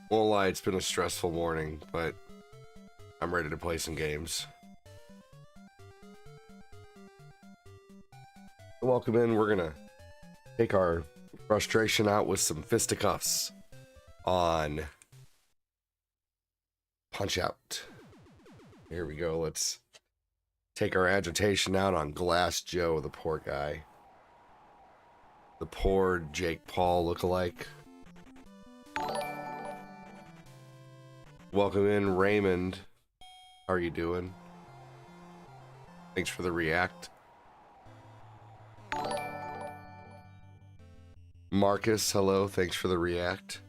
Won't lie, it's been a stressful morning, but I'm ready to play some games. Welcome in. We're gonna take our frustration out with some fisticuffs on Punch Out. Here we go. Let's take our agitation out on Glass Joe, the poor guy. The poor Jake Paul lookalike. Welcome in, Raymond. How are you doing? Thanks for the react. Marcus, hello. Thanks for the react.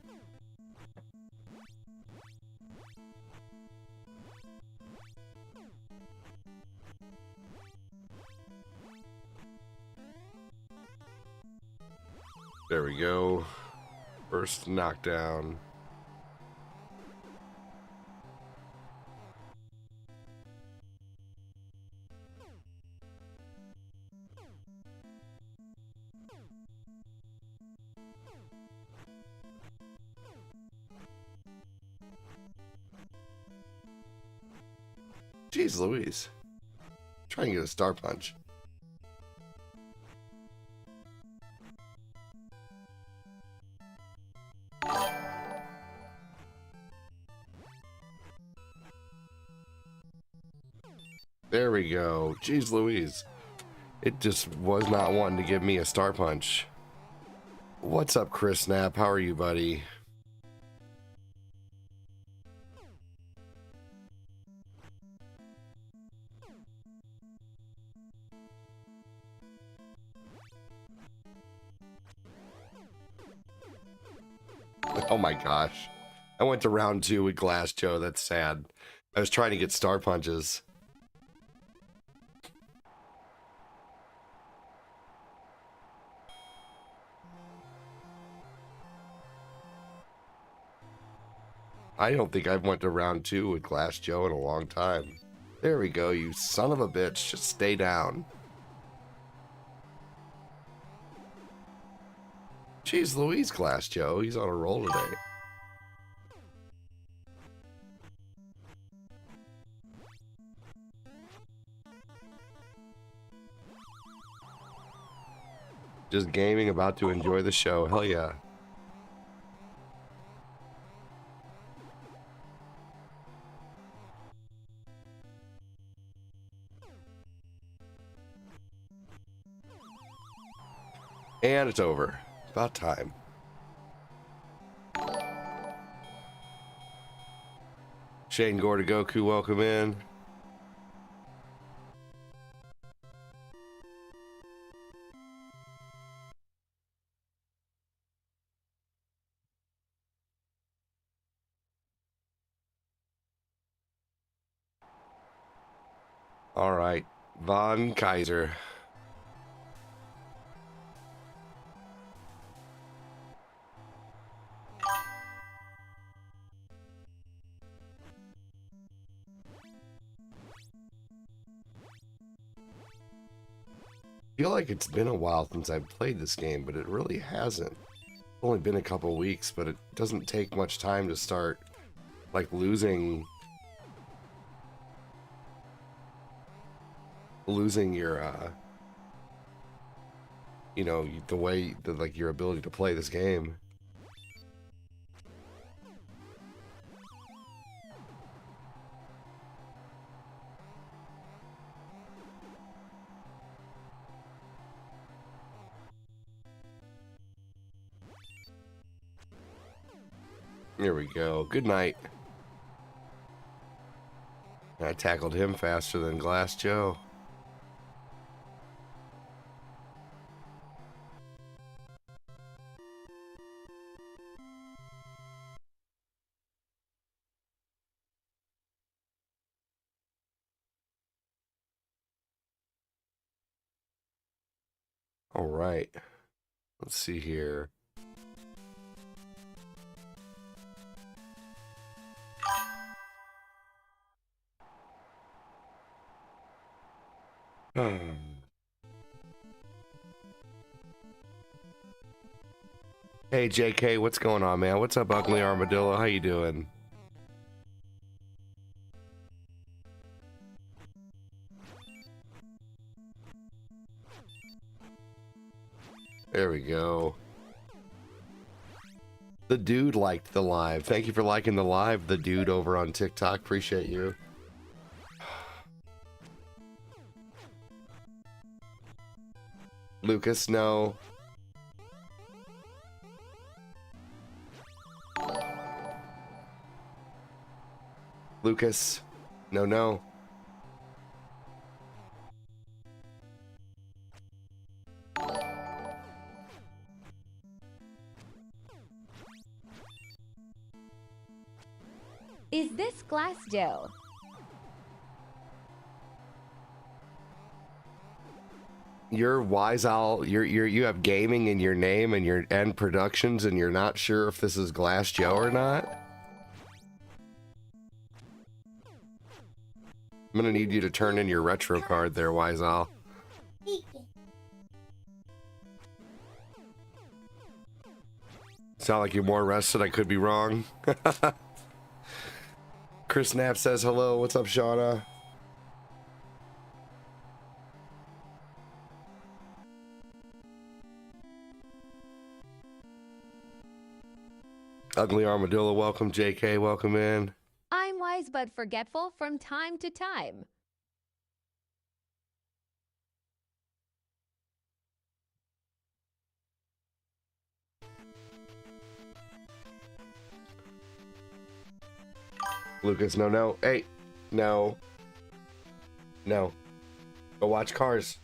There we go. First knockdown. Jeez Louise. Try and get a star punch. There we go. Jeez Louise. It just was not wanting to give me a star punch. What's up, Chris Snap? How are you, buddy? Oh my gosh. I went to round 2 with Glass Joe. That's sad. I was trying to get star punches. I don't think I've went to round 2 with Glass Joe in a long time. There we go, you son of a bitch. Just stay down. Jeez Louise, Glass Joe. He's on a roll today. Just gaming, about to enjoy the show. Hell yeah. And it's over. About time. Shane Goku, welcome in. All right, Von Kaiser. I feel like it's been a while since I've played this game, but it really hasn't. It's only been a couple weeks, but it doesn't take much time to start, like, losing your, you know, the way, like, your ability to play this game. Here we go. Good night. I tackled him faster than Glass Joe. All right. Let's see here. Hey JK, what's going on, man? What's up, Ugly Armadillo? How you doing? There we go. The dude liked the live. Thank you for liking the live, the dude over on TikTok. Appreciate you. Lucas, no. Lucas, no, no. Is this Glass Joe? You're Wise Owl. You have gaming in your name and your end productions, and you're not sure if this is Glass Joe or not. I'm gonna need you to turn in your retro card there, Wise Owl. Sound like you're more rested. I could be wrong. Chris Knapp says hello. What's up, Shauna? Ugly Armadillo, welcome. JK, welcome in. I'm wise but forgetful from time to time. Lucas, no, no. Hey, no. No. Go watch Cars.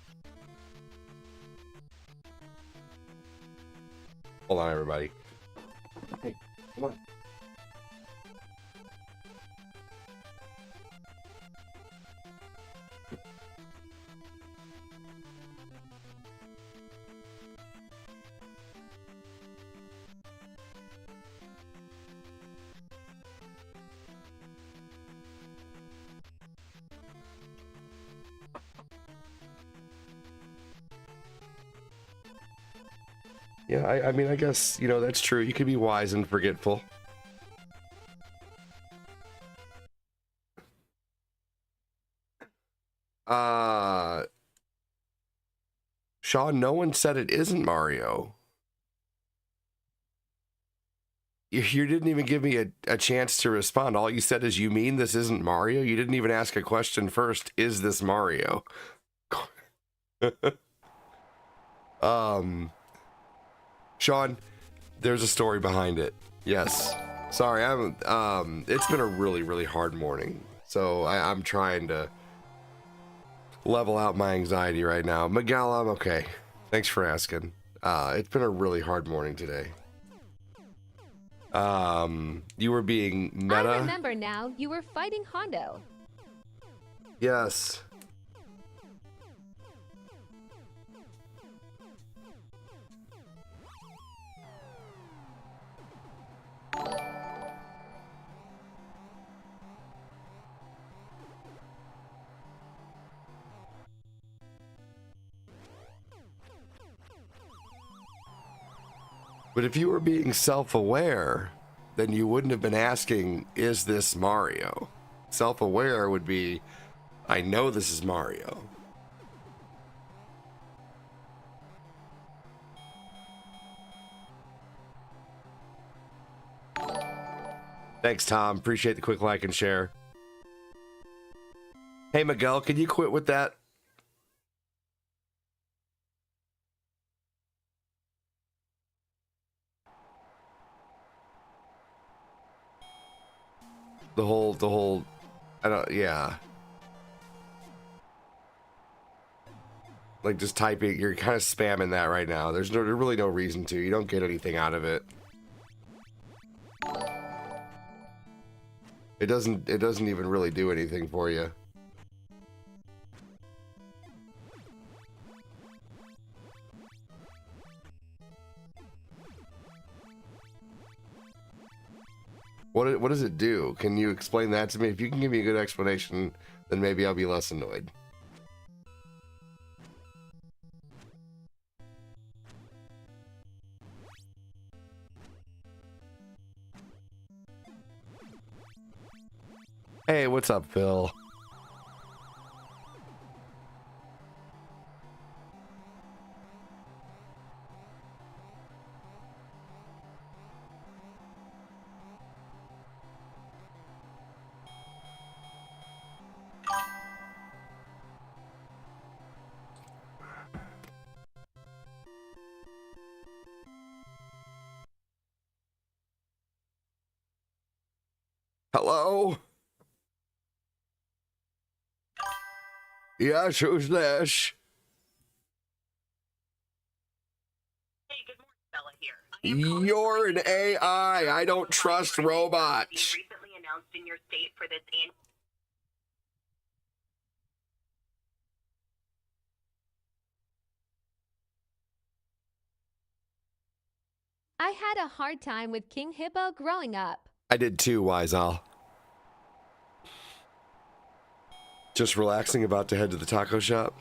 Hold on, everybody. Hey, come on. Yeah, I mean, I guess, you know, that's true. You could be wise and forgetful. Sean, no one said it isn't Mario. You didn't even give me a chance to respond. All you said is, you mean this isn't Mario? You didn't even ask a question first. Is this Mario? Sean, there's a story behind it. Yes. Sorry, it's been a really hard morning. So I'm trying to level out my anxiety right now. Miguel, I'm okay. Thanks for asking. It's been a really hard morning today. You were being meta. I remember now, you were fighting Hondo. Yes. But if you were being self-aware, then you wouldn't have been asking, is this Mario? Self-aware would be, I know this is Mario. Thanks, Tom. Appreciate the quick like and share. Hey, Miguel, can you quit with that? The whole, I don't, yeah. Like just typing, you're kind of spamming that right now. There's really no reason to. You don't get anything out of it. It doesn't even really do anything for you. What does it do? Can you explain that to me? If you can give me a good explanation, then maybe I'll be less annoyed. Hey, what's up, Phil? Hello? Yes, who's this? Hey, good morning, Bella here. I am calling You're an AI. I don't trust robots. recently announced in your state for this annual. I had a hard time with King Hippo growing up. I did too, Wise Owl. Just relaxing, about to head to the taco shop.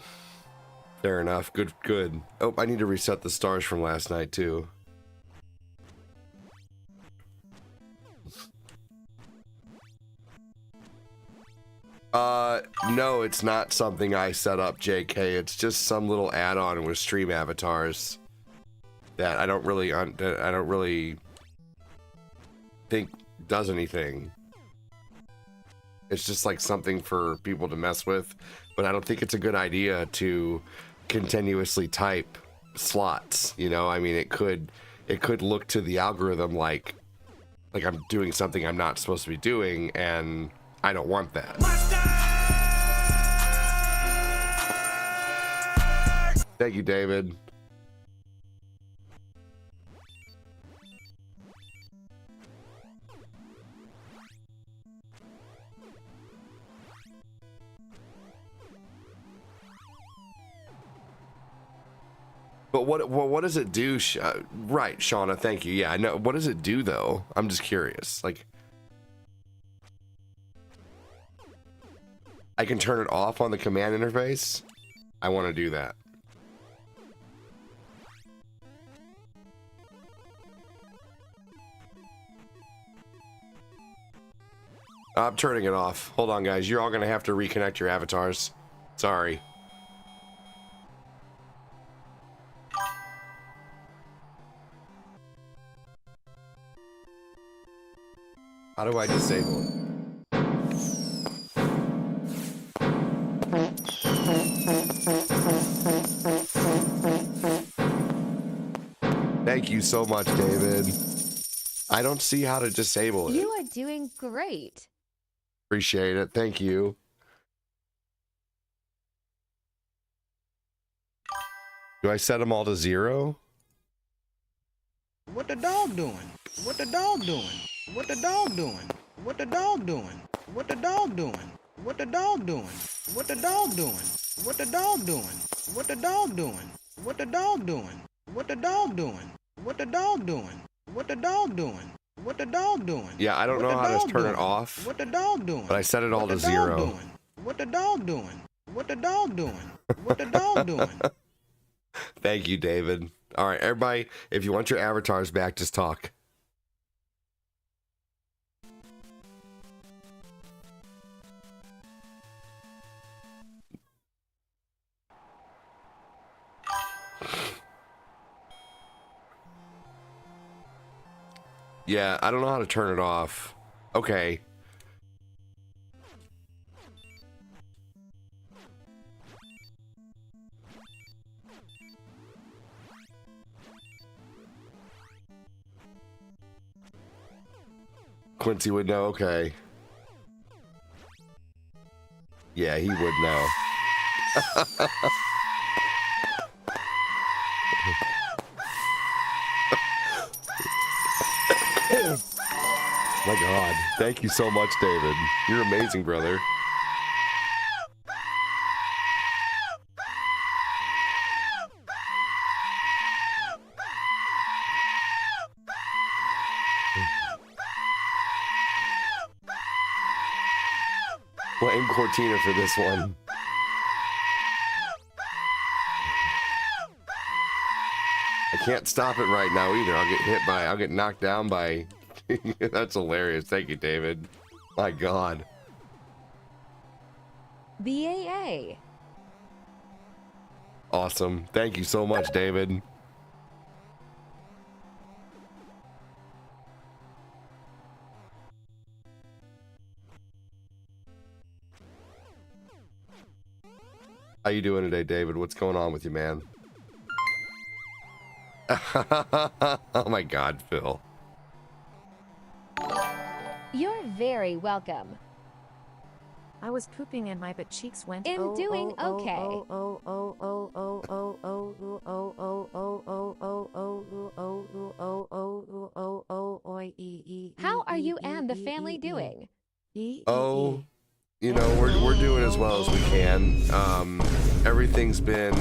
Fair enough. Good, good. Oh, I need to reset the stars from last night too. No, it's not something I set up, JK. It's just some little add-on with stream avatars that I don't really think does anything. It's just like something for people to mess with, but I don't think it's a good idea to continuously type slots. You know, I mean, it could look to the algorithm like I'm doing something I'm not supposed to be doing, and I don't want that. Thank you, David. But what does it do? Right, Shauna, thank you. Yeah, I know. What does it do, though? I'm just curious. Like, I can turn it off on the command interface? I want to do that. I'm turning it off. Hold on, guys. You're all going to have to reconnect your avatars. Sorry. How do I disable it? Thank you so much, David. I don't see how to disable it. You are doing great. Appreciate it. Thank you. Do I set them all to 0? What the dog doing? What the dog doing? What the dog doing? What the dog doing? What the dog doing? What the dog doing? What the dog doing? What the dog doing? What the dog doing? What the dog doing? What the dog doing? What the dog doing? What the dog doing? What the dog doing? Yeah, I don't know how to turn it off. What the dog doing? But I set it all to 0. What the dog doing? What the dog doing? What the dog doing? Thank you, David. All right, everybody, if you want your avatars back, just talk. Yeah, I don't know how to turn it off. Okay. Quincy would know, okay. Yeah, he would know. My God. Thank you so much, David. You're amazing, brother. Blame Cortina for this one. I can't stop it right now either. I'll get knocked down by... That's hilarious. Thank you, David. My God. BAA. Awesome. Thank you so much, David. How you doing today, David? What's going on with you, man? Oh my God, Phil. You're very welcome. I was pooping and my butt cheeks went. I'm doing okay. How are you and the family doing? Oh, you know, we're doing as well as we can. Everything's been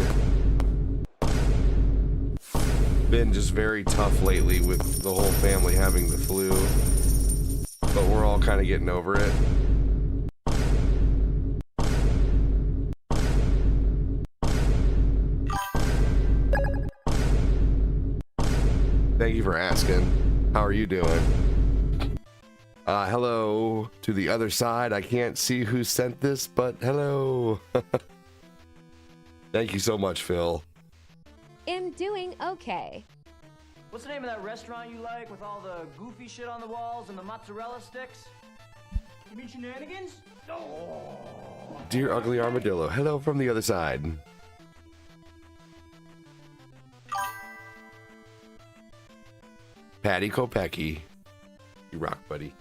just very tough lately with the whole family having the flu, but we're all kind of getting over it. Thank you for asking. How are you doing? Hello to the other side. I can't see who sent this, but hello. Thank you so much, Phil. I'm doing okay. What's the name of that restaurant you like with all the goofy shit on the walls and the mozzarella sticks? You mean Shenanigans? Oh. Dear Ugly Armadillo, hello from the other side. Patty Kopecky. You rock, buddy.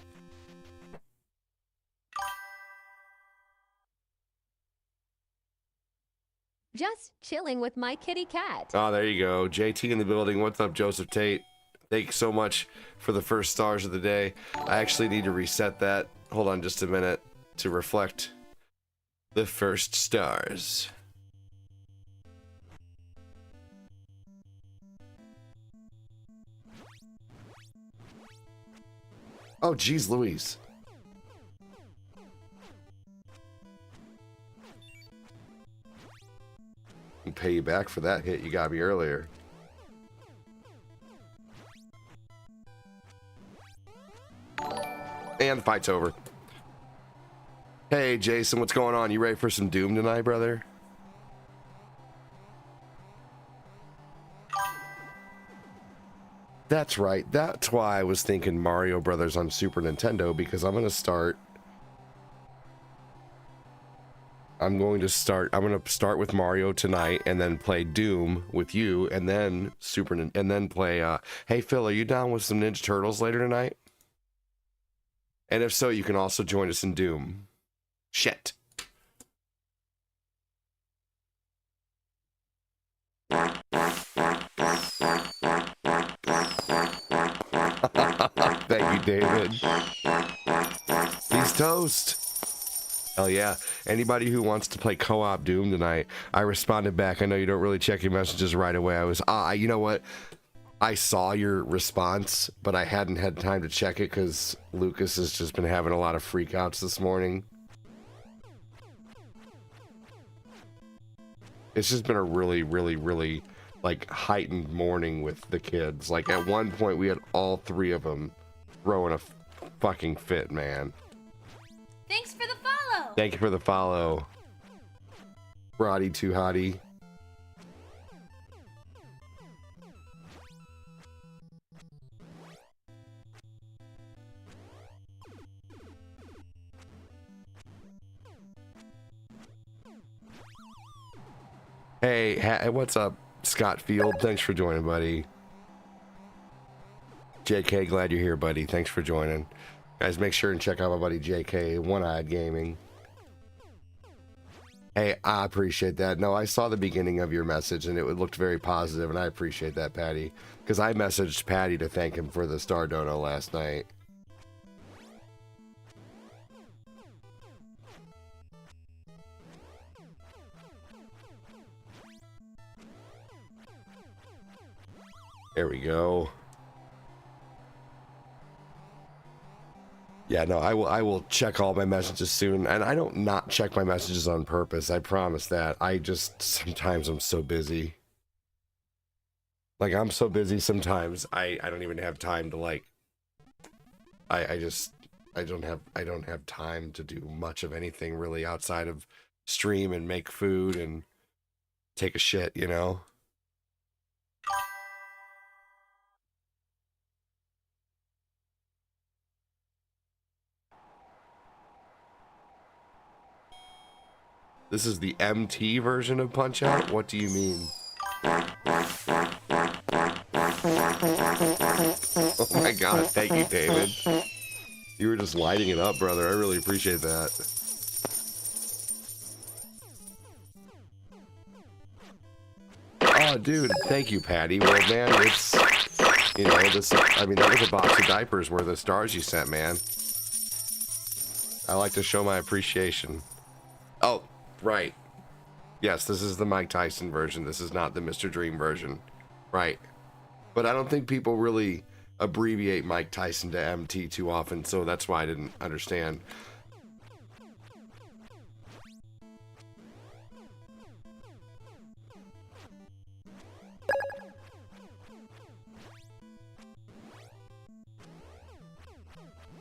Just chilling with my kitty cat. Oh, there you go. JT in the building. What's up, Joseph Tate? Thanks so much for the first stars of the day. I actually need to reset that. Hold on just a minute to reflect the first stars. Oh, geez, Louise. I'll pay you back for that hit you got me earlier. And the fight's over. Hey, Jason, what's going on? You ready for some Doom tonight, brother? That's right. That's why I was thinking Mario Brothers on Super Nintendo, because I'm going to start with Mario tonight and then play Doom with you and then and then play hey Phil, are you down with some Ninja Turtles later tonight? And if so, you can also join us in Doom. Shit. Thank you, David. He's toast. Hell yeah. Anybody who wants to play co-op Doom tonight, I responded back. I know you don't really check your messages right away. I was, you know what? I saw your response, but I hadn't had time to check it because Lucas has just been having a lot of freakouts this morning. It's just been a really, really, really, like, heightened morning with the kids. Like, at one point, we had all three of them throwing a fucking fit, man. Thanks for the follow. Thank you for the follow. Roddy Too Hottie. Hey, what's up, Scott Field? Thanks for joining, buddy. JK, glad you're here, buddy. Thanks for joining. Guys, make sure and check out my buddy JK, One-Eyed Gaming. Hey, I appreciate that. No, I saw the beginning of your message, and it looked very positive, and I appreciate that, Patty. Because I messaged Patty to thank him for the Star Dono last night. There we go. Yeah, no, I will check all my messages soon, and I don't not check my messages on purpose. I promise that. I just sometimes I'm so busy. Like, I'm so busy sometimes I don't even have time to, like, I don't have time to do much of anything really outside of stream and make food and take a shit, you know? This is the MT version of Punch Out? What do you mean? Oh my god, thank you, David. You were just lighting it up, brother. I really appreciate that. Oh, dude, thank you, Patty. Well, man, it's, you know, this, I mean, that was a box of diapers worth of stars you sent, man. I like to show my appreciation. Oh, right. Yes, this is the Mike Tyson version. This is not the Mr. Dream version. Right. But I don't think people really abbreviate Mike Tyson to MT too often, so that's why I didn't understand.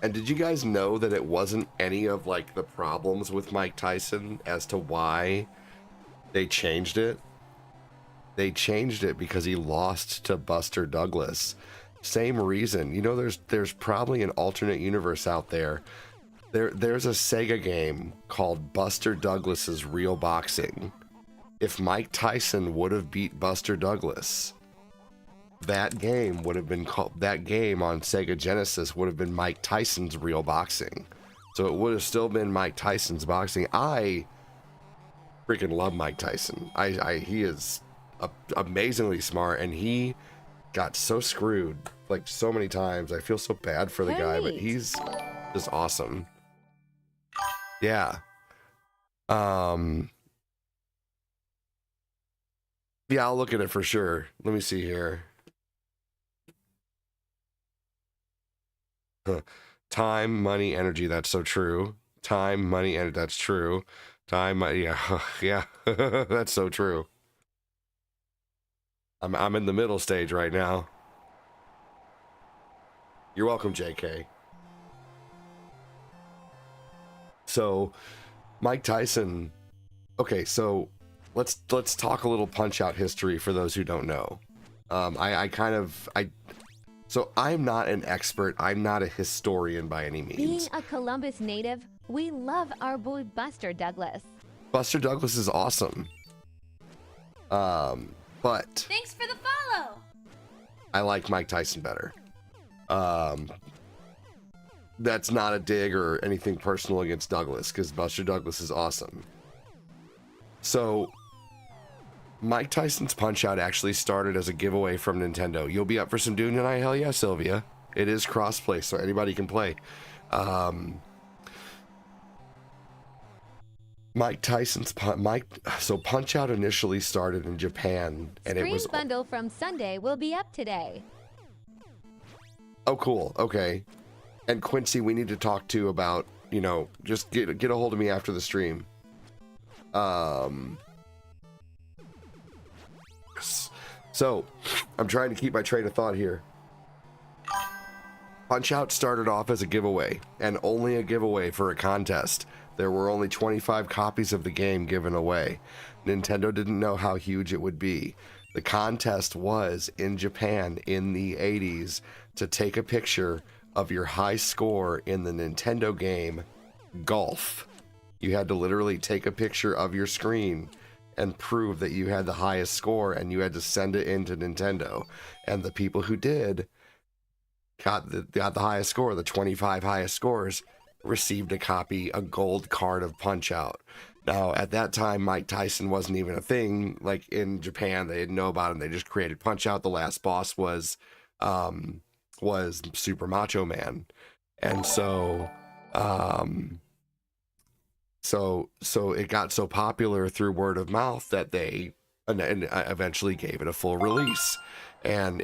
And did you guys know that it wasn't any of like the problems with Mike Tyson as to why they changed it? They changed it because he lost to Buster Douglas. Same reason. You know, there's probably an alternate universe out there. There's a Sega game called Buster Douglas's Real Boxing. If Mike Tyson would have beat Buster Douglas, that game would have been called, that game on Sega Genesis would have been Mike Tyson's Real Boxing. So it would have still been Mike Tyson's boxing. I freaking love Mike Tyson. He is amazingly smart, and he got so screwed like so many times. I feel so bad for the guy, but he's just awesome. Yeah. Yeah, I'll look at it for sure. Let me see here. Time, money, energy. That's so true. Time, money, energy. That's true. Time, money. Yeah, yeah. That's so true. I'm in the middle stage right now. You're welcome, JK. So, Mike Tyson. Okay, so let's talk a little Punch Out history for those who don't know. So I'm not an expert. I'm not a historian by any means. Being a Columbus native, we love our boy Buster Douglas. Buster Douglas is awesome. But Thanks for the follow. I like Mike Tyson better. That's not a dig or anything personal against Douglas, because Buster Douglas is awesome. So Mike Tyson's Punch Out actually started as a giveaway from Nintendo. You'll be up for some Dune tonight? Hell yeah, Sylvia. It is crossplay, so anybody can play. Mike Tyson's Punch Out initially started in Japan, and it was bundle from Sunday will be up today. Oh, cool. Okay. And Quincy, we need to talk to about, you know, just get a hold of me after the stream. So, I'm trying to keep my train of thought here. Punch Out started off as a giveaway, and only a giveaway for a contest. There were only 25 copies of the game given away. Nintendo didn't know how huge it would be. The contest was in Japan in the 80s to take a picture of your high score in the Nintendo game Golf. You had to literally take a picture of your screen and prove that you had the highest score, and you had to send it into Nintendo. And the people who did got the highest score, the 25 highest scores, received a gold card of Punch Out. Now, at that time, Mike Tyson wasn't even a thing. Like in Japan, they didn't know about him. They just created Punch Out. The last boss was Super Macho Man, and so it got so popular through word of mouth that they eventually gave it a full release. And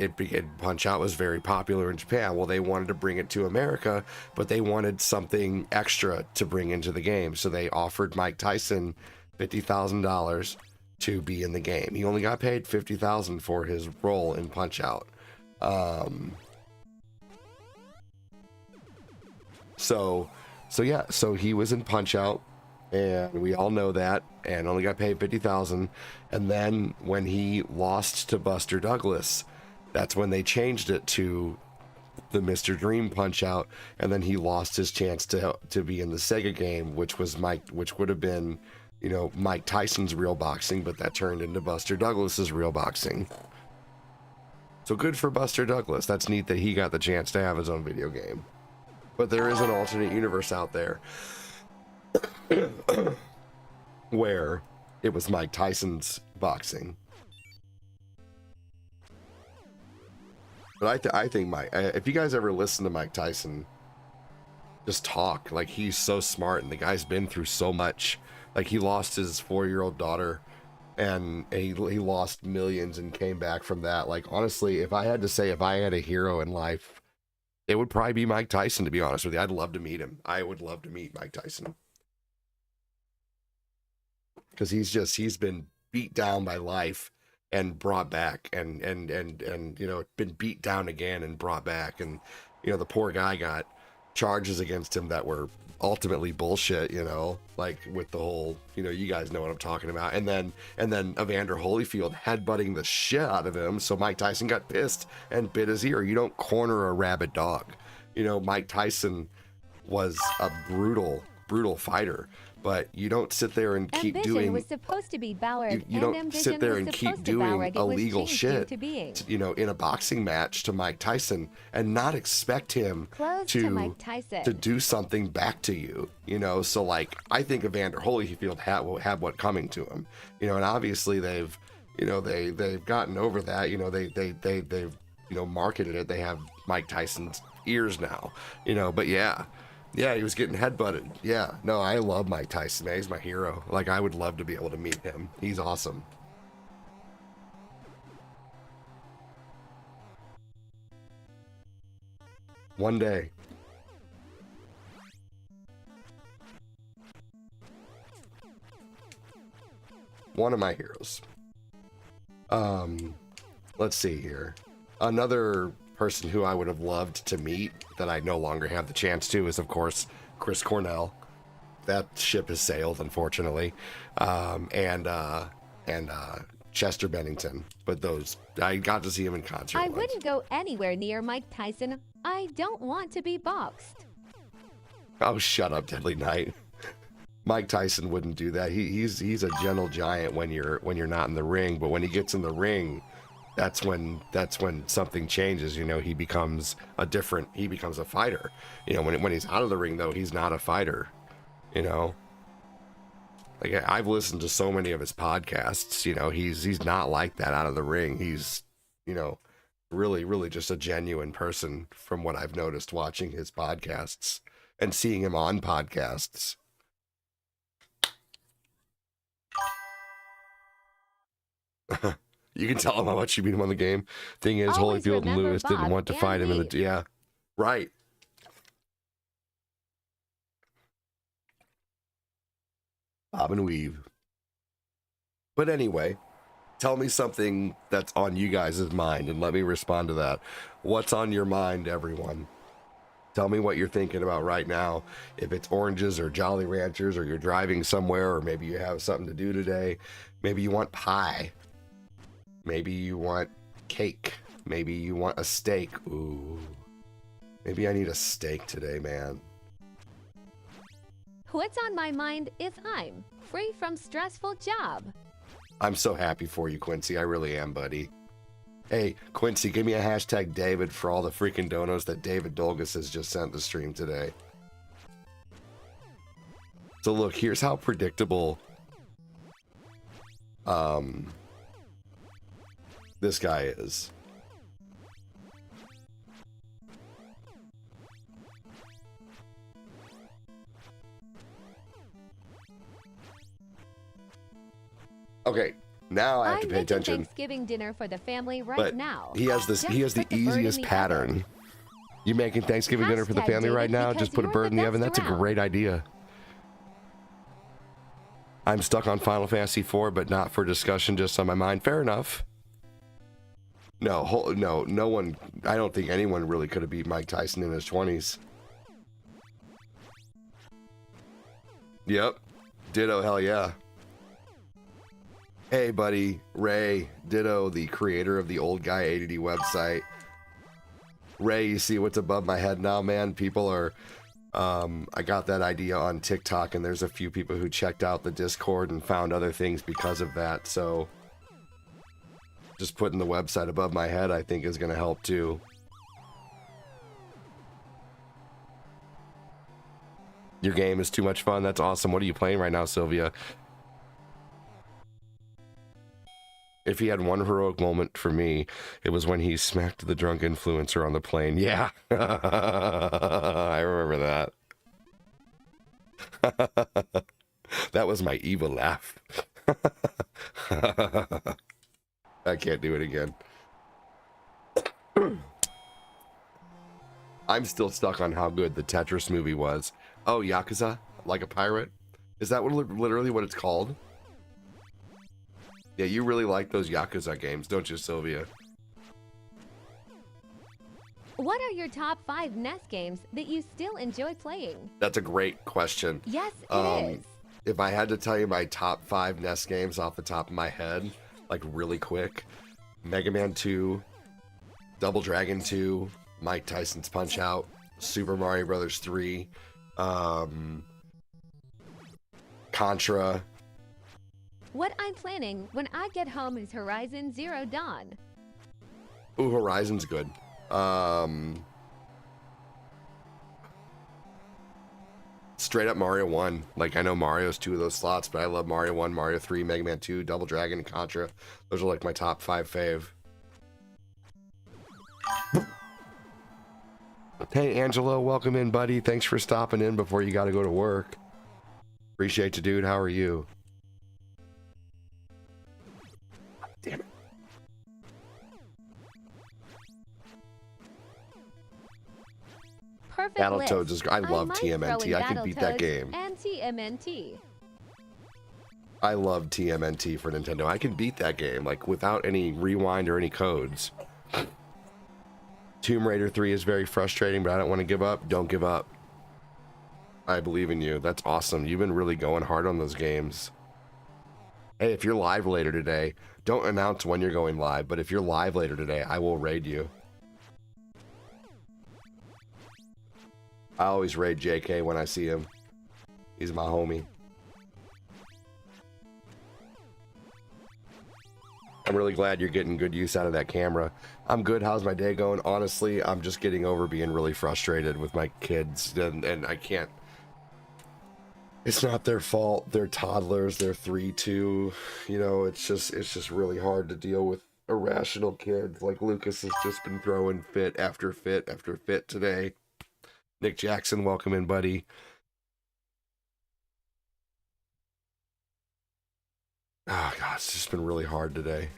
Punch Out was very popular in Japan. Well, they wanted to bring it to America, but they wanted something extra to bring into the game. So they offered Mike Tyson $50,000 to be in the game. He only got paid $50,000 for his role in Punch Out. So he was in Punch Out, and we all know that, and only got paid $50,000. And then when he lost to Buster Douglas, that's when they changed it to the Mr. Dream Punch Out, and then he lost his chance to be in the Sega game, which would have been, you know, Mike Tyson's real boxing, but that turned into Buster Douglas's real boxing. So good for Buster Douglas. That's neat that he got the chance to have his own video game. But there is an alternate universe out there where it was Mike Tyson's boxing. But I think if you guys ever listen to Mike Tyson just talk, like, he's so smart, and the guy's been through so much. Like, he lost his 4-year-old daughter, and he lost millions and came back from that. Like, honestly, if I had to say, if I had a hero in life, it would probably be Mike Tyson, to be honest with you. I'd love to meet him. I would love to meet Mike Tyson. Because he's been beat down by life and brought back, and you know, been beat down again and brought back. And, you know, the poor guy got charges against him that were ultimately bullshit, you know, like with the whole, you know, you guys know what I'm talking about. And then Evander Holyfield headbutting the shit out of him, so Mike Tyson got pissed and bit his ear. You don't corner a rabid dog. You know, Mike Tyson was a brutal fighter, but you don't sit there and keep Ambition doing. was supposed to be Ballard, You and don't ambition sit there was and keep supposed to doing Ballard. It was illegal changed shit, into being. you know, in a boxing match to Mike Tyson, and not expect him Close to Mike Tyson. to do something back to you, you know. So, like, I think Evander Holyfield had what coming to him, you know, and obviously they've gotten over that, you know. They've you know, marketed it. They have Mike Tyson's ears now, you know. But yeah, he was getting headbutted. Yeah, no, I love Mike Tyson, man. He's my hero. Like, I would love to be able to meet him. He's awesome. One day. One of my heroes. Let's see here. Another person who I would have loved to meet that I no longer have the chance to is, of course, Chris Cornell. That ship has sailed, unfortunately. And Chester Bennington. But those, I got to see him in concert I once. wouldn't go anywhere near Mike Tyson. I don't want to be boxed. Oh, shut up, Deadly Knight. Mike Tyson wouldn't do that. He's a gentle giant when you're not in the ring, but when he gets in the ring, that's when something changes. You know, he becomes a fighter. You know, when he's out of the ring, though, he's not a fighter. You know, like, I've listened to so many of his podcasts. You know, he's not like that out of the ring. He's, you know, really just a genuine person from what I've noticed watching his podcasts and seeing him on podcasts. You can tell him how much you beat him on the game. Thing is, Always Holyfield and remember Lewis didn't Bob want to and fight him in Lee. the... Yeah, right. Bob and weave. But anyway, tell me something that's on you guys' mind and let me respond to that. What's on your mind, everyone? Tell me what you're thinking about right now. If it's oranges or Jolly Ranchers, or you're driving somewhere, or maybe you have something to do today. Maybe you want pie. Maybe you want cake. Maybe you want a steak. Ooh. Maybe I need a steak today, man. What's on my mind is I'm free from stressful job. I'm so happy for you, Quincy. I really am, buddy. Hey, Quincy, give me a hashtag David for all the freaking donos that David Dolgus has just sent the stream today. So look, here's how predictable this guy is. Okay, now I have to I'm pay making attention. Thanksgiving dinner for the family right But now. he has Just the put the bird in easiest the pattern. oven. You making Thanksgiving dinner for the Hashtag family right David, now? because Just put a you're bird the in the oven. best That's a around. great idea. I'm stuck on Final Fantasy IV, but not for discussion, just on my mind. Fair enough. No one. I don't think anyone really could have beat Mike Tyson in his 20s. Yep. Ditto, hell yeah. Hey, buddy, Ray, Ditto, the creator of the Old Guy ADD website. Ray, you see what's above my head now, man? People are, I got that idea on TikTok, and there's a few people who checked out the Discord and found other things because of that, so just putting the website above my head, I think, is going to help too. Your game is too much fun. That's awesome. What are you playing right now, Sylvia? If he had one heroic moment for me, it was when he smacked the drunk influencer on the plane. Yeah. I remember that. That was my evil laugh. I can't do it again. I'm still stuck on how good the Tetris movie was. Oh, Yakuza? Like a pirate? Is that literally what it's called? Yeah, you really like those Yakuza games, don't you, Sylvia? What are your top 5 NES games that you still enjoy playing? That's a great question. Yes, it is. If I had to tell you my top 5 NES games off the top of my head, like really quick, Mega Man 2, Double Dragon 2, Mike Tyson's Punch-Out, Super Mario Brothers 3, Contra. What I'm planning when I get home is Horizon Zero Dawn. Ooh, Horizon's good. Straight up Mario 1. Like, I know Mario's 2 of those slots, but I love Mario 1, Mario 3, Mega Man 2, Double Dragon, and Contra. Those are like my top 5 fave. Hey, Angelo, welcome in, buddy. Thanks for stopping in before you got to go to work. Appreciate you, dude. How are you? Damn it. Perfect Battletoads is. I love might throw in TMNT. I can beat that Battletoads game. And TMNT. I love TMNT for Nintendo. I can beat that game like without any rewind or any codes. Tomb Raider 3 is very frustrating, but I don't want to give up. Don't give up. I believe in you. That's awesome. You've been really going hard on those games. Hey, if you're live later today, don't announce when you're going live, but if you're live later today, I will raid you. I always raid JK when I see him. He's my homie. I'm really glad you're getting good use out of that camera. I'm good. How's my day going? Honestly, I'm just getting over being really frustrated with my kids, and I can't. It's not their fault. They're toddlers. They're 3, 2. You know, it's just really hard to deal with irrational kids. Like Lucas has just been throwing fit after fit after fit today. Nick Jackson, welcome in, buddy. Oh God, it's just been really hard today.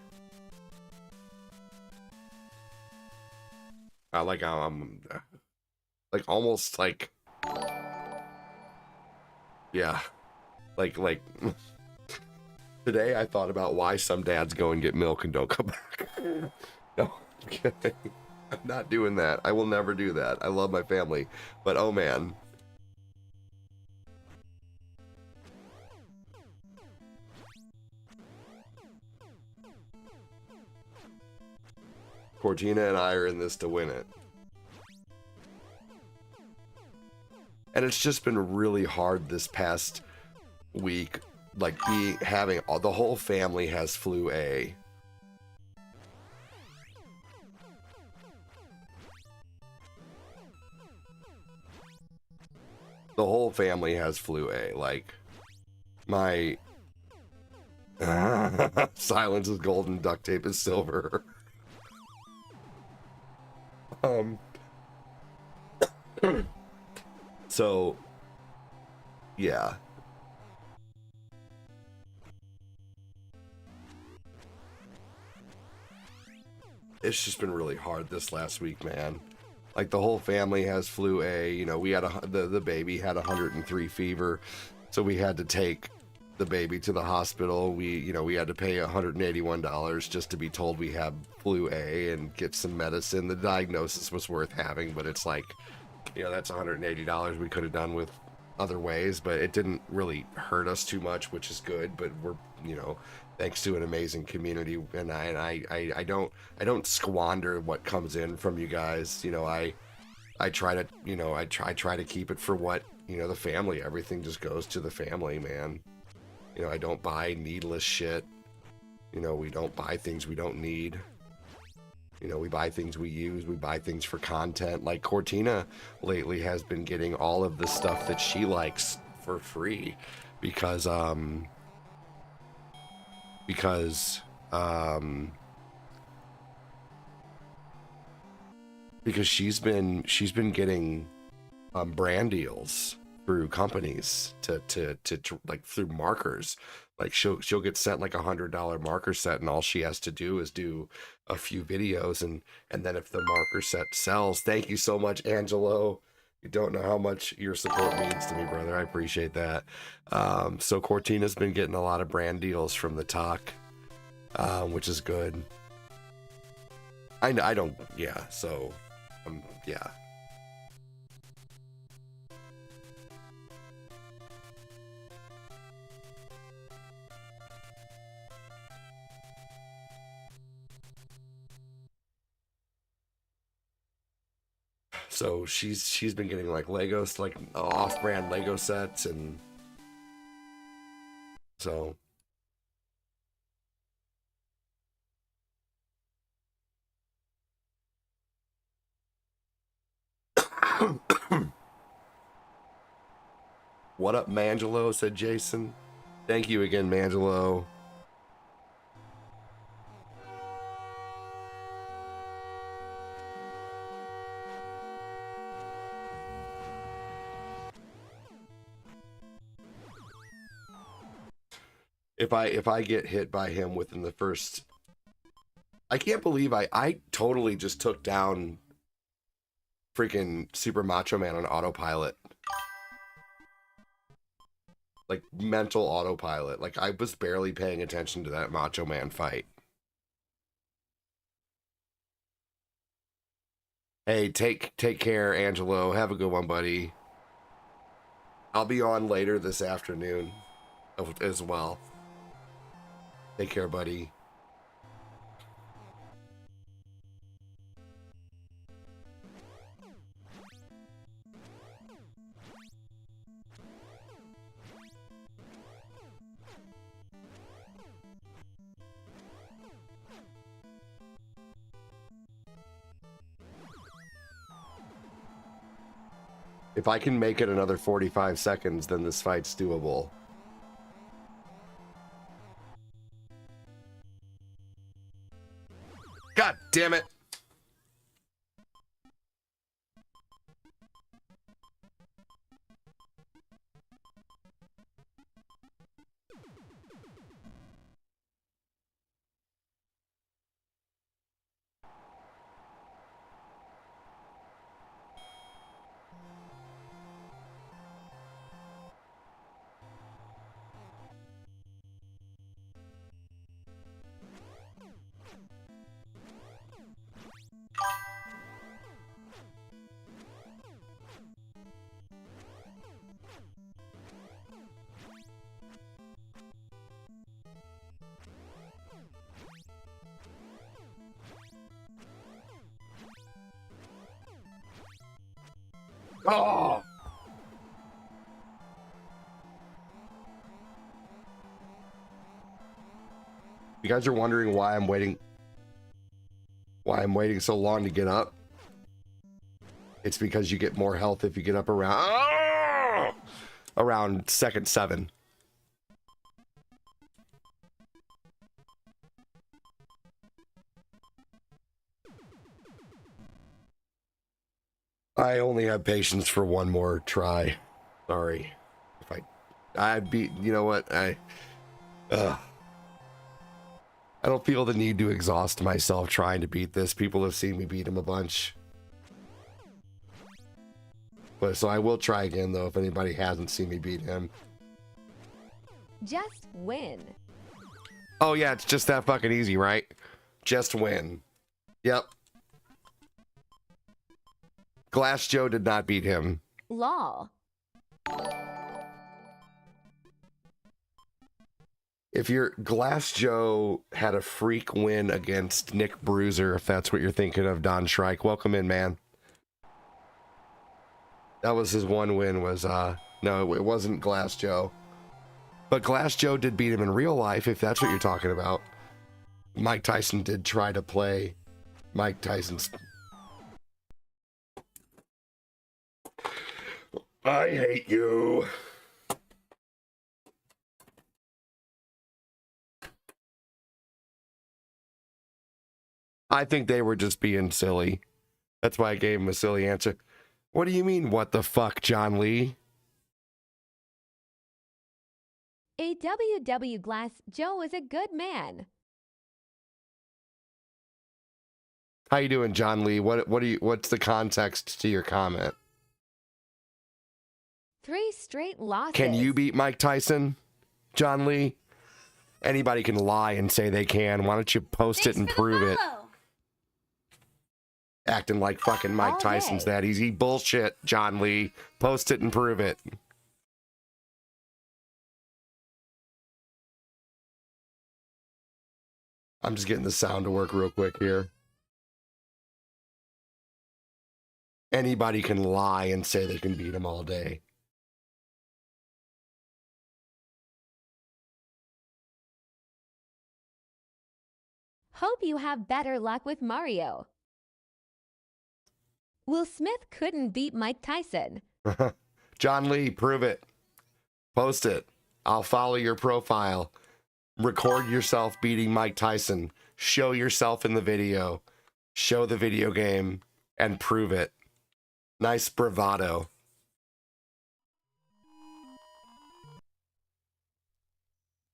I'm like almost like, yeah, like today I thought about why some dads go and get milk and don't come back. No, I'm kidding. I'm not doing that. I will never do that. I love my family, but oh man. Cortina and I are in this to win it. And it's just been really hard this past week, like having the whole family has flu A. The whole family has flu A. Like, my silence is golden, duct tape is silver. So, yeah. It's just been really hard this last week, man. Like, the whole family has flu A. You know, we had the baby had 103 fever, so we had to take the baby to the hospital. We had to pay $181 just to be told we have flu A and get some medicine. The diagnosis was worth having, but it's like, you know, that's $180 we could have done with other ways, but it didn't really hurt us too much, which is good. But we're, you know, thanks to an amazing community, and I don't squander what comes in from you guys. You know, I try to, you know, I try to keep it for what, you know, the family. Everything just goes to the family, man. You know, I don't buy needless shit. You know, we don't buy things we don't need. You know, we buy things we use. We buy things for content. Like Cortina lately has been getting all of the stuff that she likes for free because she's been getting brand deals through companies to like through markers. Like she'll get sent like $100 marker set, and all she has to do is do a few videos, and then if the marker set sells, thank you so much, Angelo. You don't know how much your support means to me, brother. I appreciate that. So Cortina's been getting a lot of brand deals from the talk, which is good. I don't, yeah. So, yeah. So she's been getting like Legos, like off-brand Lego sets, and so what up, Mangelo? Said Jason. Thank you again, Mangelo. If I get hit by him within the first, I can't believe I totally just took down freaking Super Macho Man on autopilot. Like mental autopilot. Like I was barely paying attention to that Macho Man fight. Hey, take care, Angelo. Have a good one, buddy. I'll be on later this afternoon as well. Take care, buddy. If I can make it another 45 seconds, then this fight's doable. God damn it. Oh! You guys are wondering why I'm waiting so long to get up? It's because you get more health if you get up around second 7. I only have patience for one more try. Sorry. If I beat, you know what? I don't feel the need to exhaust myself trying to beat this. People have seen me beat him a bunch. But so I will try again though if anybody hasn't seen me beat him. Just win. Oh yeah, it's just that fucking easy, right? Just win. Yep. Glass Joe did not beat him. Lol. If your Glass Joe had a freak win against Nick Bruiser, if that's what you're thinking of, Don Shrike, welcome in, man. That was his one win was, no, it wasn't Glass Joe. But Glass Joe did beat him in real life, if that's what you're talking about. Mike Tyson did try to play Mike Tyson's... I hate you. I think they were just being silly. That's why I gave him a silly answer. What do you mean, what the fuck, John Lee? A WW Glass Joe is a good man. How you doing, John Lee? What's the context to your comment? 3 straight losses. Can you beat Mike Tyson, John Lee? Anybody can lie and say they can. Why don't you post it and prove it? Acting like fucking Mike Tyson's that easy. Bullshit, John Lee. Post it and prove it. I'm just getting the sound to work real quick here. Anybody can lie and say they can beat him all day. Hope you have better luck with Mario. Will Smith couldn't beat Mike Tyson. John Lee, prove it. Post it. I'll follow your profile. Record yourself beating Mike Tyson. Show yourself in the video. Show the video game and prove it. Nice bravado.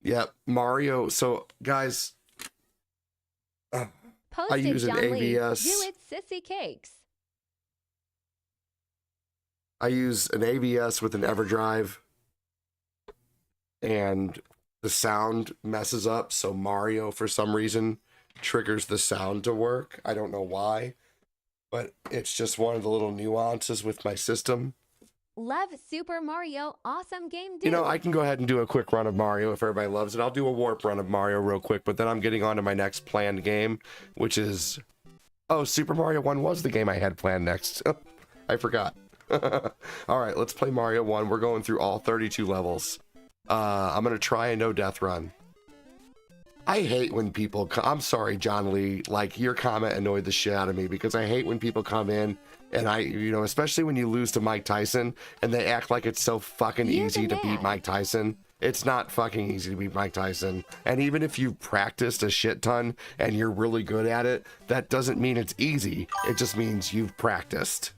Yep, Mario. So, guys, Post I it, use an John Lee. AVS. Do it, Sissy Cakes. I use an AVS with an EverDrive, and the sound messes up, so Mario, for some reason, triggers the sound to work. I don't know why, but it's just one of the little nuances with my system. Love Super Mario. Awesome game, dude. You know, I can go ahead and do a quick run of Mario if everybody loves it. I'll do a warp run of Mario real quick, but then I'm getting on to my next planned game, which is... Oh, Super Mario 1 was the game I had planned next. I forgot. All right, let's play Mario 1. We're going through all 32 levels. I'm going to try a no-death run. I hate when people... I'm sorry, John Lee. Like, your comment annoyed the shit out of me because I hate when people come in and especially when you lose to Mike Tyson and they act like it's so fucking easy to beat Mike Tyson. It's not fucking easy to beat Mike Tyson. And even if you've practiced a shit ton and you're really good at it, that doesn't mean it's easy. It just means you've practiced.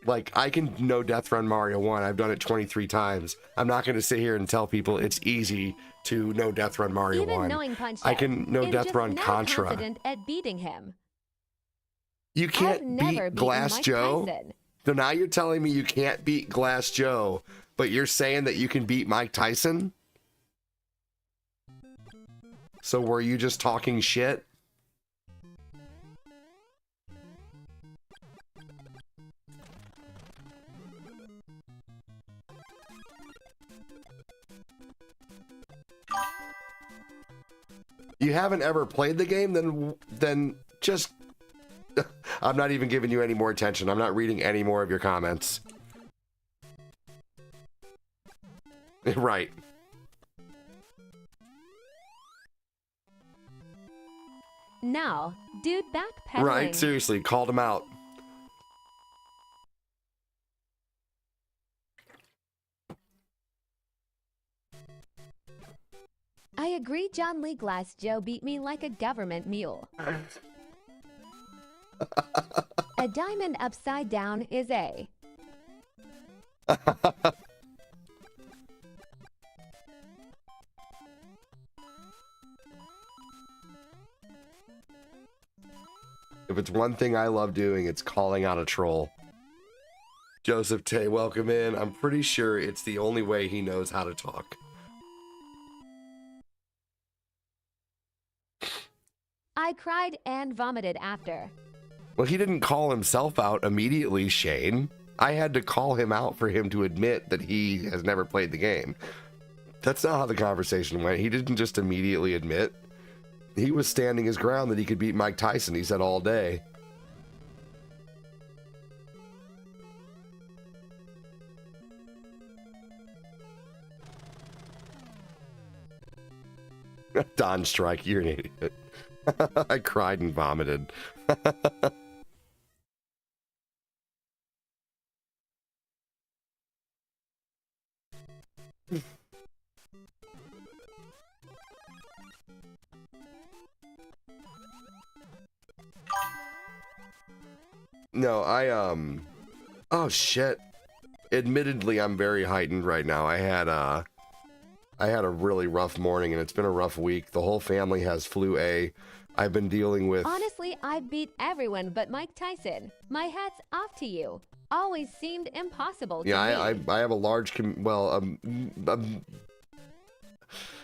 Like, I can no-death run Mario 1. I've done it 23 times. I'm not going to sit here and tell people it's easy to no-death run Mario 1. I can no-death run Contra. Confident at beating him. You can't beat Glass Joe? So now you're telling me you can't beat Glass Joe, but you're saying that you can beat Mike Tyson? So were you just talking shit? You haven't ever played the game? Then just... I'm not even giving you any more attention. I'm not reading any more of your comments. Right. Now, dude backpedaling. Right, seriously, called him out. I agree John Lee Glass Joe beat me like a government mule. A diamond upside down is a... If it's one thing I love doing, it's calling out a troll. Joseph Tay, welcome in. I'm pretty sure it's the only way he knows how to talk. I cried and vomited after. Well, he didn't call himself out immediately, Shane. I had to call him out for him to admit that he has never played the game. That's not how the conversation went. He didn't just immediately admit. He was standing his ground that he could beat Mike Tyson, he said, all day. Don Strike, you're an idiot. I cried and vomited. No, oh shit. Admittedly, I'm very heightened right now. I had a really rough morning, and it's been a rough week. The whole family has flu A. I've been dealing with... Honestly, I beat everyone but Mike Tyson. My hat's off to you. Always seemed impossible to me. I have a large,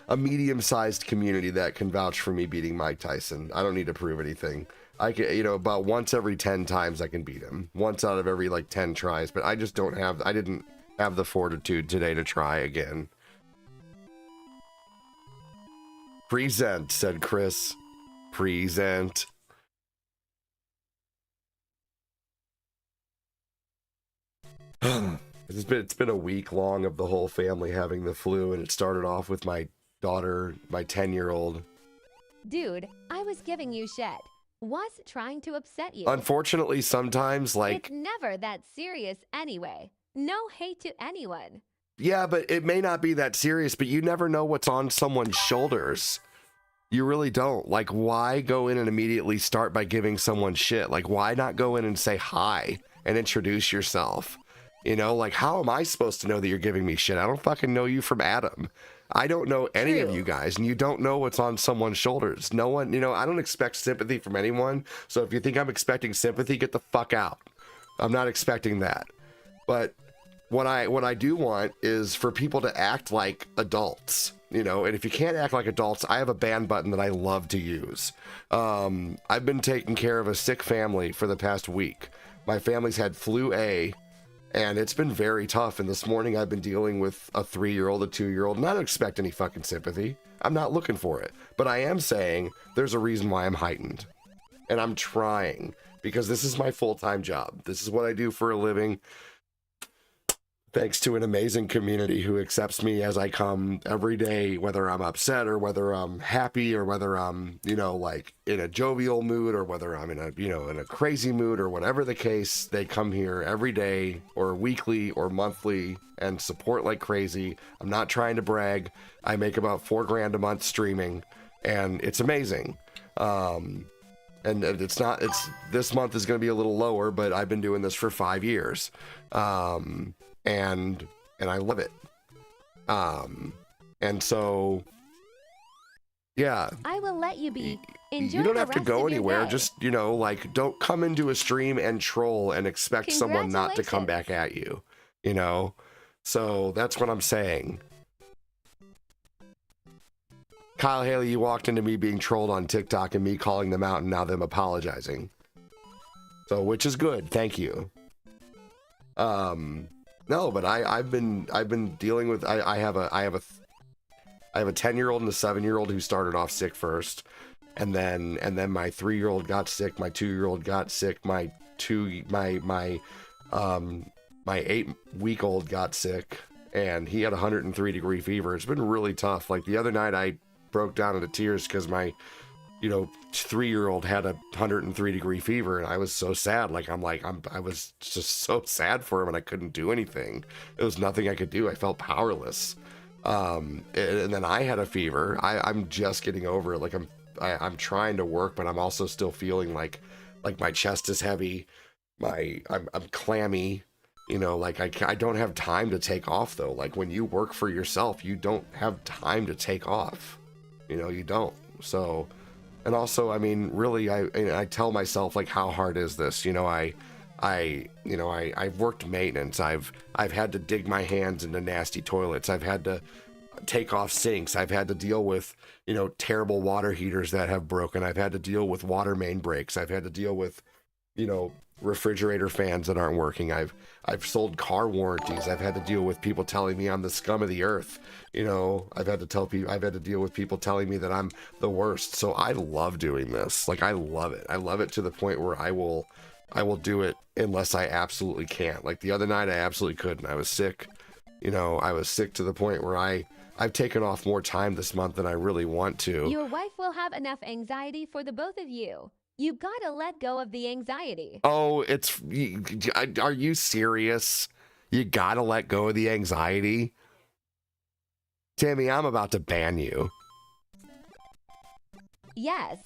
a medium-sized community that can vouch for me beating Mike Tyson. I don't need to prove anything. I can, about once every 10 times I can beat him. Once out of every, 10 tries. But I just I didn't have the fortitude today to try again. Present, said Chris. Present. It's been a week long of the whole family having the flu, and it started off with my daughter, my 10-year-old. Dude, I was giving you shit. Was trying to upset you. Unfortunately, sometimes, It's never that serious anyway. No hate to anyone. Yeah, but it may not be that serious, but you never know what's on someone's shoulders. You really don't. Why go in and immediately start by giving someone shit? Why not go in and say hi and introduce yourself? How am I supposed to know that you're giving me shit? I don't fucking know you from Adam. I don't know any of you guys, and you don't know what's on someone's shoulders. No one, I don't expect sympathy from anyone. So if you think I'm expecting sympathy, get the fuck out. I'm not expecting that. But what I do want is for people to act like adults, and if you can't act like adults, I have a ban button that I love to use. I've been taking care of a sick family for the past week. My family's had flu A, and it's been very tough. And this morning I've been dealing with a 3-year-old, a 2-year-old, and I don't expect any fucking sympathy. I'm not looking for it. But I am saying there's a reason why I'm heightened. And I'm trying, because this is my full-time job. This is what I do for a living. Thanks to an amazing community who accepts me as I come every day, whether I'm upset or whether I'm happy or whether I'm, in a jovial mood or whether I'm in a crazy mood or whatever the case. They come here every day or weekly or monthly and support like crazy. I'm not trying to brag. I make about $4,000 a month streaming, and it's amazing. And this month is going to be a little lower, but I've been doing this for 5 years. And I love it. And so, yeah. I will let you be. Enjoy you don't the have to rest go of your anywhere. day. Just, don't come into a stream and troll and expect someone not to come back at you, So that's what I'm saying. Kyle Haley, you walked into me being trolled on TikTok and me calling them out and now them apologizing. So, which is good. Thank you. No, but I've been dealing with I have a 10-year-old and a 7-year-old who started off sick first, and then my 3-year-old got sick, my 2-year-old got sick, my 8-week-old got sick, and he had 103-degree fever. It's been really tough. The other night I broke down into tears because my 3-year-old had a 103-degree fever, and I was so sad. I was just so sad for him, and I couldn't do anything. There was nothing I could do. I felt powerless. And then I had a fever. I'm just getting over it. I'm trying to work, but I'm also still feeling like my chest is heavy. I'm clammy. I don't have time to take off though. When you work for yourself, you don't have time to take off. You don't. So. And also, really, I tell myself, how hard is this? I've worked maintenance. I've had to dig my hands into nasty toilets. I've had to take off sinks. I've had to deal with, terrible water heaters that have broken. I've had to deal with water main breaks. I've had to deal with, refrigerator fans that aren't working. I've sold car warranties. I've had to deal with people telling me I'm the scum of the earth. You know, I've had to deal with people telling me that I'm the worst. So I love doing this. Like, I love it. I love it to the point where I will do it unless I absolutely can't. Like the other night, I absolutely couldn't. I was sick. You know, I was sick to the point where I've taken off more time this month than I really want to. Your wife will have enough anxiety for the both of you. You gotta let go of the anxiety. Oh, are you serious? You gotta let go of the anxiety? Timmy, I'm about to ban you. Yes.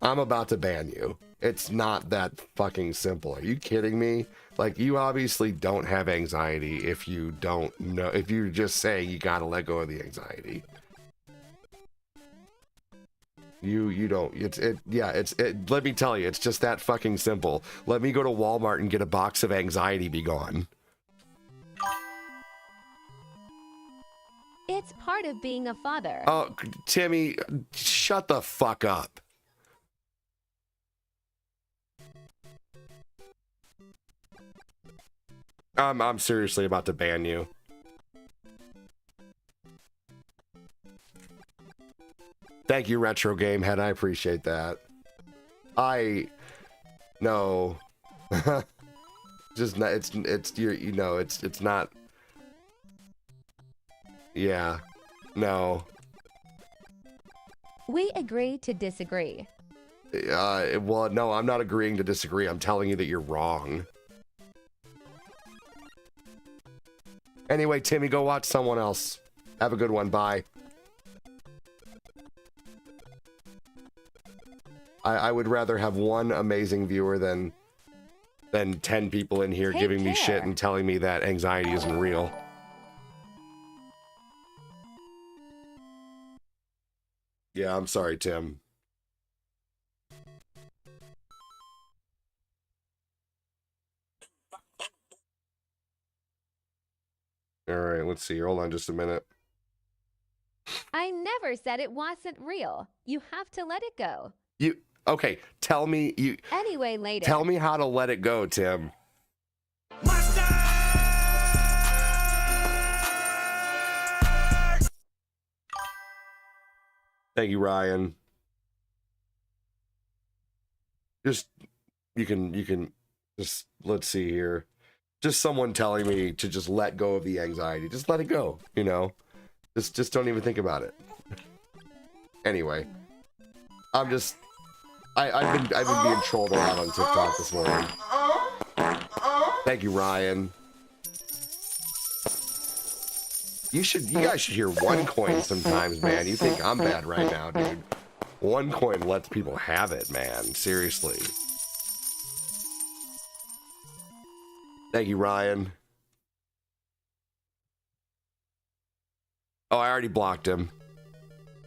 I'm about to ban you. It's not that fucking simple. Are you kidding me? Like, you obviously don't have anxiety if you don't know, if you're just saying you gotta let go of the anxiety. You don't. Let me tell you, it's just that fucking simple. Let me go to Walmart and get a box of anxiety be gone. It's part of being a father. Oh, Timmy, shut the fuck up. I'm seriously about to ban you. Thank you, Retro Gamehead. I appreciate that. No. Just not, it's not. Yeah. No. We agree to disagree. Well, no, I'm not agreeing to disagree. I'm telling you that you're wrong. Anyway, Timmy, go watch someone else. Have a good one. Bye. I would rather have one amazing viewer than 10 people in here giving me shit and telling me that anxiety isn't real. Yeah, I'm sorry, Tim. All right, let's see here. Hold on just a minute. I never said it wasn't real. You have to let it go. Okay, tell me Anyway, later. Tell me how to let it go, Tim. Thank you, Ryan. Just you can just let's see here. Just someone telling me to just let go of the anxiety. Just let it go, you know? Just don't even think about it. Anyway, I've been being trolled a lot on TikTok this morning. Thank you, Ryan. You guys should hear OneCoin sometimes, man. You think I'm bad right now, dude. OneCoin lets people have it, man. Seriously. Thank you, Ryan. Oh, I already blocked him.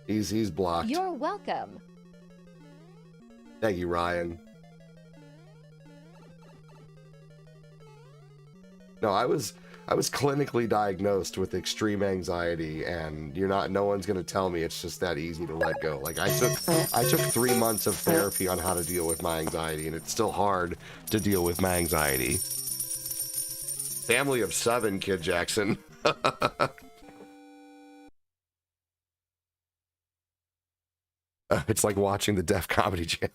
He's blocked. You're welcome. Thank you, Ryan. No, I was clinically diagnosed with extreme anxiety, and no one's gonna tell me it's just that easy to let go. Like I took 3 months of therapy on how to deal with my anxiety, and it's still hard to deal with my anxiety. Family of 7, Kid Jackson. It's like watching the Def Comedy Channel.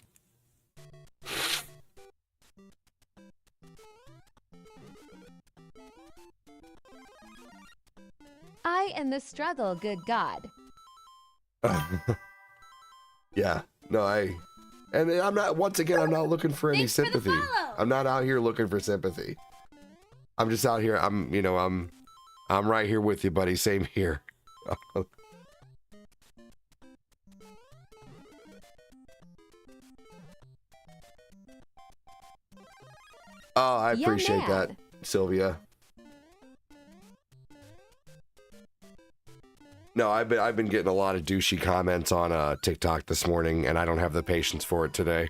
I am the struggle, good God. Yeah, no, I'm not, once again, I'm not looking for any Thanks for the sympathy. follow. I'm not out here looking for sympathy. I'm just out here, I'm right here with you, buddy. Same here. Oh, I appreciate that, Sylvia. No, I've been getting a lot of douchey comments on TikTok this morning, and I don't have the patience for it today.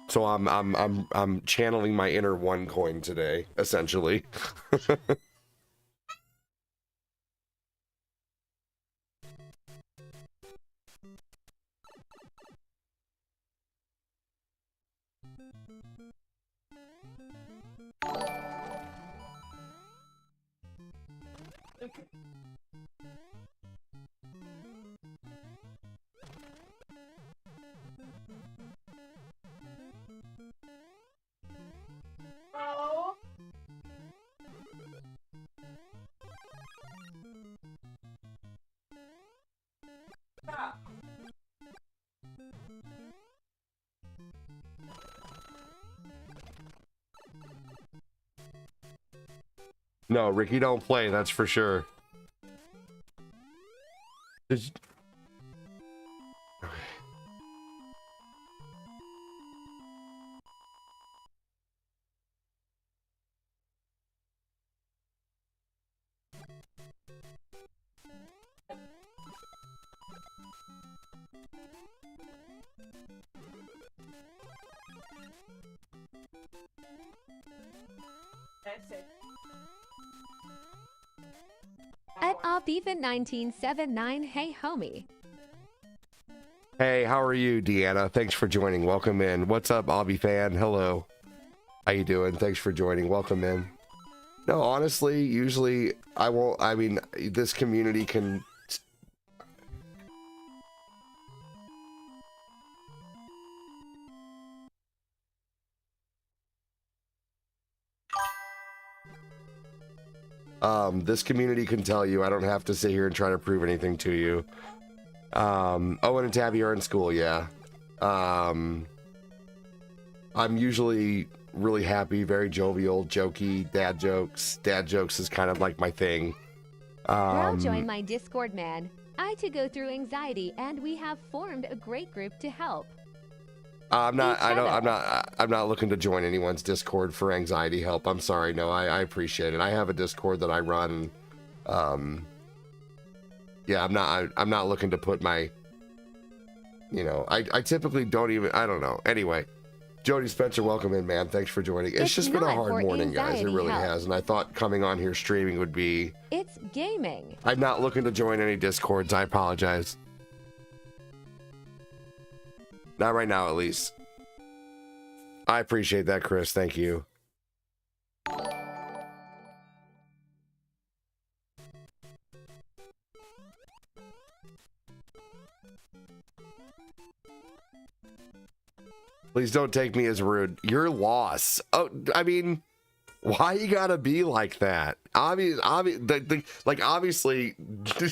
So I'm channeling my inner OneCoin today, essentially. No, Ricky, don't play. That's for sure. Did you... Okay. At Opdiva1979, hey homie. Hey, how are you, Deanna? Thanks for joining. Welcome in. What's up, Obby fan? Hello. How you doing? Thanks for joining. Welcome in. No, honestly, usually I won't. I mean, this community can. This community can tell you. I don't have to sit here and try to prove anything to you. Owen and Tabby are in school, yeah. I'm usually really happy, very jovial, jokey, dad jokes. Dad jokes is kind of like my thing. Bro, join my Discord, man. I too go through anxiety, and we have formed a great group to help. I'm not looking to join anyone's Discord for anxiety help. I'm sorry. No, I appreciate it. I have a Discord that I run. Yeah, I'm not looking to put my, you know, I typically don't even, I don't know. Anyway, Jody Spencer, welcome in, man. Thanks for joining. It's just been a hard morning, guys. It really has. And I thought coming on here streaming would be. It's gaming. I'm not looking to join any Discords. I apologize. Not right now, at least. I appreciate that, Chris. Thank you. Please don't take me as rude. Your loss. Oh, I mean, why you gotta be like that? Obviously,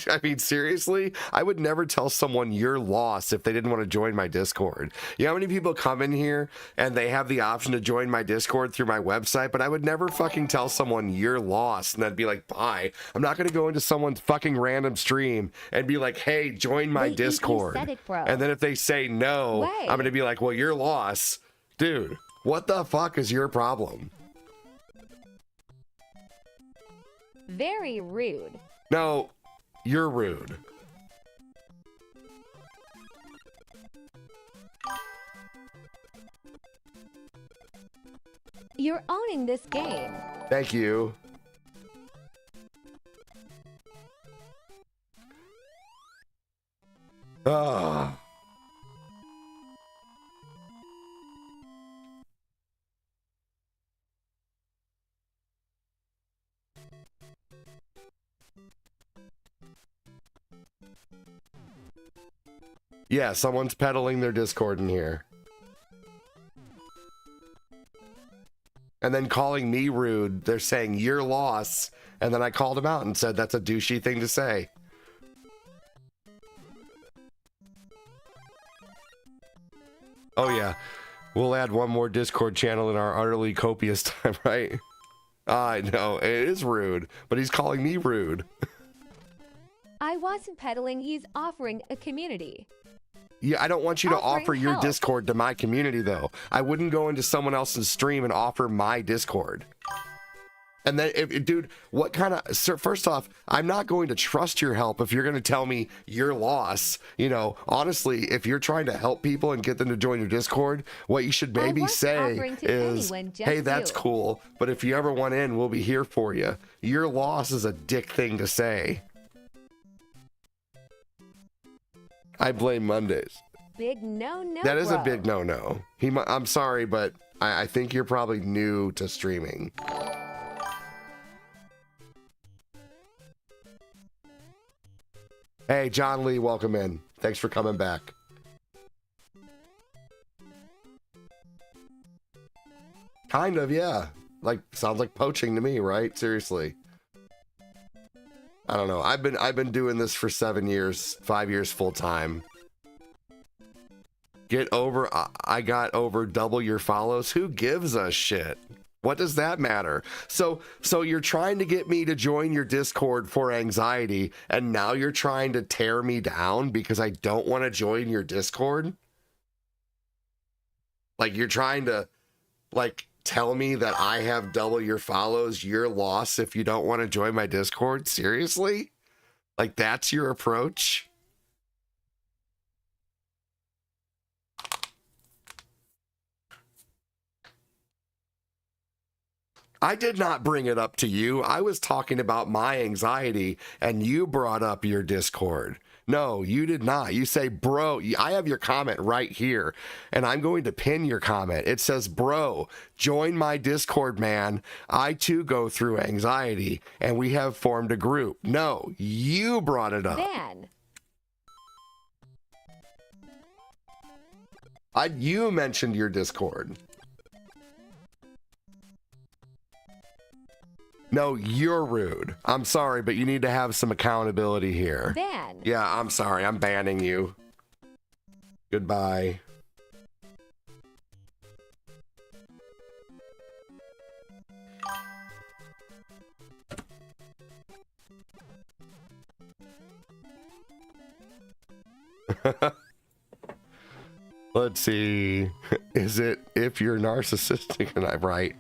I mean, seriously, I would never tell someone you're lost if they didn't want to join my Discord. You know how many people come in here and they have the option to join my Discord through my website, but I would never fucking tell someone you're lost and then be like, bye. I'm not gonna go into someone's fucking random stream and be like, hey, join my Discord. You said it, bro. And then if they say no, Wait. I'm gonna be like, well, you're lost. Dude, what the fuck is your problem? Very rude. No, you're rude. You're owning this game. Thank you. Ah. Yeah, someone's peddling their Discord in here. And then calling me rude. They're saying, you're lost. And then I called him out and said, that's a douchey thing to say. Oh, yeah. We'll add one more Discord channel in our utterly copious time, right? I know, it is rude, but he's calling me rude. I wasn't peddling, he's offering a community. Yeah, I don't want you to Offering offer your help. Discord to my community, though. I wouldn't go into someone else's stream and offer my Discord. And then, dude, what kind of... Sir, first off, I'm not going to trust your help if you're going to tell me you're lost. You know, honestly, if you're trying to help people and get them to join your Discord, what you should maybe wasn't say offering to is, anyone, just hey, that's you." cool, but if you ever want in, we'll be here for you. Your loss is a dick thing to say. I blame Mondays. big no-no. That is a bro. big no-no. I'm sorry, but I think you're probably new to streaming. Hey, John Lee, welcome in. Thanks for coming back. Kind of, yeah. Like, sounds like poaching to me, right? Seriously. I don't know. I've been doing this for 7 years, 5 years full time. I got over double your follows. Who gives a shit? What does that matter? So you're trying to get me to join your Discord for anxiety, and now you're trying to tear me down because I don't want to join your Discord? Like, you're trying to, like, tell me that I have double your follows, your loss if you don't want to join my Discord? Seriously? Like, that's your approach? I did not bring it up to you. I was talking about my anxiety, and you brought up your Discord. No, you did not. You say, bro, I have your comment right here, and I'm going to pin your comment. It says, bro, join my Discord, man. I too go through anxiety, and we have formed a group. No, you brought it up. Van. You mentioned your Discord. No, you're rude. I'm sorry, but you need to have some accountability here. Van. Yeah, I'm sorry. I'm banning you. Goodbye. Let's see. Is it if you're narcissistic? And I'm right.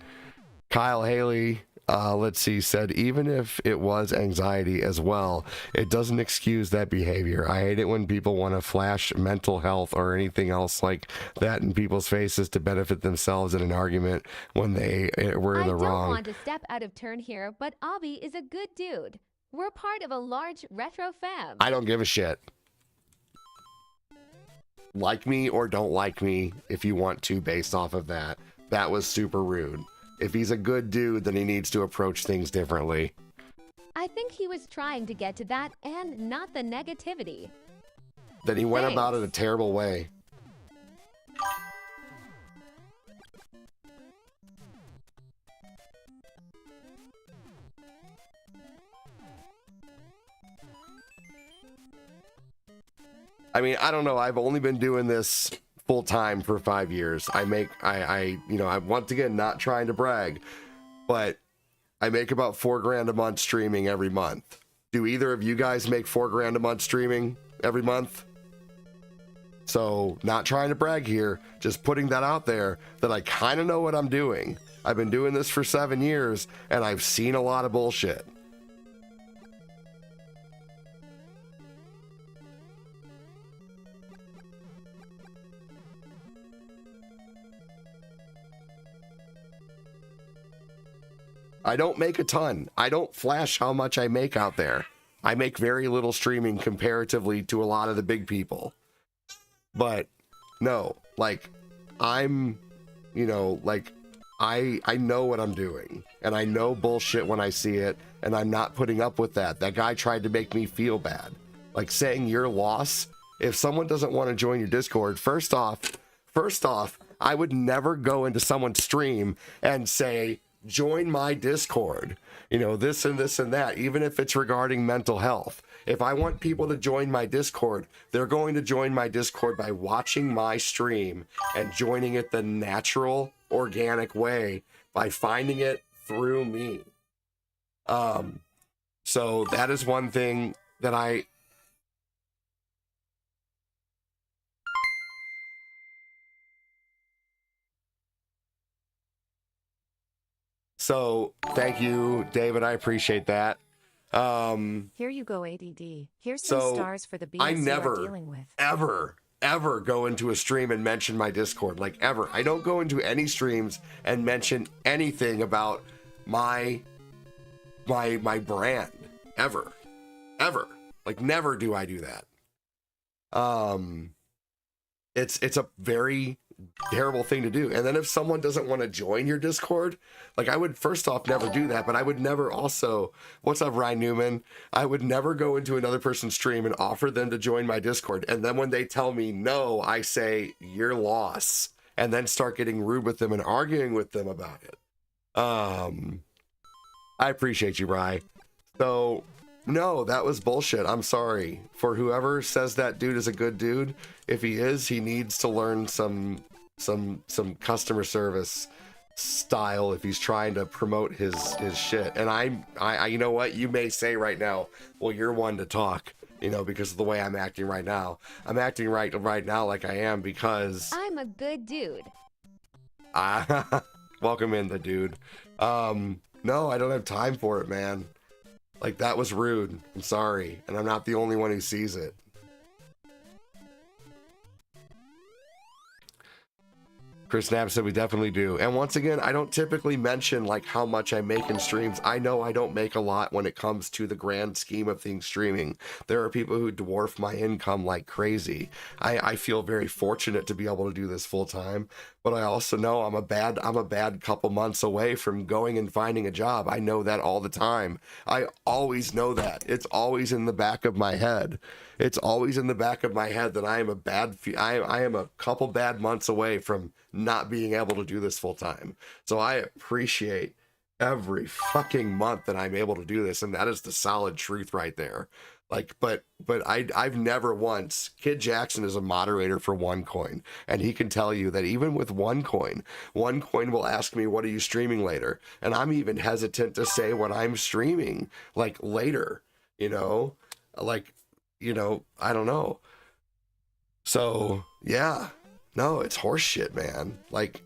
Kyle Haley. Let's see, said, even if it was anxiety as well, it doesn't excuse that behavior. I hate it when people want to flash mental health or anything else like that in people's faces to benefit themselves in an argument when they were in the wrong. I don't want to step out of turn here, but Abby is a good dude. We're part of a large retro fam. I don't give a shit. Like me or don't like me if you want to based off of that. That was super rude. If he's a good dude, then he needs to approach things differently. I think he was trying to get to that and not the negativity. Then he went about it a terrible way. I mean, I don't know. I've only been doing this full time for 5 years. I'm once again not trying to brag, but I make about $4,000 a month streaming every month. Do either of you guys make $4,000 a month streaming every month? So, not trying to brag here, just putting that out there that I kind of know what I'm doing. I've been doing this for 7 years and I've seen a lot of bullshit. I don't make a ton. I don't flash how much I make out there. I make very little streaming comparatively to a lot of the big people. But no, like I'm, I know what I'm doing and I know bullshit when I see it and I'm not putting up with that. That guy tried to make me feel bad. Like saying your loss. If someone doesn't want to join your Discord, first off, I would never go into someone's stream and say, join my Discord, this and this and that, even if it's regarding mental health. If I want people to join my Discord, they're going to join my Discord by watching my stream and joining it the natural, organic way by finding it through me. So that is one thing that So thank you, David. I appreciate that. Here you go, ADD. Here's some stars for the BS I never, you are dealing with. ever go into a stream and mention my Discord. Like ever. I don't go into any streams and mention anything about my brand. Ever. Like never do I do that. it's a very terrible thing to do. And then if someone doesn't want to join your Discord, like I would first off never do that, but I would never also, what's up, Ryan Newman? I would never go into another person's stream and offer them to join my Discord. And then when they tell me no, I say, your loss, and then start getting rude with them and arguing with them about it. I appreciate you, Rye. So no, that was bullshit. I'm sorry for whoever says that dude is a good dude. If he is, he needs to learn some customer service style if he's trying to promote his shit. And I you know what, you may say right now, well, you're one to talk, you know, because of the way I'm acting right now. I'm acting right now like I am because I'm a good dude. welcome in the dude. No, I don't have time for it, man. Like, that was rude. I'm sorry. And I'm not the only one who sees it. Chris Knapp said we definitely do. And once again, I don't typically mention like how much I make in streams. I know I don't make a lot when it comes to the grand scheme of things streaming. There are people who dwarf my income like crazy. I feel very fortunate to be able to do this full time, but I also know I'm a bad couple months away from going and finding a job. I know that all the time. I always know that. It's always in the back of my head. It's always in the back of my head that I am a couple bad months away from not being able to do this full time. So I appreciate every fucking month that I'm able to do this, and that is the solid truth right there. Like, but I've never once. Kid Jackson is a moderator for OneCoin, and he can tell you that even with OneCoin will ask me, "What are you streaming later?" And I'm even hesitant to say what I'm streaming like later. You know, like, you know, I don't know. So yeah, no, it's horse shit, man. Like,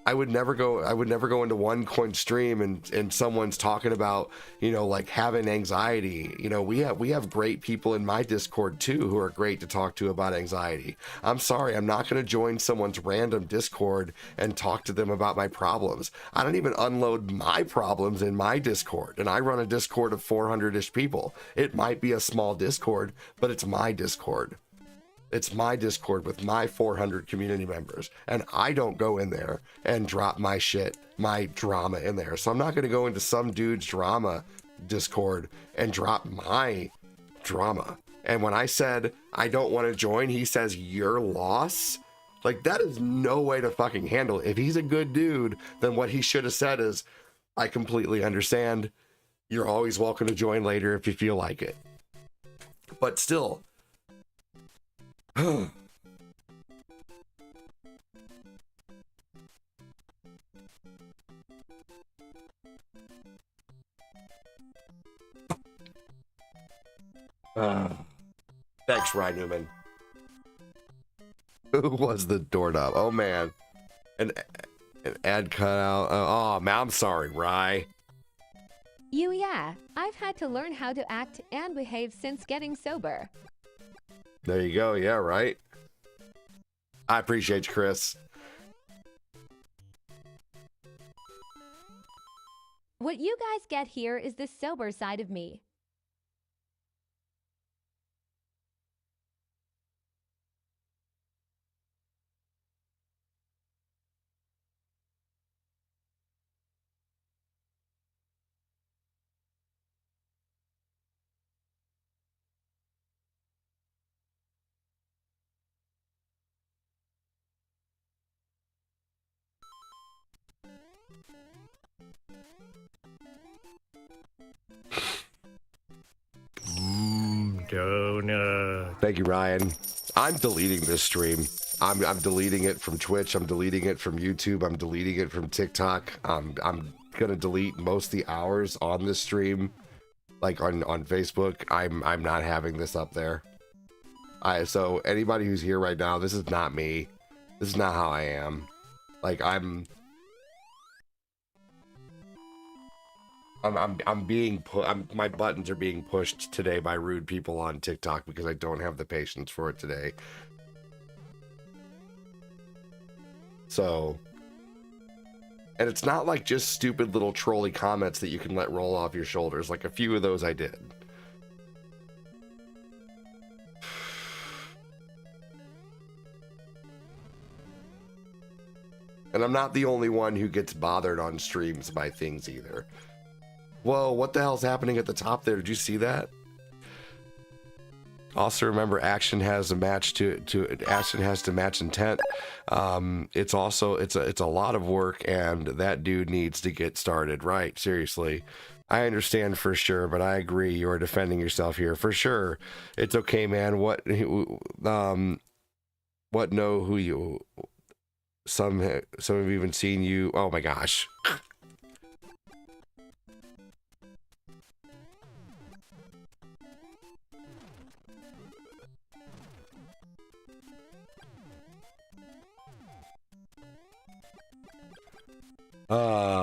I would never go into OneCoin stream and someone's talking about, you know, like having anxiety. You know, we have great people in my Discord too who are great to talk to about anxiety. I'm sorry, I'm not going to join someone's random Discord and talk to them about my problems. I don't even unload my problems in my Discord, and I run a Discord of 400-ish people. It might be a small Discord, but it's my Discord. It's my Discord with my 400 community members, and I don't go in there and drop my shit, my drama in there. So I'm not going to go into some dude's drama Discord and drop my drama. And when I said I don't want to join, he says, your loss? Like, that is no way to fucking handle it. If he's a good dude, then what he should have said is, I completely understand. You're always welcome to join later if you feel like it. But still, thanks, Ryan Newman. Who was the doorknob? Oh man, an ad cut out. Oh man, I'm sorry, Rye. Yeah, I've had to learn how to act and behave since getting sober. There you go. Yeah, right. I appreciate you, Chris. What you guys get here is the sober side of me. Donut. Thank you, Ryan. I'm deleting this stream. I'm deleting it from Twitch. I'm deleting it from YouTube. I'm deleting it from TikTok. I'm gonna delete most of the hours on this stream, like on Facebook. I'm not having this up there. So anybody who's here right now, this is not me. This is not how I am. Like, I'm being put. My buttons are being pushed today by rude people on TikTok because I don't have the patience for it today. So, and it's not like just stupid little trolly comments that you can let roll off your shoulders. Like, a few of those I did. And I'm not the only one who gets bothered on streams by things either. Whoa, what the hell's happening at the top there? Did you see that? Also remember, action has to match intent. It's a lot of work, and that dude needs to get started. Right, seriously. I understand for sure, but I agree. You are defending yourself here for sure. It's okay, man. What know who you? Some have even seen you. Oh my gosh.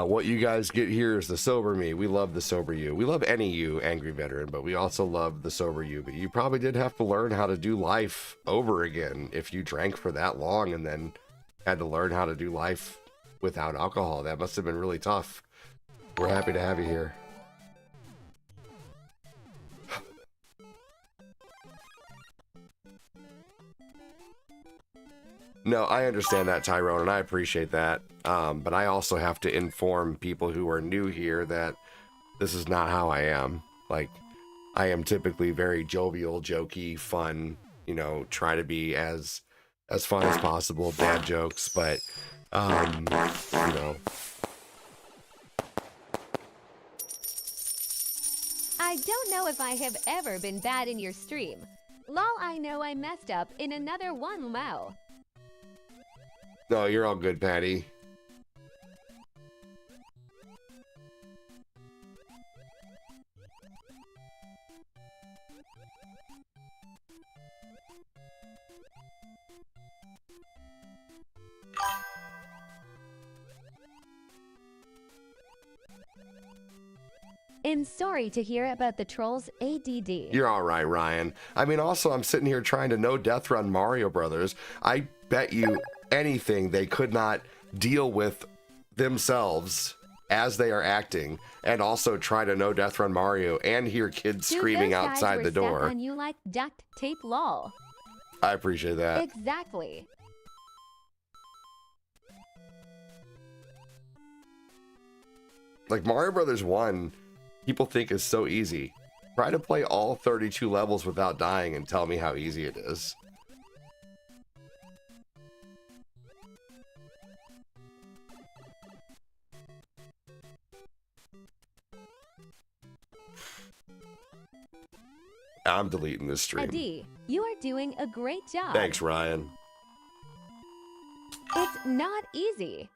What you guys get here is the sober me. We love the sober you. We love any you, angry veteran, but we also love the sober you. But you probably did have to learn how to do life over again if you drank for that long and then had to learn how to do life without alcohol. That must have been really tough. We're happy to have you here. No, I understand that, Tyrone, and I appreciate that. But I also have to inform people who are new here that this is not how I am. Like, I am typically very jovial, jokey, fun, you know, try to be as fun as possible, bad jokes, but, you know. I don't know if I have ever been bad in your stream. Lol, I know I messed up in another one, wow. No, you're all good, Patty. I'm sorry to hear about the troll's ADD. You're all right, Ryan. I mean, also, I'm sitting here trying to no death run Mario Brothers. I bet you anything they could not deal with themselves as they are acting, and also try to no death run Mario and hear kids screaming outside the door. And you like duct tape, lol. I appreciate that. Exactly. Like Mario Brothers 1, people think is so easy. Try to play all 32 levels without dying and tell me how easy it is. I'm deleting this stream. Adi, you are doing a great job. Thanks, Ryan. It's not easy.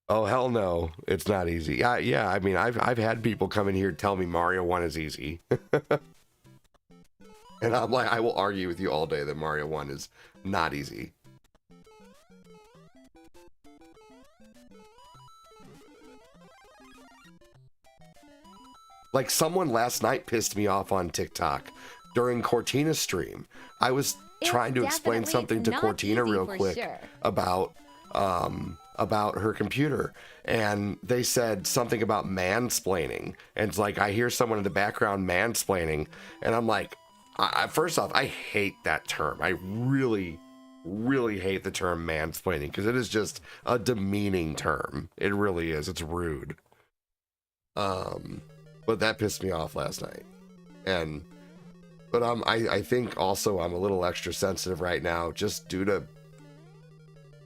Oh, hell no. It's not easy. Yeah, I mean, I've had people come in here tell me Mario 1 is easy. And I'm like, I will argue with you all day that Mario 1 is not easy. Like someone last night pissed me off on TikTok during Cortina's stream. I was trying to explain something to Cortina real quick about her computer, and they said something about mansplaining, and it's like I hear someone in the background mansplaining, and I'm like, first off, I hate that term. I really hate the term mansplaining because it is just a demeaning term. It really is. It's rude. But that pissed me off last night, but I think also I'm a little extra sensitive right now just due to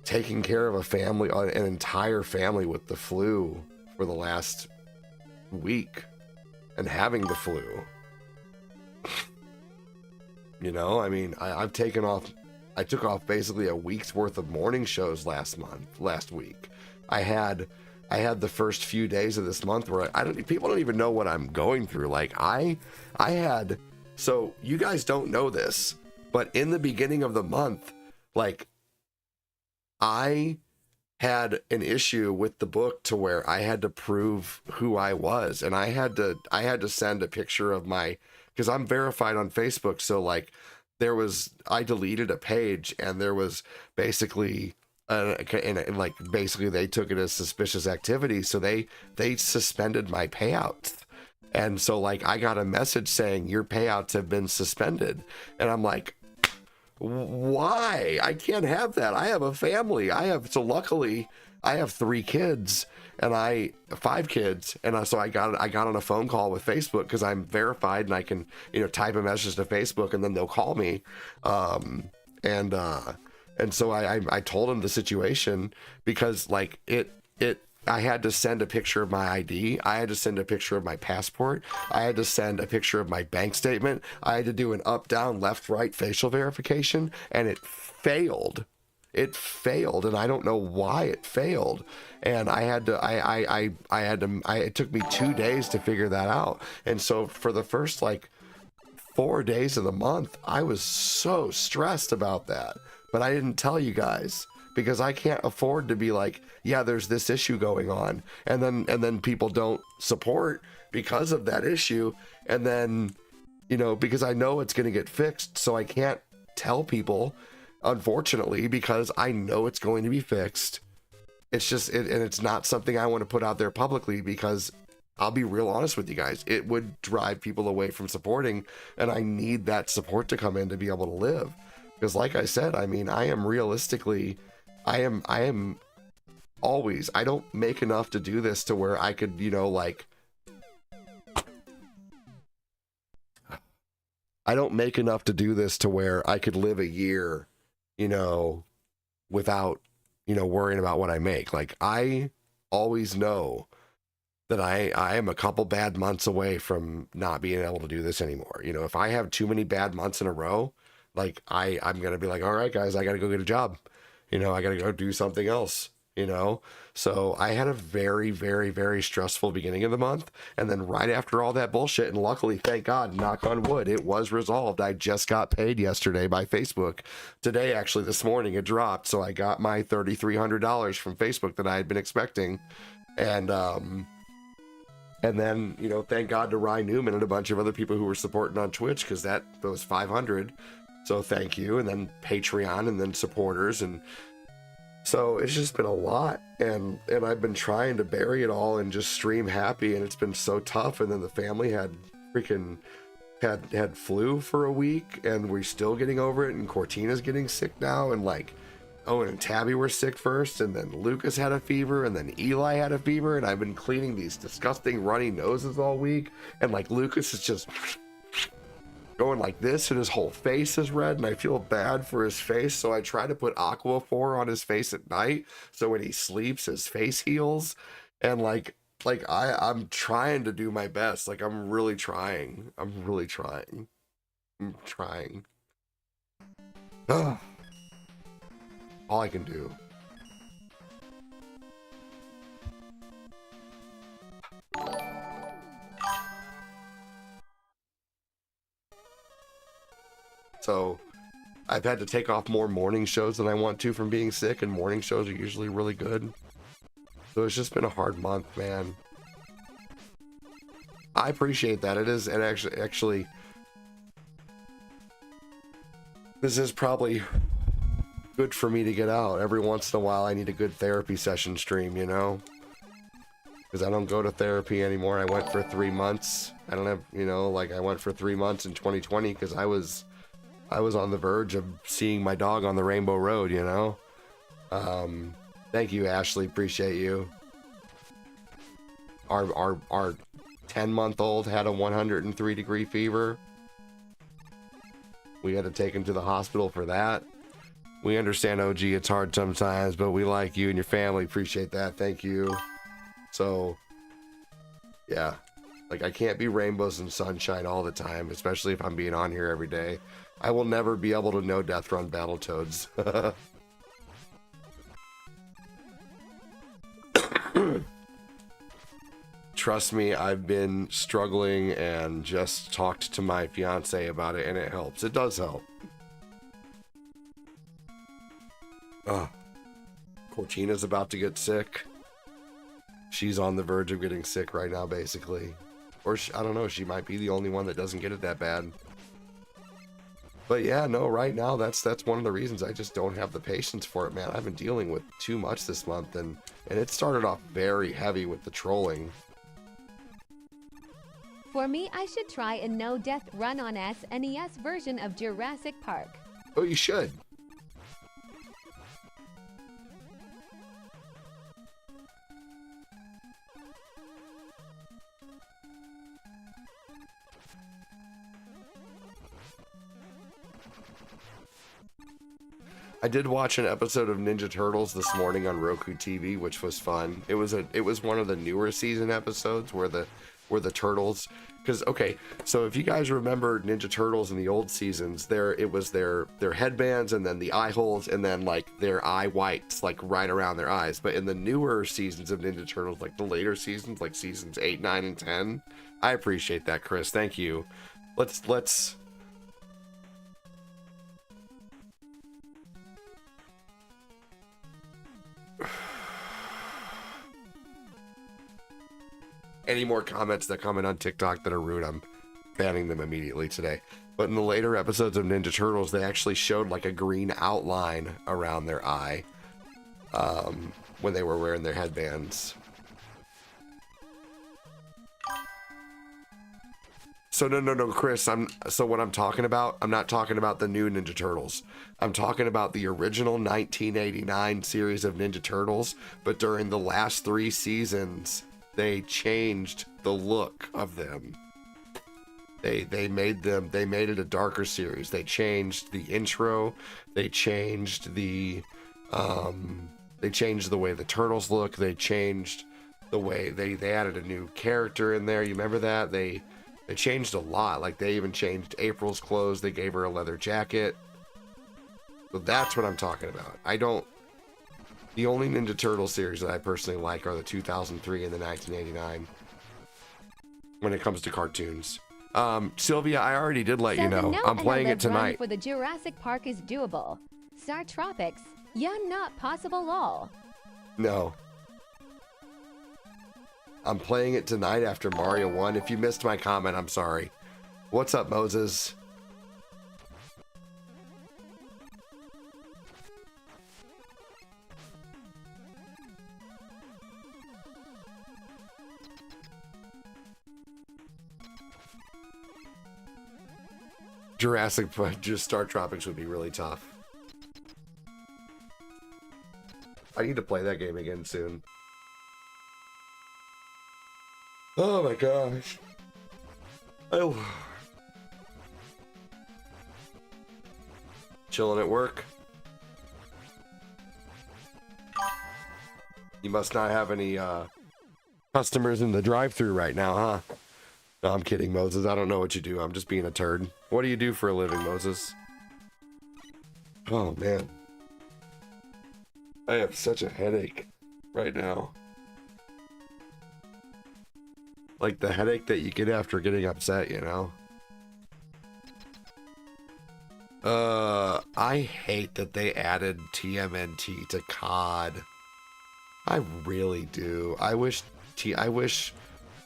taking care of a family, an entire family with the flu for the last week and having the flu. You know, I mean, I took off basically a week's worth of morning shows last week. I had the first few days of this month where people don't even know what I'm going through. Like so you guys don't know this, but in the beginning of the month, like I had an issue with the book to where I had to prove who I was, and I had to send a picture of because I'm verified on Facebook. So like I deleted a page and there was basically like basically they took it as suspicious activity, so they suspended my payouts. And so like I got a message saying your payouts have been suspended, and I'm like, why? I can't have that. I have a family. So luckily I have 3 kids and 5 kids. And so I got on a phone call with Facebook because I'm verified and I can, type a message to Facebook and then they'll call me. And so I told him the situation because like I had to send a picture of my ID. I had to send a picture of my passport. I had to send a picture of my bank statement. I had to do an up, down, left, right facial verification, and it failed. It failed, and I don't know why it failed. And it took me 2 days to figure that out. And so for the first like 4 days of the month, I was so stressed about that. But I didn't tell you guys because I can't afford to be like, yeah, there's this issue going on. And then people don't support because of that issue. And then, because I know it's going to get fixed. So I can't tell people, unfortunately, because I know it's going to be fixed. It's just, and it's not something I want to put out there publicly because I'll be real honest with you guys. It would drive people away from supporting. And I need that support to come in to be able to live. Because like I said, I mean, I am always, I don't make enough to do this to where I could, I don't make enough to do this to where I could live a year, without, worrying about what I make. Like I always know that I am a couple bad months away from not being able to do this anymore. If I have too many bad months in a row, like I'm going to be like, all right, guys, I got to go get a job. I got to go do something else, So I had a very, very, very stressful beginning of the month. And then right after all that bullshit, and luckily, thank God, knock on wood, it was resolved. I just got paid yesterday by Facebook. Today, actually, this morning, it dropped. So I got my $3,300 from Facebook that I had been expecting. And then, thank God to Ryan Newman and a bunch of other people who were supporting on Twitch because that was 500. So thank you. And then Patreon and then supporters. And so it's just been a lot. And I've been trying to bury it all and just stream happy. And it's been so tough. And then the family had flu for a week and we're still getting over it. And Cortina's getting sick now. And like Owen and Tabby were sick first. And then Lucas had a fever. And then Eli had a fever. And I've been cleaning these disgusting runny noses all week. And like Lucas is just going like this and his whole face is red and I feel bad for his face, so I try to put Aquaphor on his face at night so when he sleeps his face heals. And I'm trying to do my best. Like I'm really trying. Ugh. All I can do. So I've had to take off more morning shows than I want to from being sick, and morning shows are usually really good. So it's just been a hard month, man. I appreciate that. It is, and actually, this is probably good for me to get out. Every once in a while, I need a good therapy session stream, because I don't go to therapy anymore. I went for 3 months. I don't have, I went for 3 months in 2020 because I was on the verge of seeing my dog on the Rainbow Road, Thank you, Ashley. Appreciate you. Our 10-month-old had a 103-degree fever. We had to take him to the hospital for that. We understand, OG, it's hard sometimes, but we like you and your family. Appreciate that. Thank you. So, yeah. Like, I can't be rainbows and sunshine all the time, especially if I'm being on here every day. I will never be able to know Death Run Battletoads. Trust me, I've been struggling and just talked to my fiance about it, and it helps. It does help. Cortina's about to get sick. She's on the verge of getting sick right now, basically. Or, I don't know, she might be the only one that doesn't get it that bad. But yeah, no, right now, that's one of the reasons I just don't have the patience for it, man. I've been dealing with too much this month, and it started off very heavy with the trolling. For me, I should try a no-death run on SNES version of Jurassic Park. Oh, you should. I did watch an episode of Ninja Turtles this morning on Roku TV, which was fun. It was one of the newer season episodes where the turtles, because okay, so if you guys remember Ninja Turtles in the old seasons, it was their headbands and then the eye holes and then like their eye whites like right around their eyes. But in the newer seasons of Ninja Turtles, like the later seasons, like seasons 8, 9, and 10, I appreciate that, Chris. Thank you. Let's. Any more comments that come in on TikTok that are rude, I'm banning them immediately today. But in the later episodes of Ninja Turtles, they actually showed like a green outline around their eye when they were wearing their headbands. So no, Chris, what I'm talking about, I'm not talking about the new Ninja Turtles. I'm talking about the original 1989 series of Ninja Turtles, but during the last 3 seasons, they changed the look of them. They made it a darker series. They changed the intro. They changed the way the turtles look. They changed the way they added a new character in there. You remember that? They changed a lot. Like they even changed April's clothes. They gave her a leather jacket. So that's what I'm talking about. The only Ninja Turtle series that I personally like are the 2003 and the 1989 when it comes to cartoons. Sylvia, I already did let you know. I'm playing it tonight. For the Jurassic Park is doable. Star Tropics, yeah, not possible lol. No. I'm playing it tonight after Mario 1. If you missed my comment, I'm sorry. What's up, Moses? Just Star Tropics would be really tough. I need to play that game again soon. Oh my gosh. Chilling at work. You must not have any customers in the drive-thru right now, huh? No, I'm kidding, Moses. I don't know what you do. I'm just being a turd. What do you do for a living, Moses? Oh, man. I have such a headache right now. Like the headache that you get after getting upset, you know? I hate that they added TMNT to COD. I really do. I wish,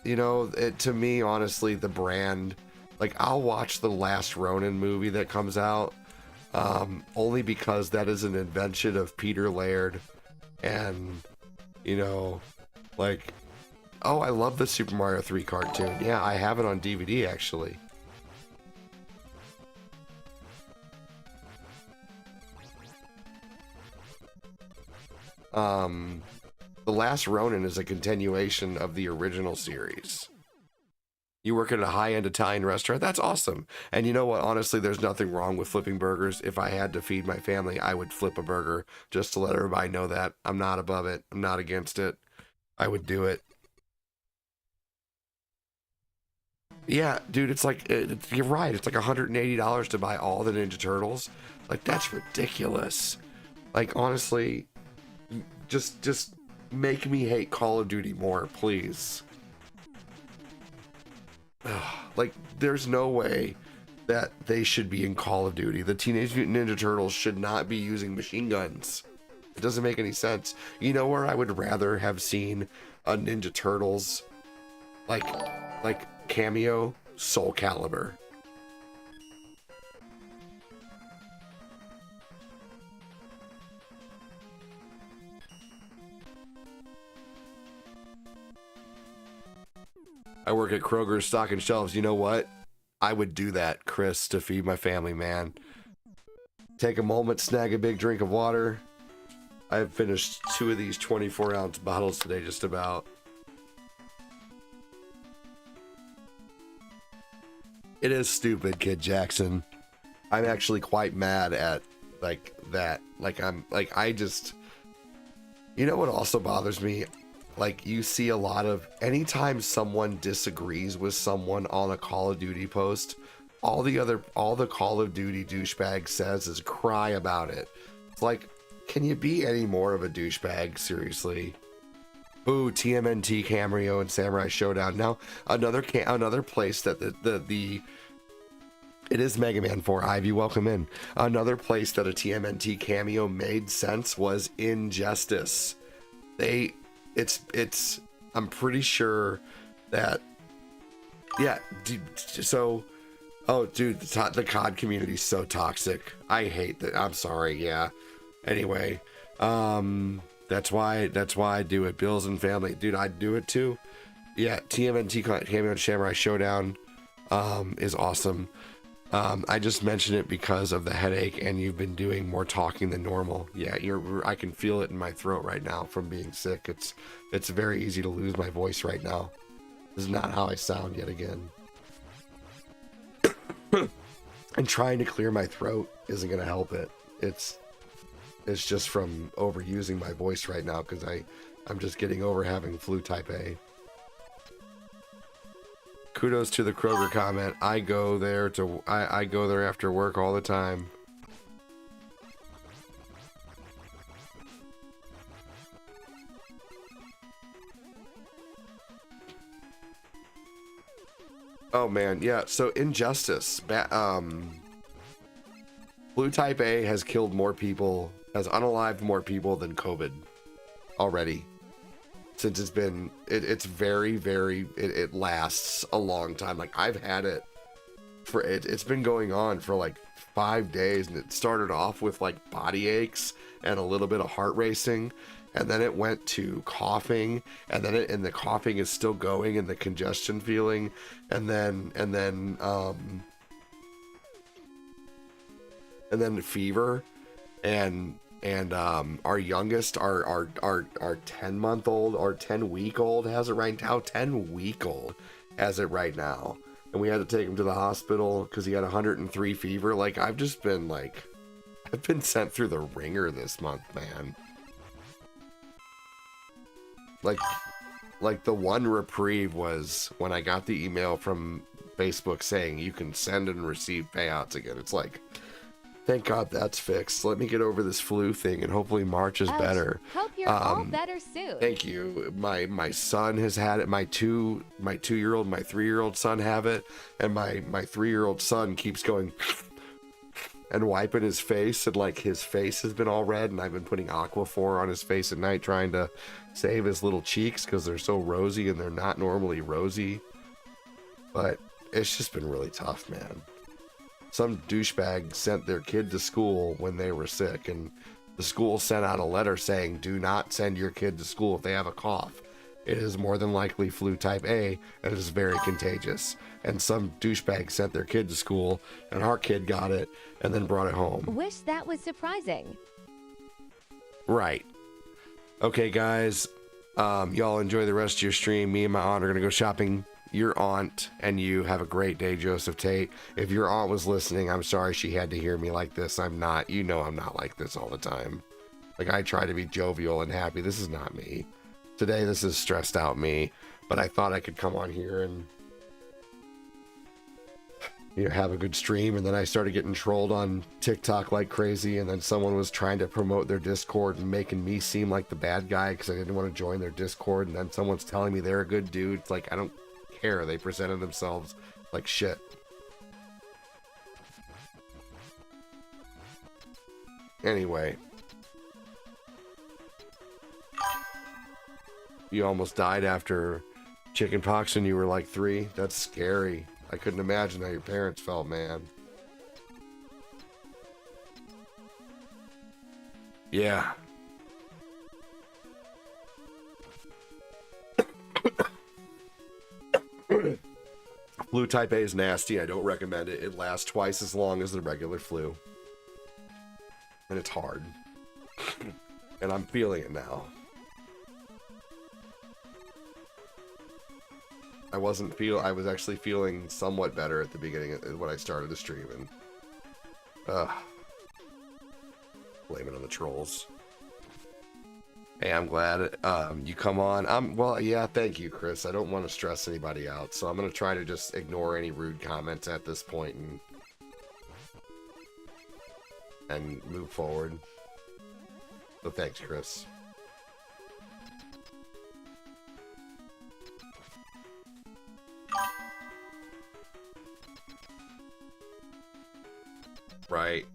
you know, to me, honestly, the brand, like, I'll watch the last Ronin movie that comes out, only because that is an invention of Peter Laird, and, you know, like, oh, I love the Super Mario 3 cartoon. Yeah, I have it on DVD, actually. The Last Ronin is a continuation of the original series. You work at a high-end Italian restaurant? That's awesome. And you know what? Honestly, there's nothing wrong with flipping burgers. If I had to feed my family, I would flip a burger just to let everybody know that. I'm not above it. I'm not against it. I would do it. Yeah, dude, it's like, you're right. It's like $180 to buy all the Ninja Turtles. Like, that's ridiculous. Like, honestly, just make me hate Call of Duty more, please. Like, there's no way that they should be in Call of Duty. The Teenage Mutant Ninja Turtles should not be using machine guns. It doesn't make any sense. You know where I would rather have seen a Ninja Turtles, like cameo? Soul Calibur. I work at Kroger's stocking shelves. You know what? I would do that, Chris, to feed my family, man. Take a moment, snag a big drink of water. I've finished 2 of these 24-ounce bottles today, just about. It is stupid, Kid Jackson. I'm actually quite mad at like that. Like I just, you know what also bothers me? Like you see a lot of, anytime someone disagrees with someone on a Call of Duty post, all the Call of Duty douchebag says is cry about it. It's like, can you be any more of a douchebag? Seriously. Ooh, TMNT Cameo and Samurai Showdown. Now another place that the it is Mega Man 4. Ivy, welcome in. Another place that a TMNT cameo made sense was Injustice. I'm pretty sure that, yeah. So, oh, dude, the COD community is so toxic. I hate that. I'm sorry. Yeah. Anyway, that's why I do it. Bills and family, dude. I'd do it too. Yeah. TMNT cameo and Samurai Showdown is awesome. I just mentioned it because of the headache, and you've been doing more talking than normal. Yeah, I can feel it in my throat right now from being sick. It's very easy to lose my voice right now. This is not how I sound yet again. And trying to clear my throat isn't going to help it. It's just from overusing my voice right now because I'm just getting over having flu type A. Kudos to the Kroger comment. I go there after work all the time. Oh man, yeah. So Injustice, Blue Type A has killed more people, has unalived more people than COVID already. Since it's very, very, it lasts a long time. Like I've had it for, it's been going on for like 5 days, and it started off with like body aches and a little bit of heart racing, and then it went to coughing, and then the coughing is still going, and the congestion feeling, and then fever, and our youngest, our 10-month-old or 10-week-old has it right now. 10-week-old has it right now, and we had to take him to the hospital because he had 103 fever. Like I've been sent through the ringer this month, man. Like the one reprieve was when I got the email from Facebook saying you can send and receive payouts again. It's like, thank God that's fixed. Let me get over this flu thing, and hopefully March is better. Hope you're all better soon. Thank you. My son has had it. My 2-year-old, my 3-year-old son have it, and my 3-year-old son keeps going and wiping his face, and like his face has been all red, and I've been putting Aquaphor on his face at night trying to save his little cheeks because they're so rosy, and they're not normally rosy. But it's just been really tough, man. Some douchebag sent their kid to school when they were sick, and the school sent out a letter saying, do not send your kid to school if they have a cough. It is more than likely flu type A, and it is very contagious. And some douchebag sent their kid to school, and our kid got it, and then brought it home. Wish that was surprising. Right. Okay, guys. Y'all enjoy the rest of your stream. Me and my aunt are going to go shopping. Your aunt and you have a great day, Joseph Tate. If your aunt was listening, I'm sorry she had to hear me like this. I'm not. You know I'm not like this all the time. Like, I try to be jovial and happy. This is not me. Today, this is stressed out me. But I thought I could come on here and, you know, have a good stream. And then I started getting trolled on TikTok like crazy. And then someone was trying to promote their Discord and making me seem like the bad guy because I didn't want to join their Discord. And then someone's telling me they're a good dude. It's like, I don't care. They presented themselves like shit. Anyway, you almost died after chickenpox when you were like 3. That's scary. I couldn't imagine how your parents felt, man. Yeah. Flu type A is nasty. I don't recommend it. It lasts twice as long as the regular flu. And it's hard. And I'm feeling it now. I was actually feeling somewhat better at the beginning when I started the stream, and blame it on the trolls. Hey, I'm glad you come on. Well, yeah, thank you, Chris. I don't want to stress anybody out, so I'm gonna try to just ignore any rude comments at this point and move forward. So thanks, Chris. Right.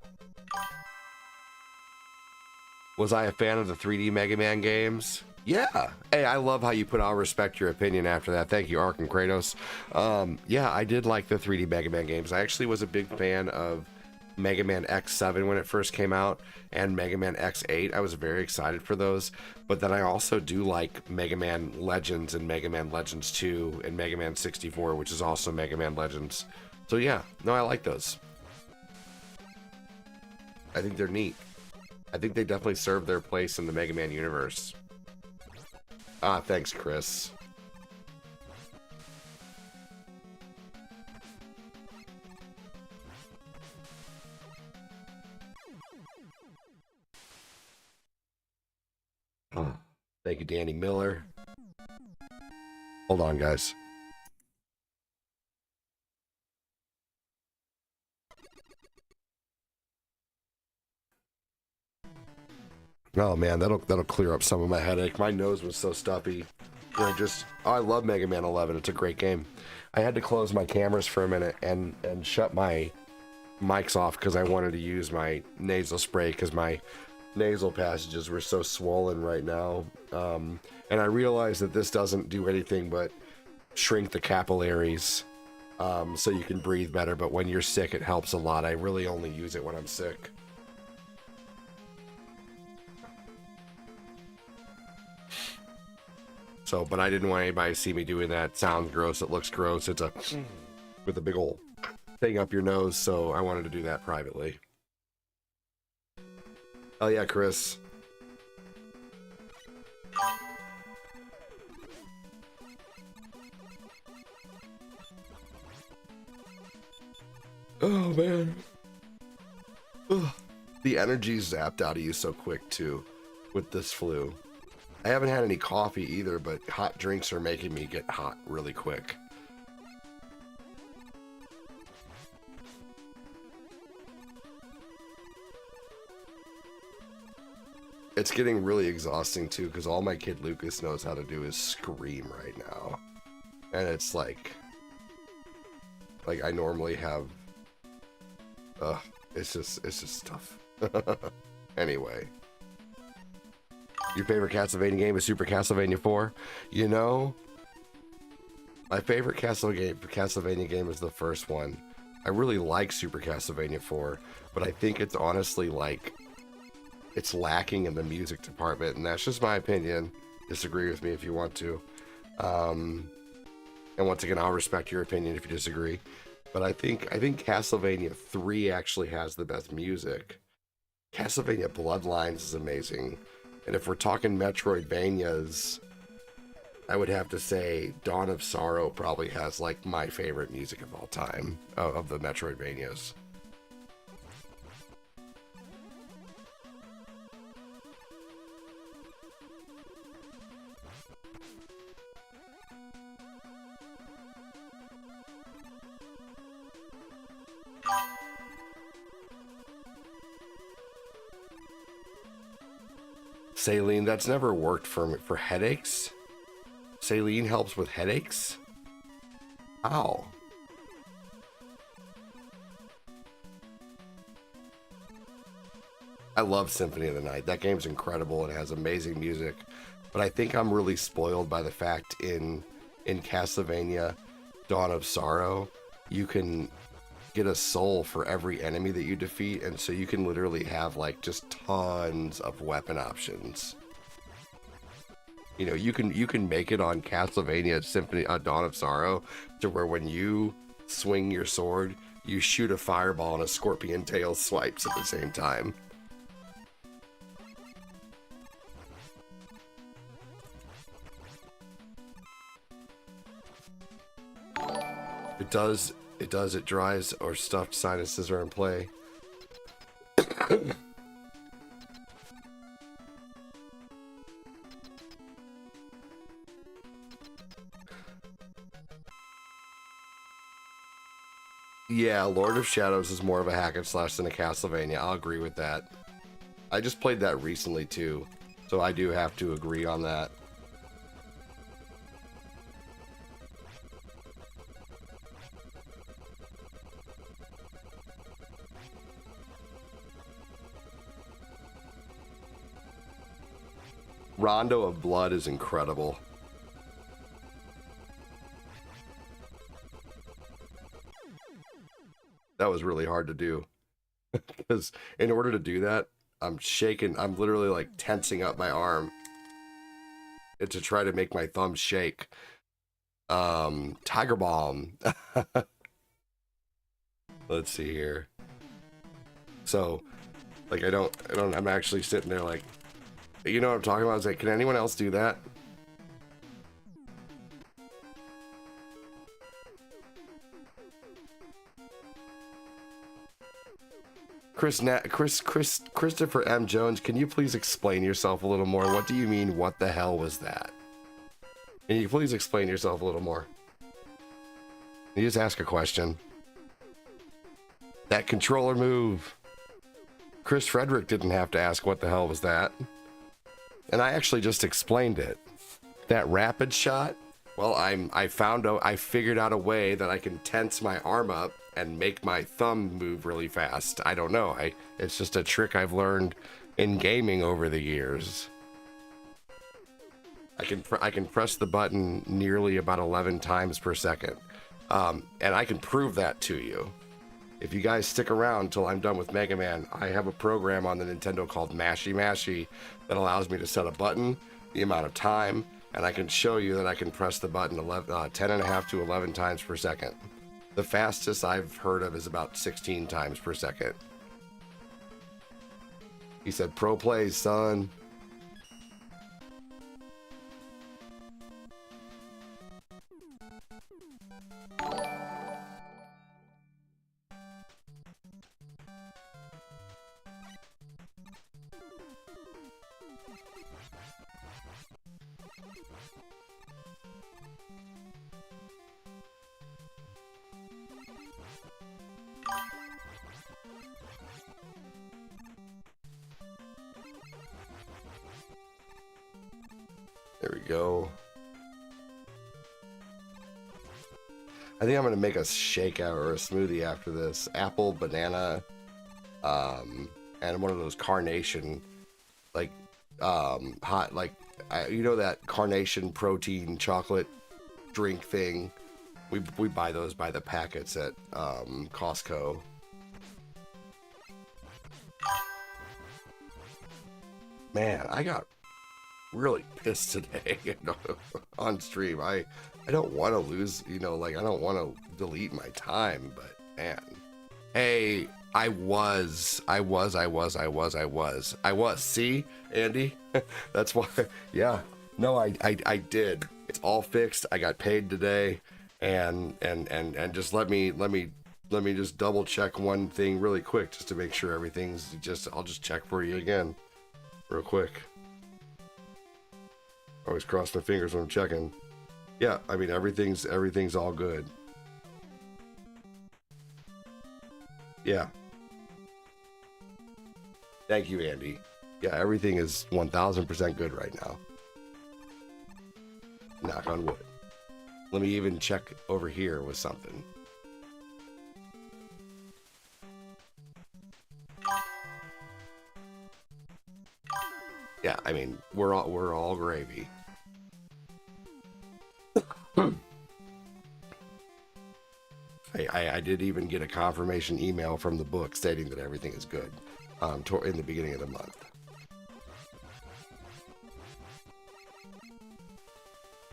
Was I a fan of the 3D Mega Man games? Yeah. Hey, I love how you put "I'll respect your opinion" after that. Thank you, Ark and Kratos. Yeah, I did like the 3D Mega Man games. I actually was a big fan of Mega Man X7 when it first came out, and Mega Man X8. I was very excited for those. But then I also do like Mega Man Legends and Mega Man Legends 2 and Mega Man 64, which is also Mega Man Legends. So yeah, no, I like those. I think they're neat. I think they definitely serve their place in the Mega Man universe. Ah, thanks, Chris. Oh, thank you, Danny Miller. Hold on, guys. Oh man, that'll clear up some of my headache. My nose was so stuffy. I love Mega Man 11. It's a great game. I had to close my cameras for a minute and shut my mics off because I wanted to use my nasal spray because my nasal passages were so swollen right now. And I realized that this doesn't do anything but shrink the capillaries so you can breathe better. But when you're sick, it helps a lot. I really only use it when I'm sick. So, but I didn't want anybody to see me doing that. Sounds gross. It looks gross. It's with a big old thing up your nose. So I wanted to do that privately. Oh yeah, Chris. Oh man. Ugh. The energy's zapped out of you so quick too with this flu. I haven't had any coffee either, but hot drinks are making me get hot really quick. It's getting really exhausting too, because all my kid Lucas knows how to do is scream right now. And it's like I normally have, it's just tough. Anyway. Your favorite Castlevania game is Super Castlevania 4? You know, my favorite Castlevania game is the first one. I really like Super Castlevania 4, but I think it's honestly it's lacking in the music department, and that's just my opinion. Disagree with me if you want to. And once again, I'll respect your opinion if you disagree. But I think Castlevania 3 actually has the best music. Castlevania Bloodlines is amazing. And if we're talking Metroidvanias, I would have to say Dawn of Sorrow probably has my favorite music of all time of the Metroidvanias. Saline, that's never worked for me for headaches. Saline helps with headaches? Ow. I love Symphony of the Night. That game's incredible and has amazing music. But I think I'm really spoiled by the fact in Castlevania Dawn of Sorrow, you can get a soul for every enemy that you defeat, and so you can literally have just tons of weapon options. You know, you can make it on Castlevania Symphony Dawn of Sorrow to where when you swing your sword, you shoot a fireball and a scorpion tail swipes at the same time. It does. It does. It dries or stuffed sinuses are in play. Yeah, Lord of Shadows is more of a hack and slash than a Castlevania. I'll agree with that. I just played that recently too, so I do have to agree on that. Rondo of Blood is incredible. That was really hard to do. Because in order to do that, I'm shaking. I'm literally like tensing up my arm to try to make my thumb shake. Tiger Balm. Let's see here. So, like, I'm actually sitting there like, you know what I'm talking about? I was like, can anyone else do that? Christopher M. Jones, can you please explain yourself a little more? What do you mean, what the hell was that? Can you please explain yourself a little more? Can you just ask a question? That controller move. Chris Frederick didn't have to ask what the hell was that. And I actually just explained it. That rapid shot, well, I figured out a way that I can tense my arm up and make my thumb move really fast. I don't know. It's just a trick I've learned in gaming over the years. I can press the button nearly about 11 times per second. And I can prove that to you. If you guys stick around till I'm done with Mega Man, I have a program on the Nintendo called Mashy Mashy that allows me to set a button, the amount of time, and I can show you that I can press the button 10.5 to 11 times per second. The fastest I've heard of is about 16 times per second. He said, pro plays, son. There we go. I think I'm gonna make a shakeout or a smoothie after this. Apple, banana, and one of those carnation, like, hot, like, you know that carnation protein chocolate drink thing? We buy those by the packets at Costco. Man, I got really pissed today on stream. I don't want to lose, I don't want to delete my time, but man, hey, I was, see, Andy? That's why, yeah, no, I did. It's all fixed. I got paid today, and just let me just double check one thing really quick just to make sure everything's I'll just check for you again real quick. Always cross my fingers when I'm checking. Yeah, I mean, everything's all good. Yeah. Thank you, Andy. Yeah, everything is 1000% good right now. Knock on wood. Let me even check over here with something. Yeah, I mean, we're all gravy. I did even get a confirmation email from the book stating that everything is good in the beginning of the month.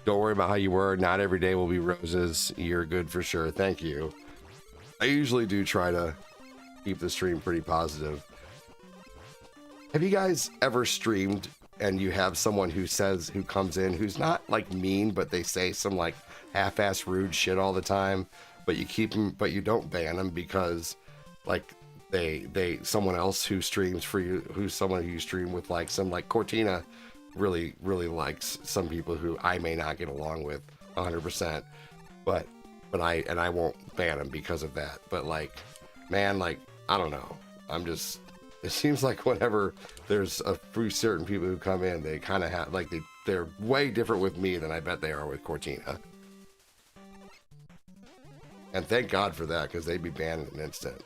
Don't worry about how you were. Not every day will be roses. You're good for sure. Thank you. I usually do try to keep the stream pretty positive. Have you guys ever streamed and you have someone who comes in who's not like mean, but they say some like half-ass rude shit all the time? but you keep them, but you don't ban them because like someone else who streams for you, who's someone who you stream with, like some like Cortina really likes some people who I may not get along with 100%, but I won't ban them because of that. But like, man, like, I don't know, it seems like whenever there's a few certain people who come in, they kind of have like they're way different with me than I bet they are with Cortina. And thank God for that, because they'd be banned in an instant.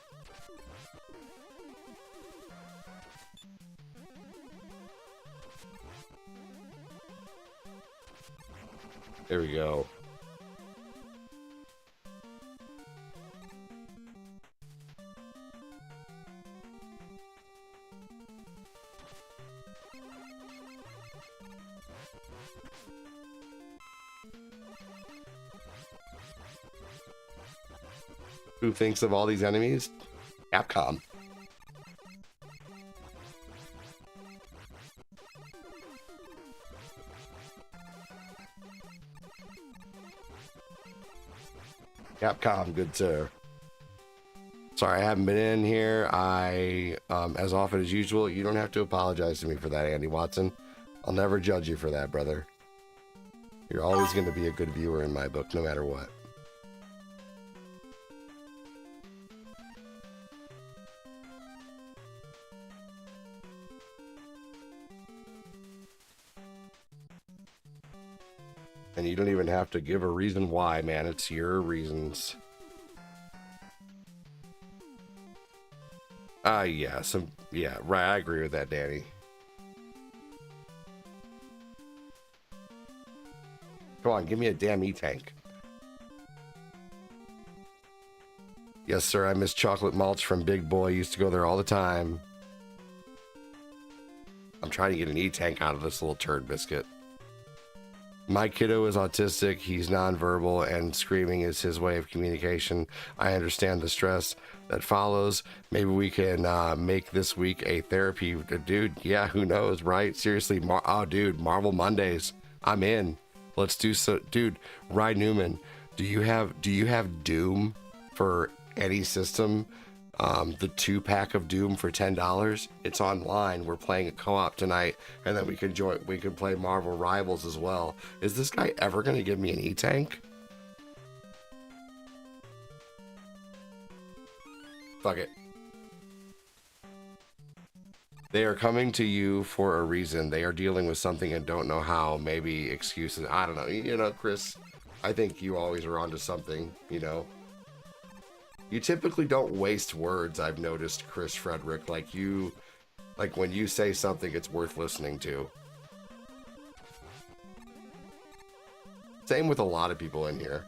There we go. Who thinks of all these enemies? Capcom. Capcom, good sir. Sorry, I haven't been in here. As often as usual, you don't have to apologize to me for that, Andy Watson. I'll never judge you for that, brother. You're always going to be a good viewer in my book, no matter what. And you don't even have to give a reason why, man. It's your reasons. Yeah, right, I agree with that, Danny. Come on, give me a damn E-tank. Yes, sir, I miss chocolate malts from Big Boy. Used to go there all the time. I'm trying to get an E-tank out of this little turd biscuit. My kiddo is autistic, he's nonverbal, and screaming is his way of communication. I understand the stress that follows. Maybe we can make this week a therapy. Dude, yeah, who knows, right? Seriously, dude, Marvel Mondays. I'm in. Let's do so. Dude, Rye Newman, do you have Doom for any system? The 2-pack of Doom for $10. It's online. We're playing a co-op tonight, and then we can play Marvel Rivals as well. Is this guy ever going to give me an E-tank? Fuck it. They are coming to you for a reason. They are dealing with something and don't know how. Maybe excuses. I don't know. You know, Chris, I think you always are onto something, you know. You typically don't waste words, I've noticed, Chris Frederick. Like when you say something, it's worth listening to. Same with a lot of people in here.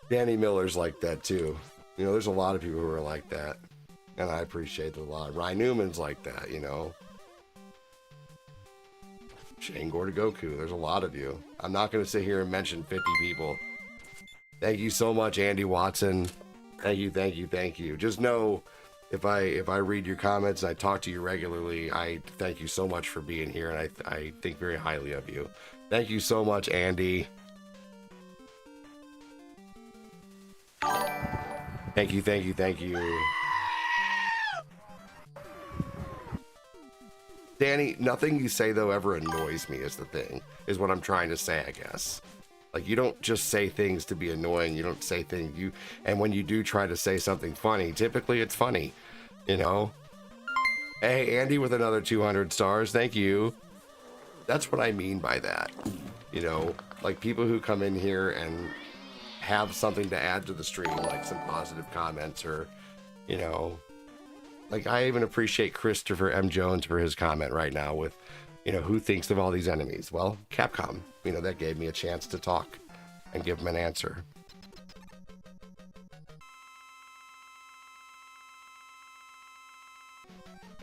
Danny Miller's like that too. You know, there's a lot of people who are like that, and I appreciate it a lot. Ryan Newman's like that, you know. Shane Gordagoku, there's a lot of you. I'm not going to sit here and mention 50 people. Thank you so much, Andy Watson. Thank you. Just know, if I read your comments and I talk to you regularly, I thank you so much for being here, and I think very highly of you. Thank you so much, Andy. Thank you. Danny, nothing you say, though, ever annoys me is the thing, is what I'm trying to say, I guess. Like, you don't just say things to be annoying. You don't say things, and when you do try to say something funny, typically it's funny, you know? Hey, Andy with another 200 stars, thank you. That's what I mean by that, you know? Like, people who come in here and have something to add to the stream, like some positive comments, or, you know, like I even appreciate Christopher M. Jones for his comment right now with, you know, who thinks of all these enemies? Well, Capcom, you know, that gave me a chance to talk and give him an answer.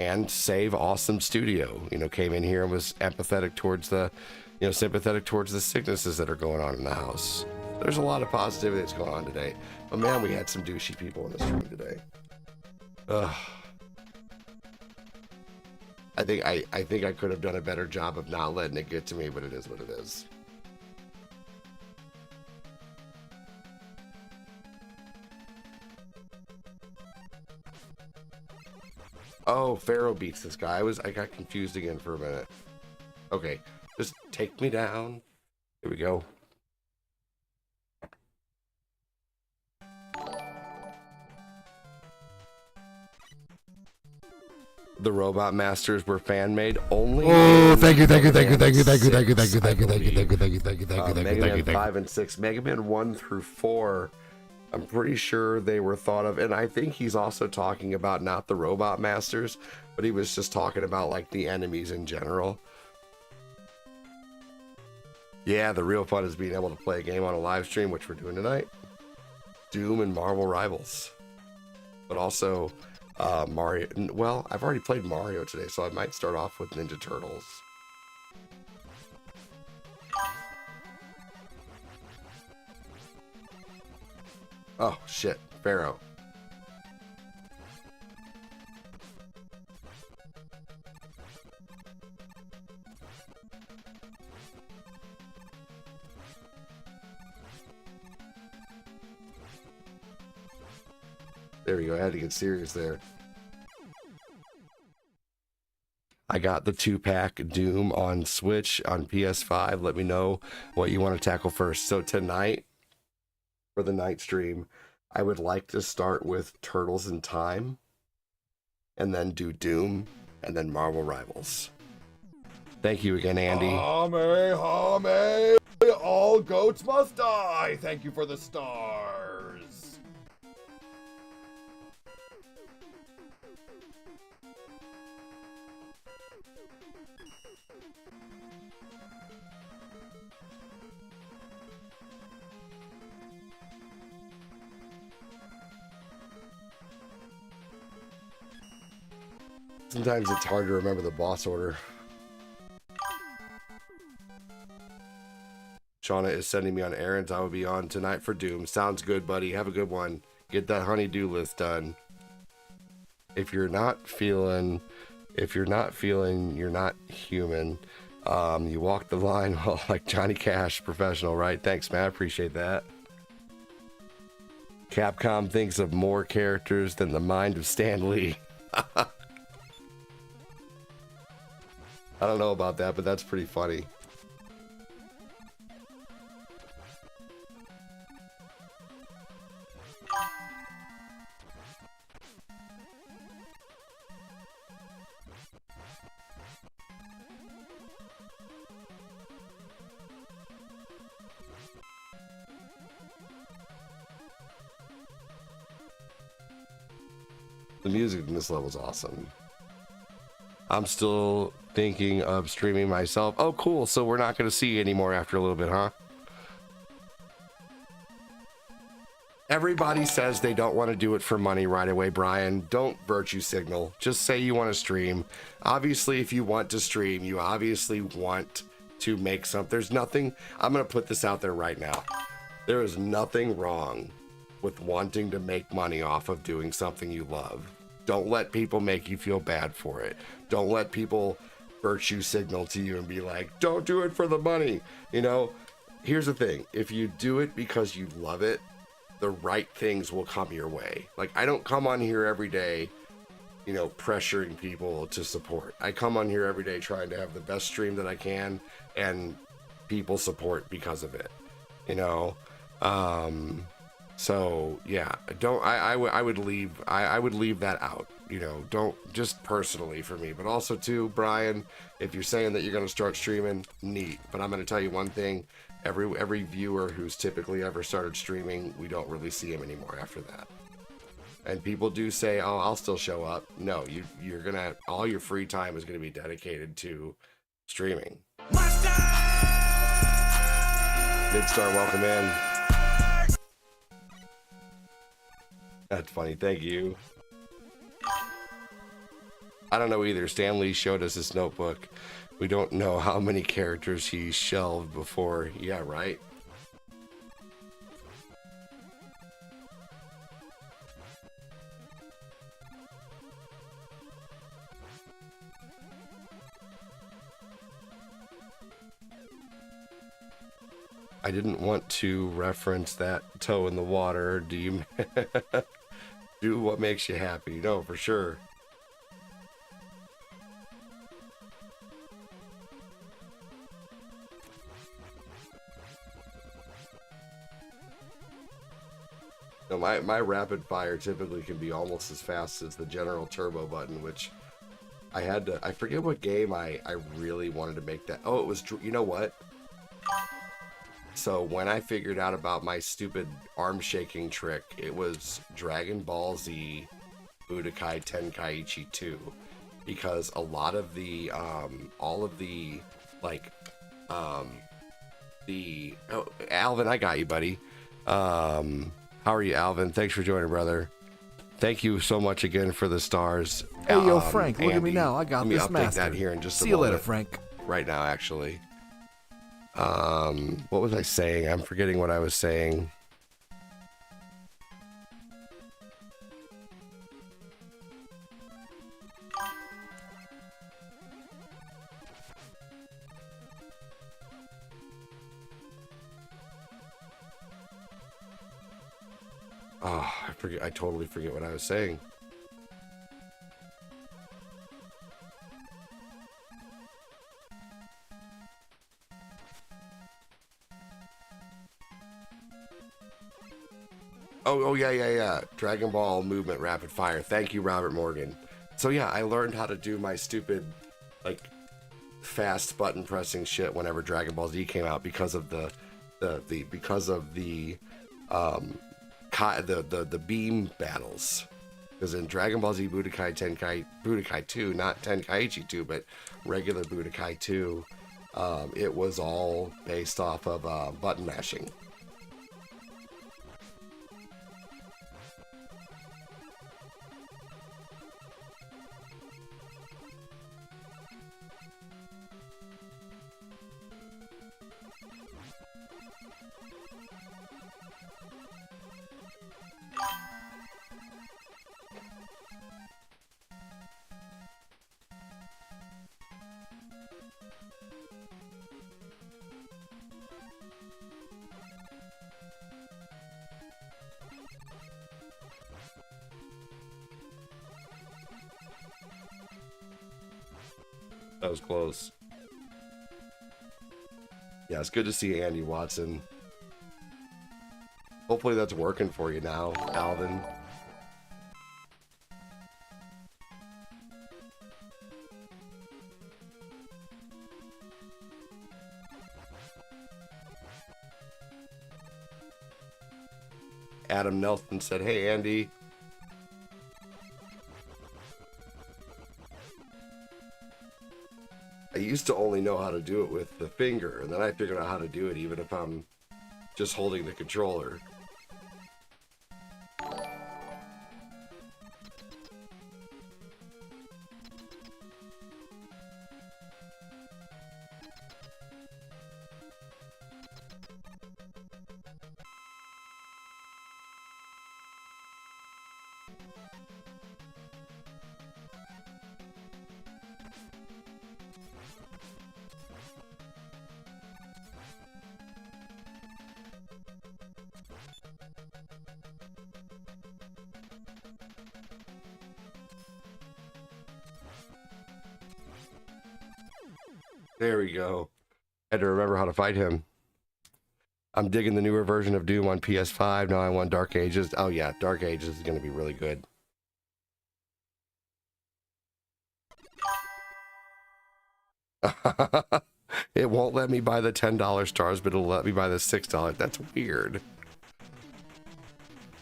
And Save Awesome Studio, you know, came in here and was empathetic towards the, you know, sympathetic towards the sicknesses that are going on in the house. There's a lot of positivity that's going on today. But man, we had some douchey people in the stream today. Ugh. I think I could have done a better job of not letting it get to me, but it is what it is. Oh, Pharaoh beats this guy. I got confused again for a minute. Okay, just take me down. Here we go. The Robot Masters were fan made only. Oh, thank you. Mega Man 5 and 6, Mega Man 1 through 4. I'm pretty sure they were thought of, and I think he's also talking about not the Robot Masters, but he was just talking about like the enemies in general. Yeah, the real fun is being able to play a game on a live stream, which we're doing tonight. Doom and Marvel Rivals, but also Mario. Well, I've already played Mario today, so I might start off with Ninja Turtles. Oh shit, Pharaoh. There we go, I had to get serious there. I got the 2-pack Doom on Switch on PS5. Let me know what you want to tackle first. So tonight, for the night stream, I would like to start with Turtles in Time, and then do Doom, and then Marvel Rivals. Thank you again, Andy. Hame, all goats must die. Thank you for the stars. Sometimes it's hard to remember the boss order. Shauna is sending me on errands. I will be on tonight for Doom. Sounds good, buddy. Have a good one. Get that honey-do list done. If you're not feeling, you're not human. You walk the line well, like Johnny Cash, professional, right? Thanks, man. I appreciate that. Capcom thinks of more characters than the mind of Stan Lee. I don't know about that, but that's pretty funny. The music in this level is awesome. I'm still thinking of streaming myself. Oh, cool. So we're not going to see you anymore after a little bit, huh? Everybody says they don't want to do it for money right away, Brian. Don't virtue signal. Just say you want to stream. Obviously, if you want to stream, you obviously want to make something. There's nothing. I'm going to put this out there right now. There is nothing wrong with wanting to make money off of doing something you love. Don't let people make you feel bad for it. Don't let people virtue signal to you and be like, don't do it for the money. You know, here's the thing. If you do it because you love it, the right things will come your way. Like, I don't come on here every day, you know, pressuring people to support. I come on here every day trying to have the best stream that I can, and people support because of it, you know? So yeah, I would leave that out, you know, don't, just personally for me, but also too, Brian, if you're saying that you're going to start streaming, neat, but I'm going to tell you one thing, every viewer who's typically ever started streaming, we don't really see him anymore after that. And people do say, oh, I'll still show up. No, you're gonna, all your free time is gonna be dedicated to streaming. Midstar, welcome in. That's funny, thank you. I don't know either. Stan Lee showed us this notebook. We don't know how many characters he shelved before. Yeah, right? I didn't want to reference that toe in the water. Do you do what makes you happy? No, for sure. No, my rapid fire typically can be almost as fast as the general turbo button, which I forget what game I really wanted to make that. Oh, it was, you know what? So when I figured out about my stupid arm shaking trick, it was Dragon Ball Z Budokai Tenkaichi 2, because a lot of the all of the like the oh, Alvin, I got you, buddy. How are you, Alvin? Thanks for joining, brother. Thank you so much again for the stars. Hey, yo, Frank, look at me Andy, now. I got let me this update master. that here in just a See you moment. later, Frank. Right now, actually. What was I saying? I'm forgetting what I was saying. Oh, I forget. I totally forget what I was saying. Oh yeah. Dragon Ball movement rapid fire. Thank you, Robert Morgan. So yeah, I learned how to do my stupid, like, fast button pressing shit whenever Dragon Ball Z came out because of the beam battles. Because in Dragon Ball Z Budokai 2, not Tenkaichi 2, but regular Budokai 2, it was all based off of button mashing. That was close. Yeah, it's good to see Andy Watson. Hopefully that's working for you now, Alvin. Adam Nelson said, "Hey, Andy." I used to only know how to do it with the finger, and then I figured out how to do it even if I'm just holding the controller. There we go. Had to remember how to fight him. I'm digging the newer version of Doom on PS5. Now I want Dark Ages. Oh yeah, Dark Ages is going to be really good. It won't let me buy the $10 stars, but it'll let me buy the $6. That's weird.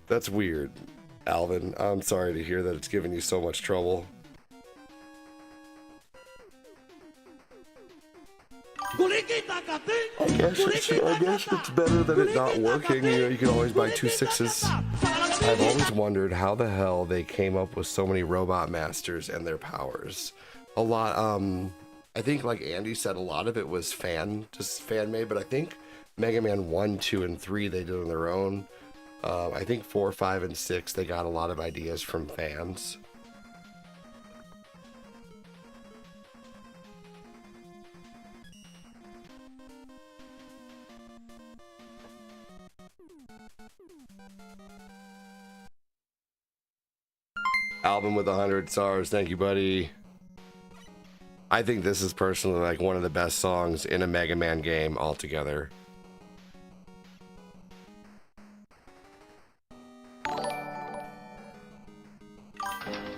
That's weird, Alvin. I'm sorry to hear that it's giving you so much trouble. I guess it's better than it not working. You know, you can always buy 2 6s. I've always wondered how the hell they came up with so many robot masters and their powers. A lot, I think, like Andy said, a lot of it was just fan made, but I think Mega Man 1, 2, and 3 they did on their own. I think 4, 5, and 6 they got a lot of ideas from fans. Album with 100 stars. Thank you, buddy. I think this is personally like one of the best songs in a Mega Man game altogether.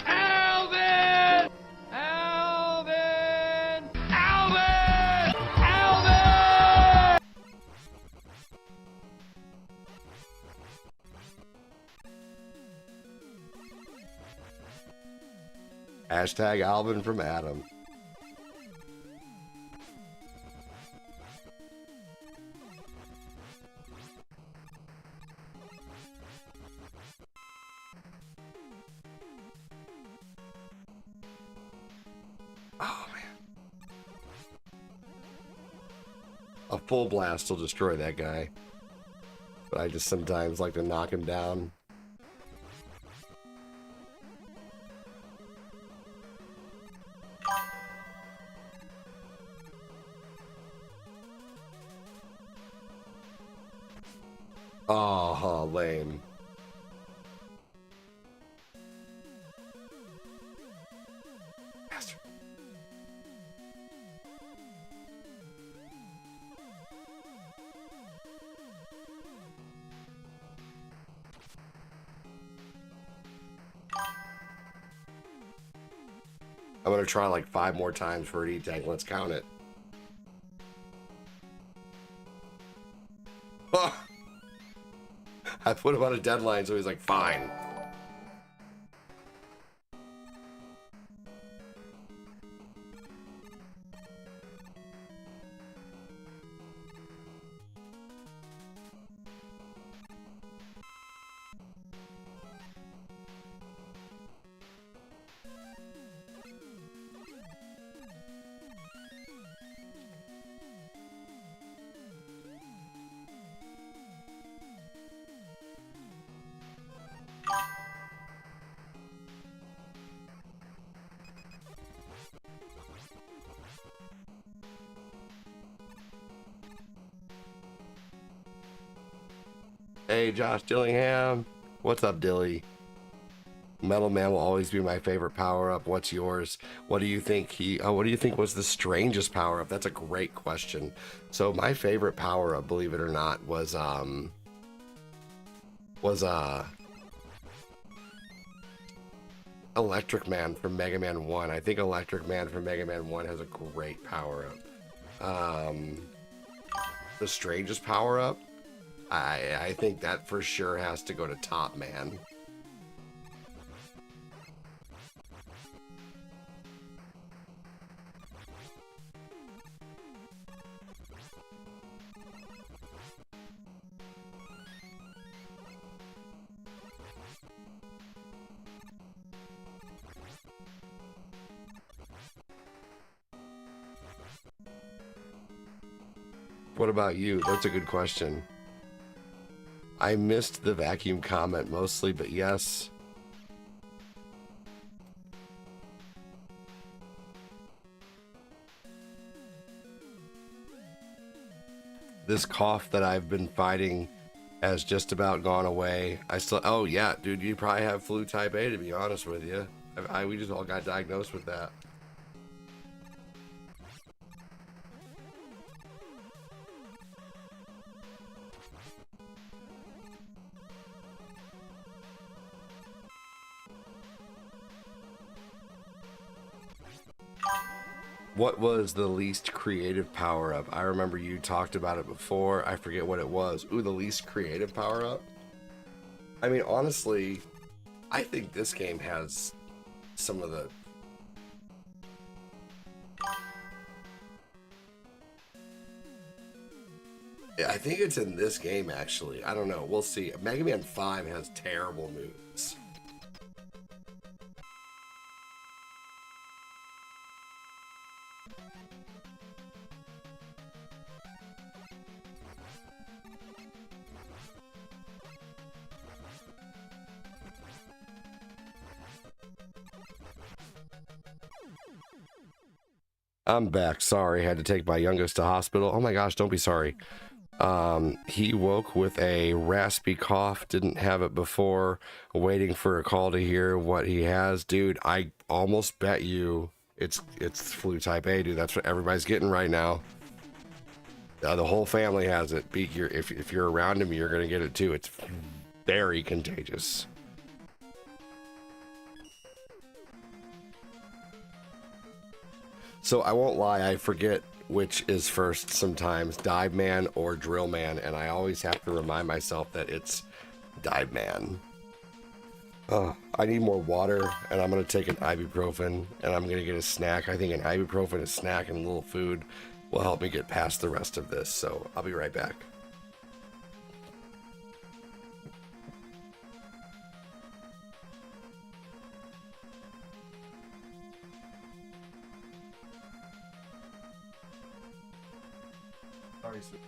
Alvin! Alvin! Alvin! Alvin! Hashtag Alvin from Adam. Oh man. A full blast will destroy that guy. But I just sometimes like to knock him down. Oh, lame. Bastard. I'm gonna try like 5 more times for an E-Tank. Let's count it. Oh. I put him on a deadline, so he's like, fine. Hey, Josh Dillingham. What's up, Dilly? Metal Man will always be my favorite power-up. What's yours? What do you think what do you think was the strangest power-up? That's a great question. So my favorite power-up, believe it or not, was Electric Man from Mega Man 1. I think Electric Man from Mega Man 1 has a great power-up. The strangest power-up? I think that for sure has to go to Top Man. What about you? That's a good question. I missed the vacuum comment mostly, but yes. This cough that I've been fighting has just about gone away. Oh yeah, dude, you probably have flu type A, to be honest with you. We just all got diagnosed with that. What was the least creative power-up? I remember you talked about it before. I forget what it was. Ooh, the least creative power-up? I mean, honestly, I think this game has some of the... I think it's in this game, actually. I don't know. We'll see. Mega Man 5 has terrible moves. I'm back. Sorry, had to take my youngest to hospital. Oh my gosh, don't be sorry. He woke with a raspy cough, didn't have it before, waiting for a call to hear what he has. Dude, I almost bet you it's flu type A, dude. That's what everybody's getting right now. The whole family has it. If you're around him, you're going to get it too. It's very contagious. So I won't lie, I forget which is first sometimes, Dive Man or Drill Man, and I always have to remind myself that it's Dive Man. I need more water, and I'm going to take an ibuprofen, and I'm going to get a snack. I think an ibuprofen, a snack, and a little food will help me get past the rest of this, so I'll be right back. Sorry, sir.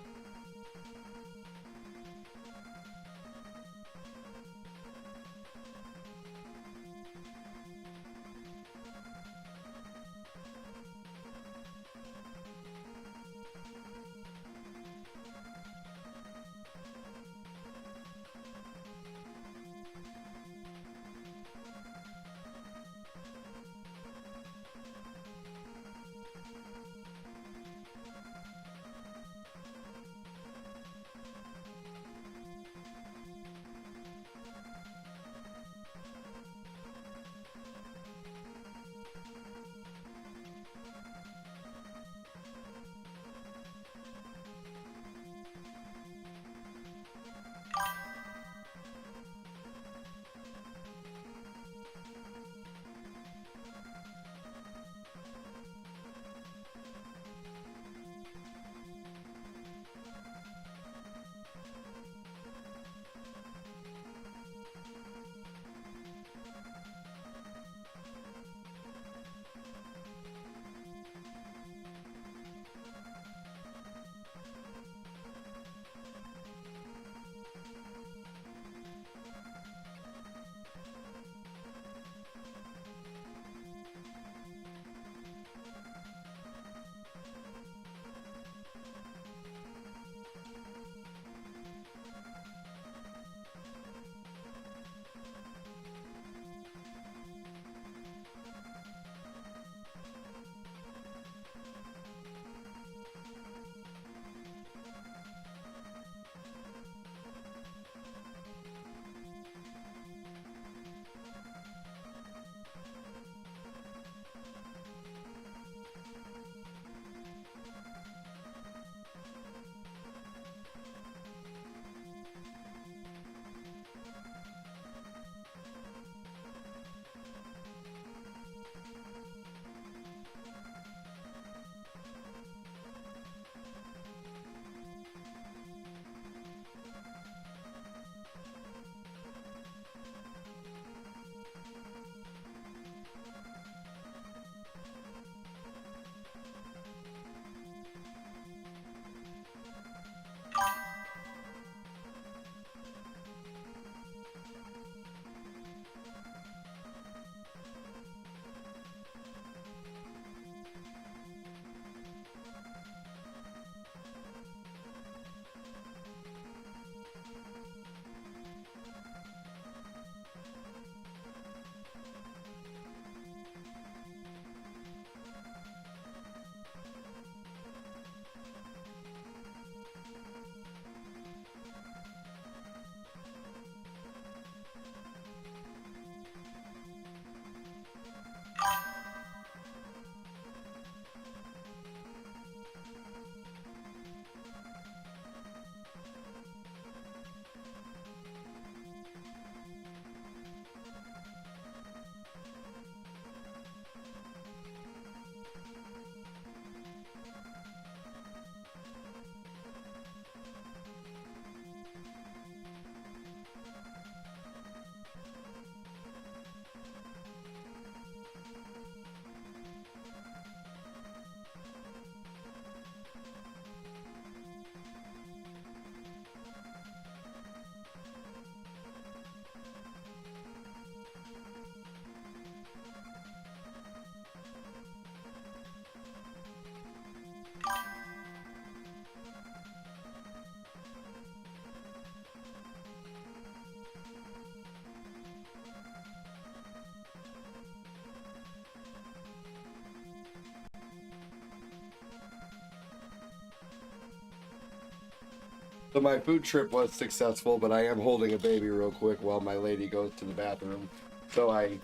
So my food trip was successful, but I am holding a baby real quick while my lady goes to the bathroom. So I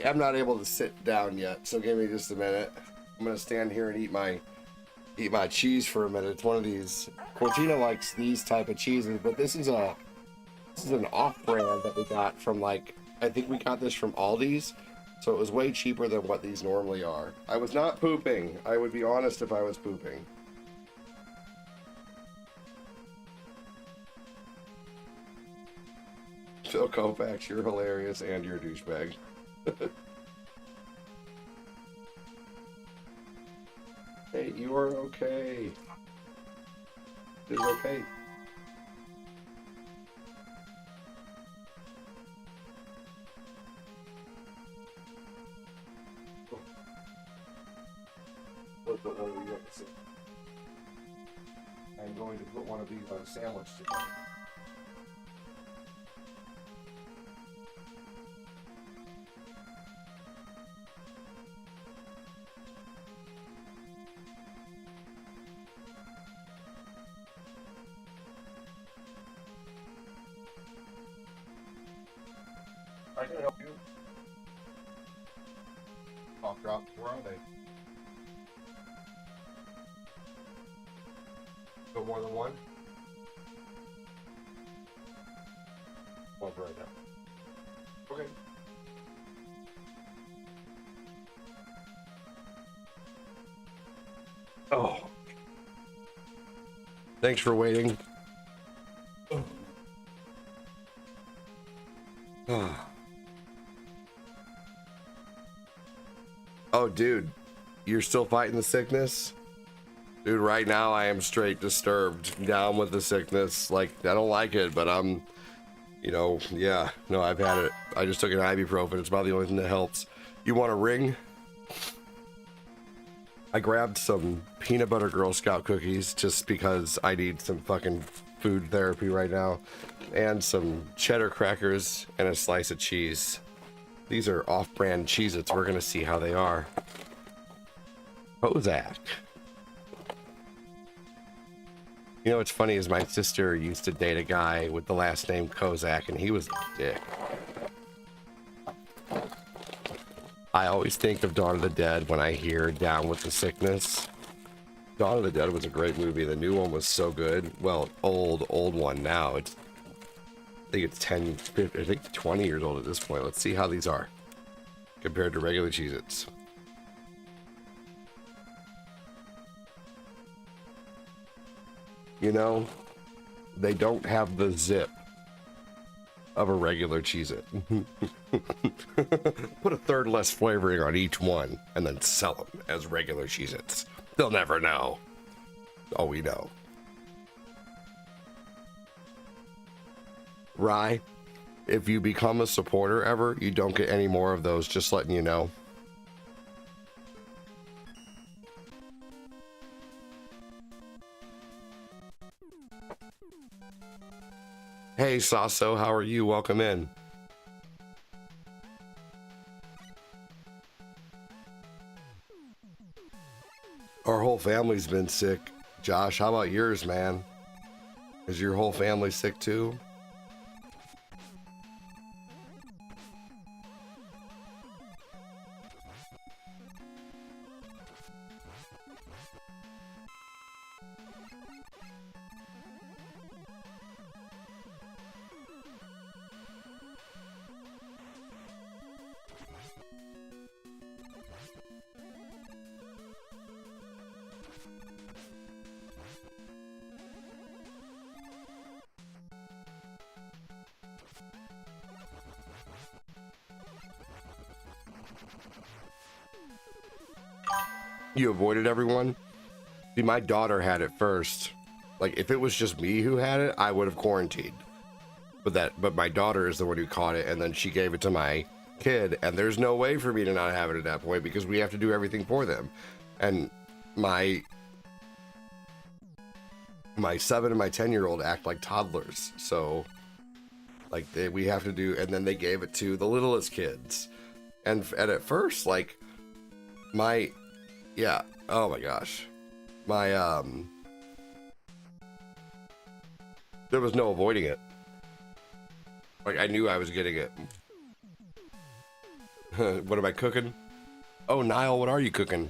am not able to sit down yet. So give me just a minute. I'm gonna stand here and eat my cheese for a minute. It's one of these. Cortina likes these type of cheeses, but this is an off-brand that we got from, like, I think we got this from Aldi's. So it was way cheaper than what these normally are. I was not pooping. I would be honest if I was pooping. Phil Kovacs, you're hilarious and you're a douchebag. Hey, you are okay. It's okay. I'm going to put one of these on a sandwich today. I can help you. Cough drop, where are they? Go more than one? One right now. Okay. Oh. Thanks for waiting. Oh, dude, you're still fighting the sickness? Dude, right now I am straight disturbed, down with the sickness. Like, I don't like it, but I'm, you know, yeah, no, I've had it. I just took an ibuprofen. It's about the only thing that helps. You want a ring? I grabbed some peanut butter Girl Scout cookies just because I need some fucking food therapy right now, and some cheddar crackers and a slice of cheese. These are off-brand Cheez-Its. We're gonna see how they are. Kozak. You know what's funny is my sister used to date a guy with the last name Kozak, and he was a dick. I always think of Dawn of the Dead when I hear Down with the Sickness. Dawn of the Dead was a great movie. The new one was so good. Well, old one now. I think it's 10, 15, I think 20 years old at this point. Let's see how these are compared to regular Cheez-Its. You know, they don't have the zip of a regular Cheez-It. Put a third less flavoring on each one and then sell them as regular Cheez-Its. They'll never know. Oh, we know. Rye, if you become a supporter ever, you don't get any more of those, just letting you know. Hey, Sasso, how are you? Welcome in. Our whole family's been sick. Josh, how about yours, man? Is your whole family sick too? You avoided everyone? See, my daughter had it first. Like, if it was just me who had it, I would have quarantined. But my daughter is the one who caught it, and then she gave it to my kid, and there's no way for me to not have it at that point because we have to do everything for them. And my 7 and my 10-year-old act like toddlers, so like we have to do. And then they gave it to the littlest kids, and at first, like yeah, oh my gosh, my There was no avoiding it. Like, I knew I was getting it. What am I cooking? Oh, Niall, what are you cooking?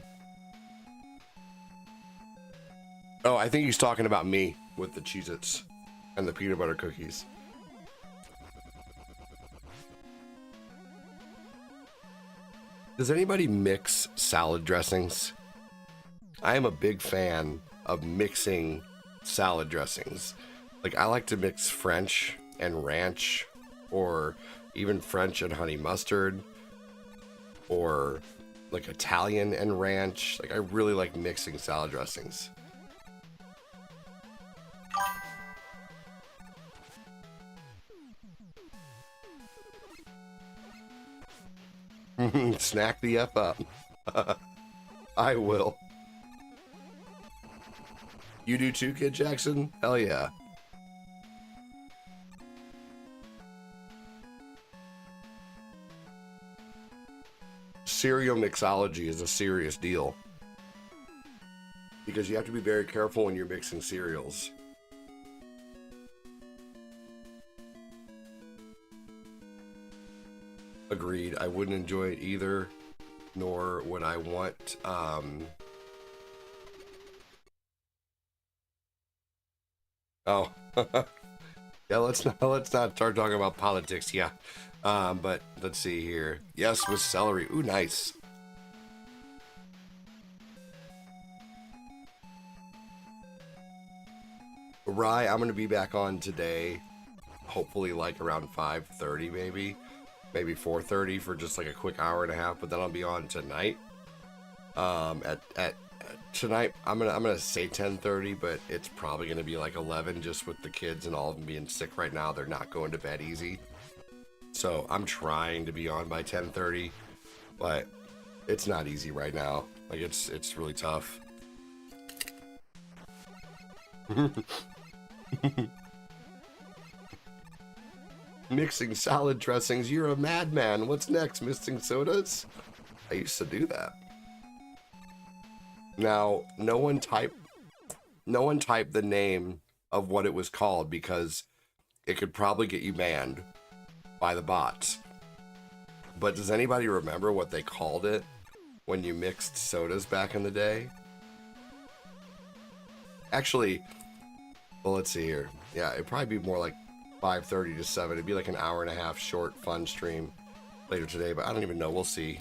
Oh, I think he's talking about me with the Cheez-Its and the peanut butter cookies. Does anybody mix salad dressings? I am a big fan of mixing salad dressings. Like, I like to mix French and ranch, or even French and honey mustard, or like Italian and ranch. Like, I really like mixing salad dressings. Snack the F up. I will. You do too, Kid Jackson? Hell yeah. Cereal mixology is a serious deal, because you have to be very careful when you're mixing cereals. Agreed. I wouldn't enjoy it either, nor would I want oh. Yeah, let's not start talking about politics. Yeah. But let's see here. Yes, with celery. Ooh, nice. Rye, I'm gonna be back on today, hopefully like around 5:30, maybe 4:30 for just like a quick hour and a half. But then I'll be on tonight. At tonight, I'm gonna say 10:30, but it's probably gonna be like 11, just with the kids and all of them being sick right now. They're not going to bed easy. So I'm trying to be on by 10:30, but it's not easy right now. Like, it's really tough. Mixing salad dressings. You're a madman. What's next? Mixing sodas? I used to do that. Now, no one typed the name of what it was called, because it could probably get you banned by the bots. But does anybody remember what they called it when you mixed sodas back in the day? Actually, well, let's see here. Yeah, it'd probably be more like 5:30 to 7. It'd be like an hour and a half short fun stream later today, but I don't even know. We'll see.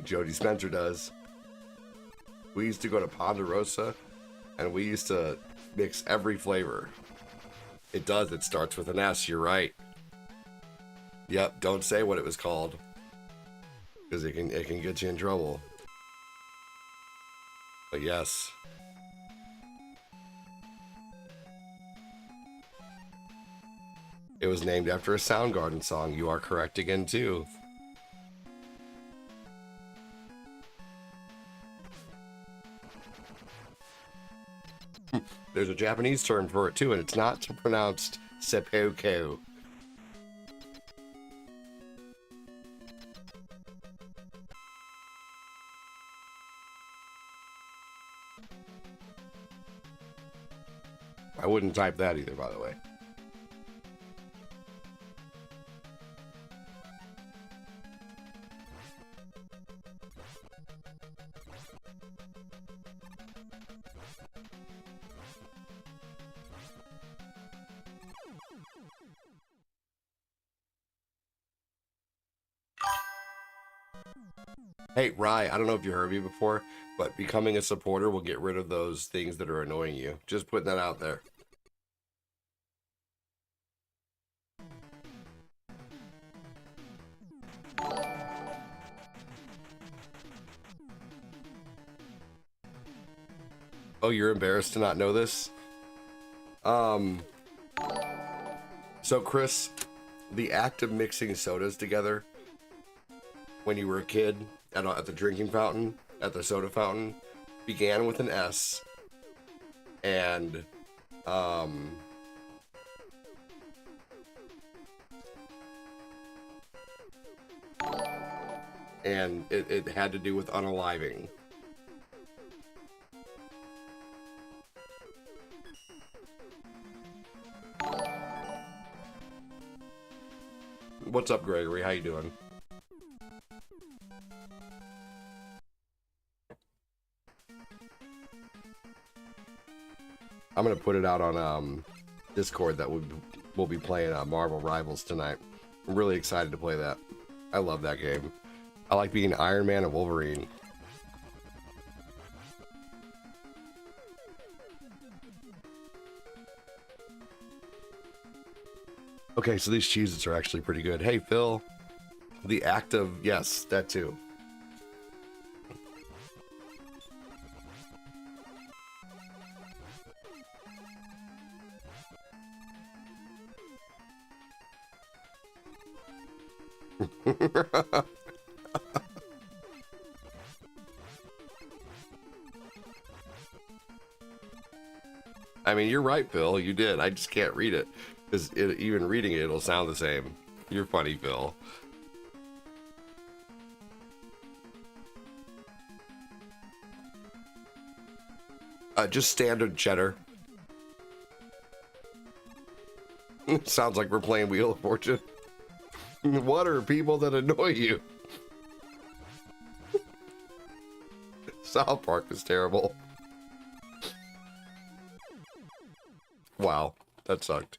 Jody Spencer does. We used to go to Ponderosa, and we used to mix every flavor. It does. It starts with an S. You're right. Yep. Don't say what it was called, because it can get you in trouble. But yes. It was named after a Soundgarden song. You are correct again, too. There's a Japanese term for it too, and it's not pronounced seppuku. I wouldn't type that either, by the way. Hey, Rye, I don't know if you heard me before, but becoming a supporter will get rid of those things that are annoying you. Just putting that out there. Oh, you're embarrassed to not know this? So Chris, the act of mixing sodas together when you were a kid at the drinking fountain, at the soda fountain, began with an S, and and it had to do with unaliving. What's up, Gregory? How you doing? I'm gonna put it out on Discord that we'll be playing Marvel Rivals tonight. I'm really excited to play that. I love that game. I like being Iron Man and Wolverine. Okay, so these cheeses are actually pretty good. Hey, Phil. The act of... Yes, that too. I mean, you're right, Phil. You did. I just can't read it. Because even reading it, it'll sound the same. You're funny, Phil. Just standard cheddar. Sounds like we're playing Wheel of Fortune. What are people that annoy you? South Park is terrible. Wow, that sucked.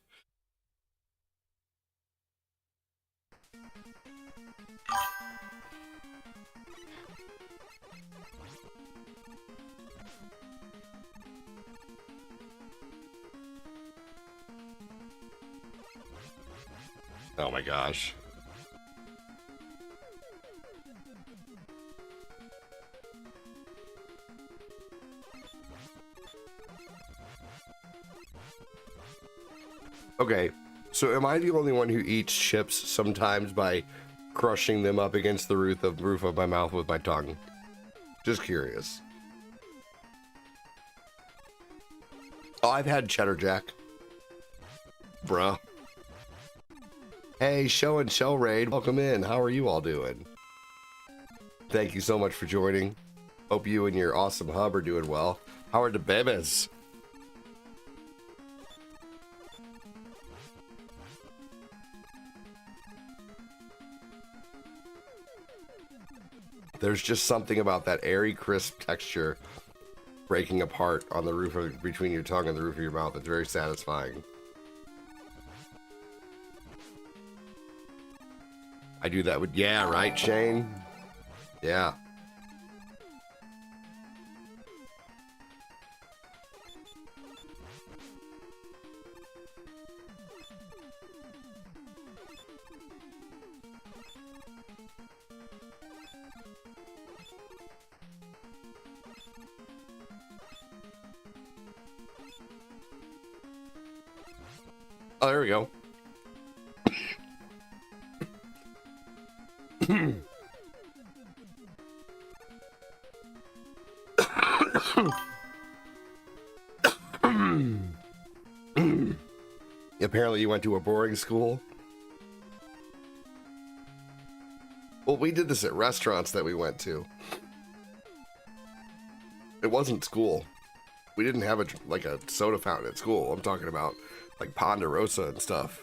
Oh my gosh. Okay, so am I the only one who eats chips sometimes by crushing them up against the roof of my mouth with my tongue? Just curious. Oh, I've had cheddar jack. Bruh. Hey, Show and Shell Raid, welcome in. How are you all doing? Thank you so much for joining. Hope you and your awesome hub are doing well. How are the babies? There's just something about that airy, crisp texture breaking apart on the roof of, between your tongue and the roof of your mouth. It's very satisfying. I do that with, yeah, right, Shane? Yeah. Oh, there we go. Apparently you went to a boarding school. Well, we did this at restaurants that we went to. It wasn't school. We didn't have a soda fountain at school. I'm talking about like Ponderosa and stuff.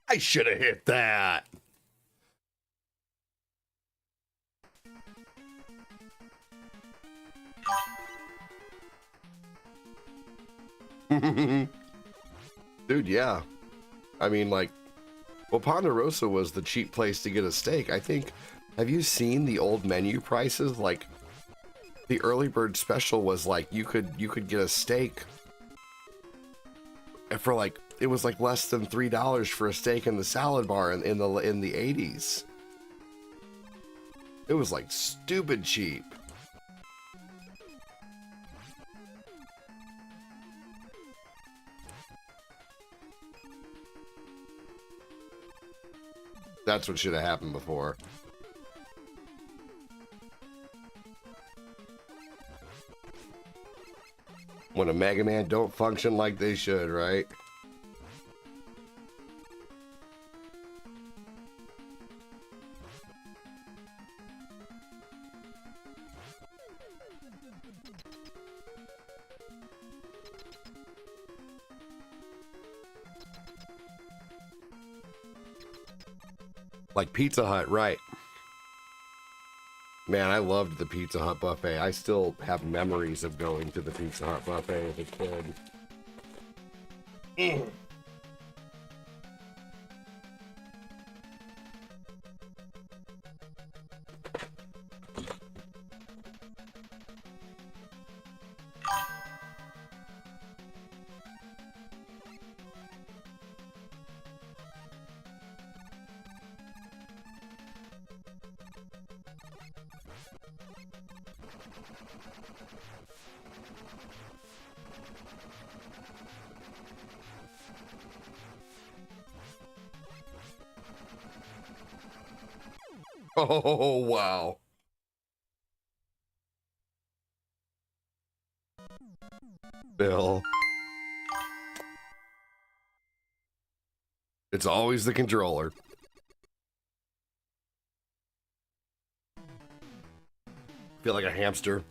I should have hit that. Dude, yeah. I mean, like, well, Ponderosa was the cheap place to get a steak. I think, have you seen the old menu prices? Like, the early bird special was like, you could get a steak for like, it was like less than $3 for a steak in the salad bar in the 80s. It was like stupid cheap. That's what should have happened before. When a Mega Man don't function like they should, right? Like Pizza Hut, right? Man, I loved the Pizza Hut buffet. I still have memories of going to the Pizza Hut buffet as a kid. Oh, wow. Bill. It's always the controller. Feel like a hamster.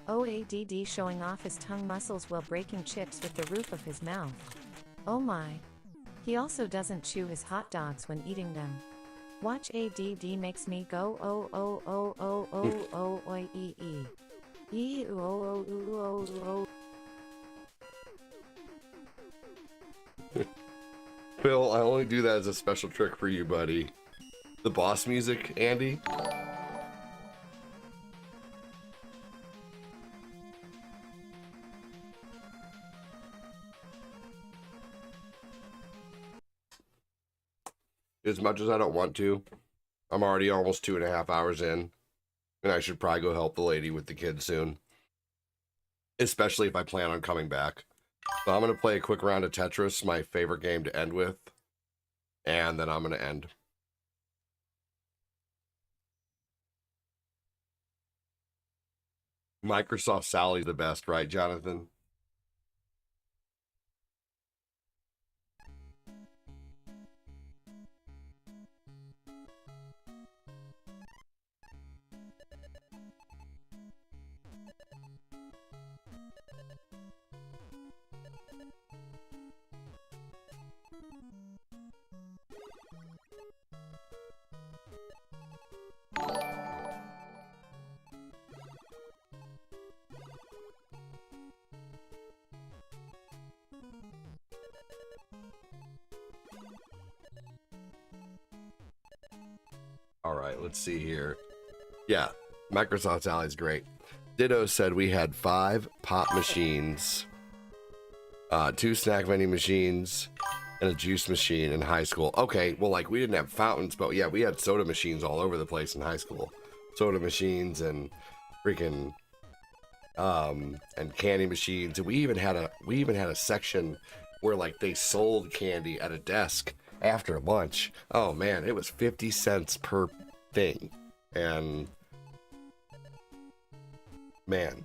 OADD showing off his tongue muscles while breaking chips with the roof of his mouth. Oh my. He also doesn't chew his hot dogs when eating them. Watch ADD makes me go oh oh oh oh oh oh oi ee ee. Ee oh oh oh oh oh. Bill, I only do that as a special trick for you, buddy. The boss music, Andy. As much as I don't want to, I'm already almost 2.5 hours in, and I should probably go help the lady with the kids soon. Especially if I plan on coming back. So I'm going to play a quick round of Tetris, my favorite game to end with, and then I'm going to end. Microsoft Sally's the best, right, Jonathan? All right, let's see here. Yeah, Microsoft Sally's great. Ditto said we had 5 pop machines, 2 snack vending machines, and a juice machine in high school. Okay, well, like, we didn't have fountains, but yeah, we had soda machines all over the place in high school. Soda machines and freaking and candy machines. And we even had a section where, like, they sold candy at a desk after lunch. Oh man, it was 50 cents per thing. And man,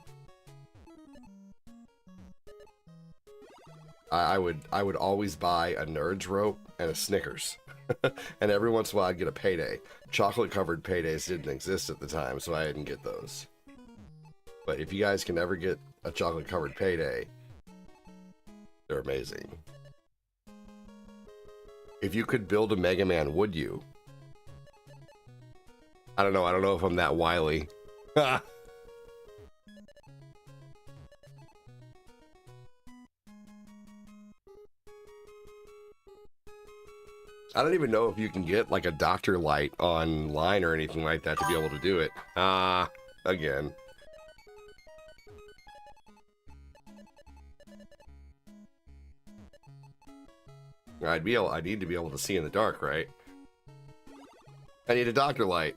I would always buy a Nerds rope and a Snickers. And every once in a while I'd get a payday. Chocolate covered paydays didn't exist at the time, so I didn't get those. But if you guys can ever get a chocolate covered payday, they're amazing. If you could build a Mega Man, would you? I don't know if I'm that wily. I don't even know if you can get like a doctor light online or anything like that to be able to do it. Again. I need to be able to see in the dark, right? I need a doctor light.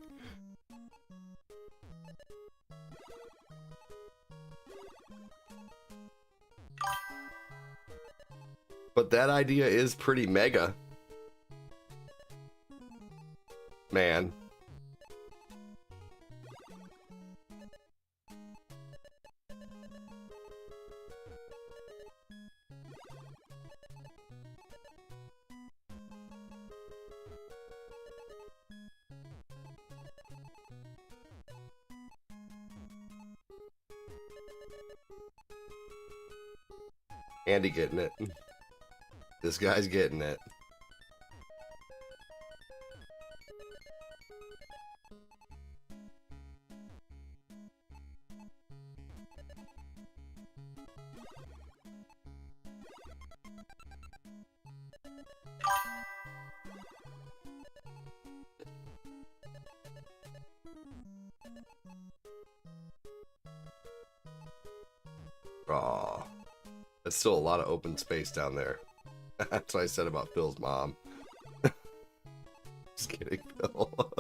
But that idea is pretty mega. Man. Andy getting it. This guy's getting it. Aw. That's still a lot of open space down there. That's what I said about Phil's mom. Just kidding, Phil.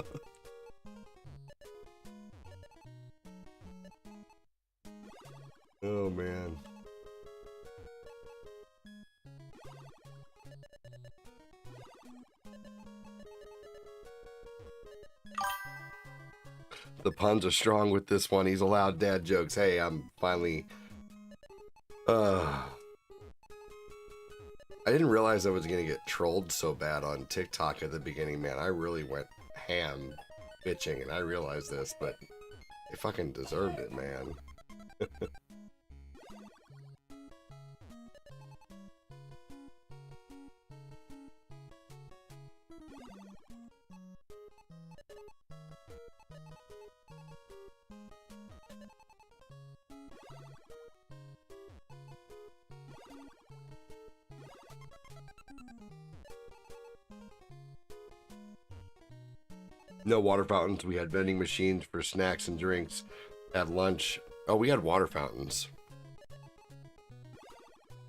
Oh, man. The puns are strong with this one. He's allowed dad jokes. Hey, I'm finally... I didn't realize I was going to get trolled so bad on TikTok at the beginning, man. I really went ham bitching, and I realized this, but they fucking deserved it, man. No water fountains. We had vending machines for snacks and drinks at lunch. Oh, we had water fountains.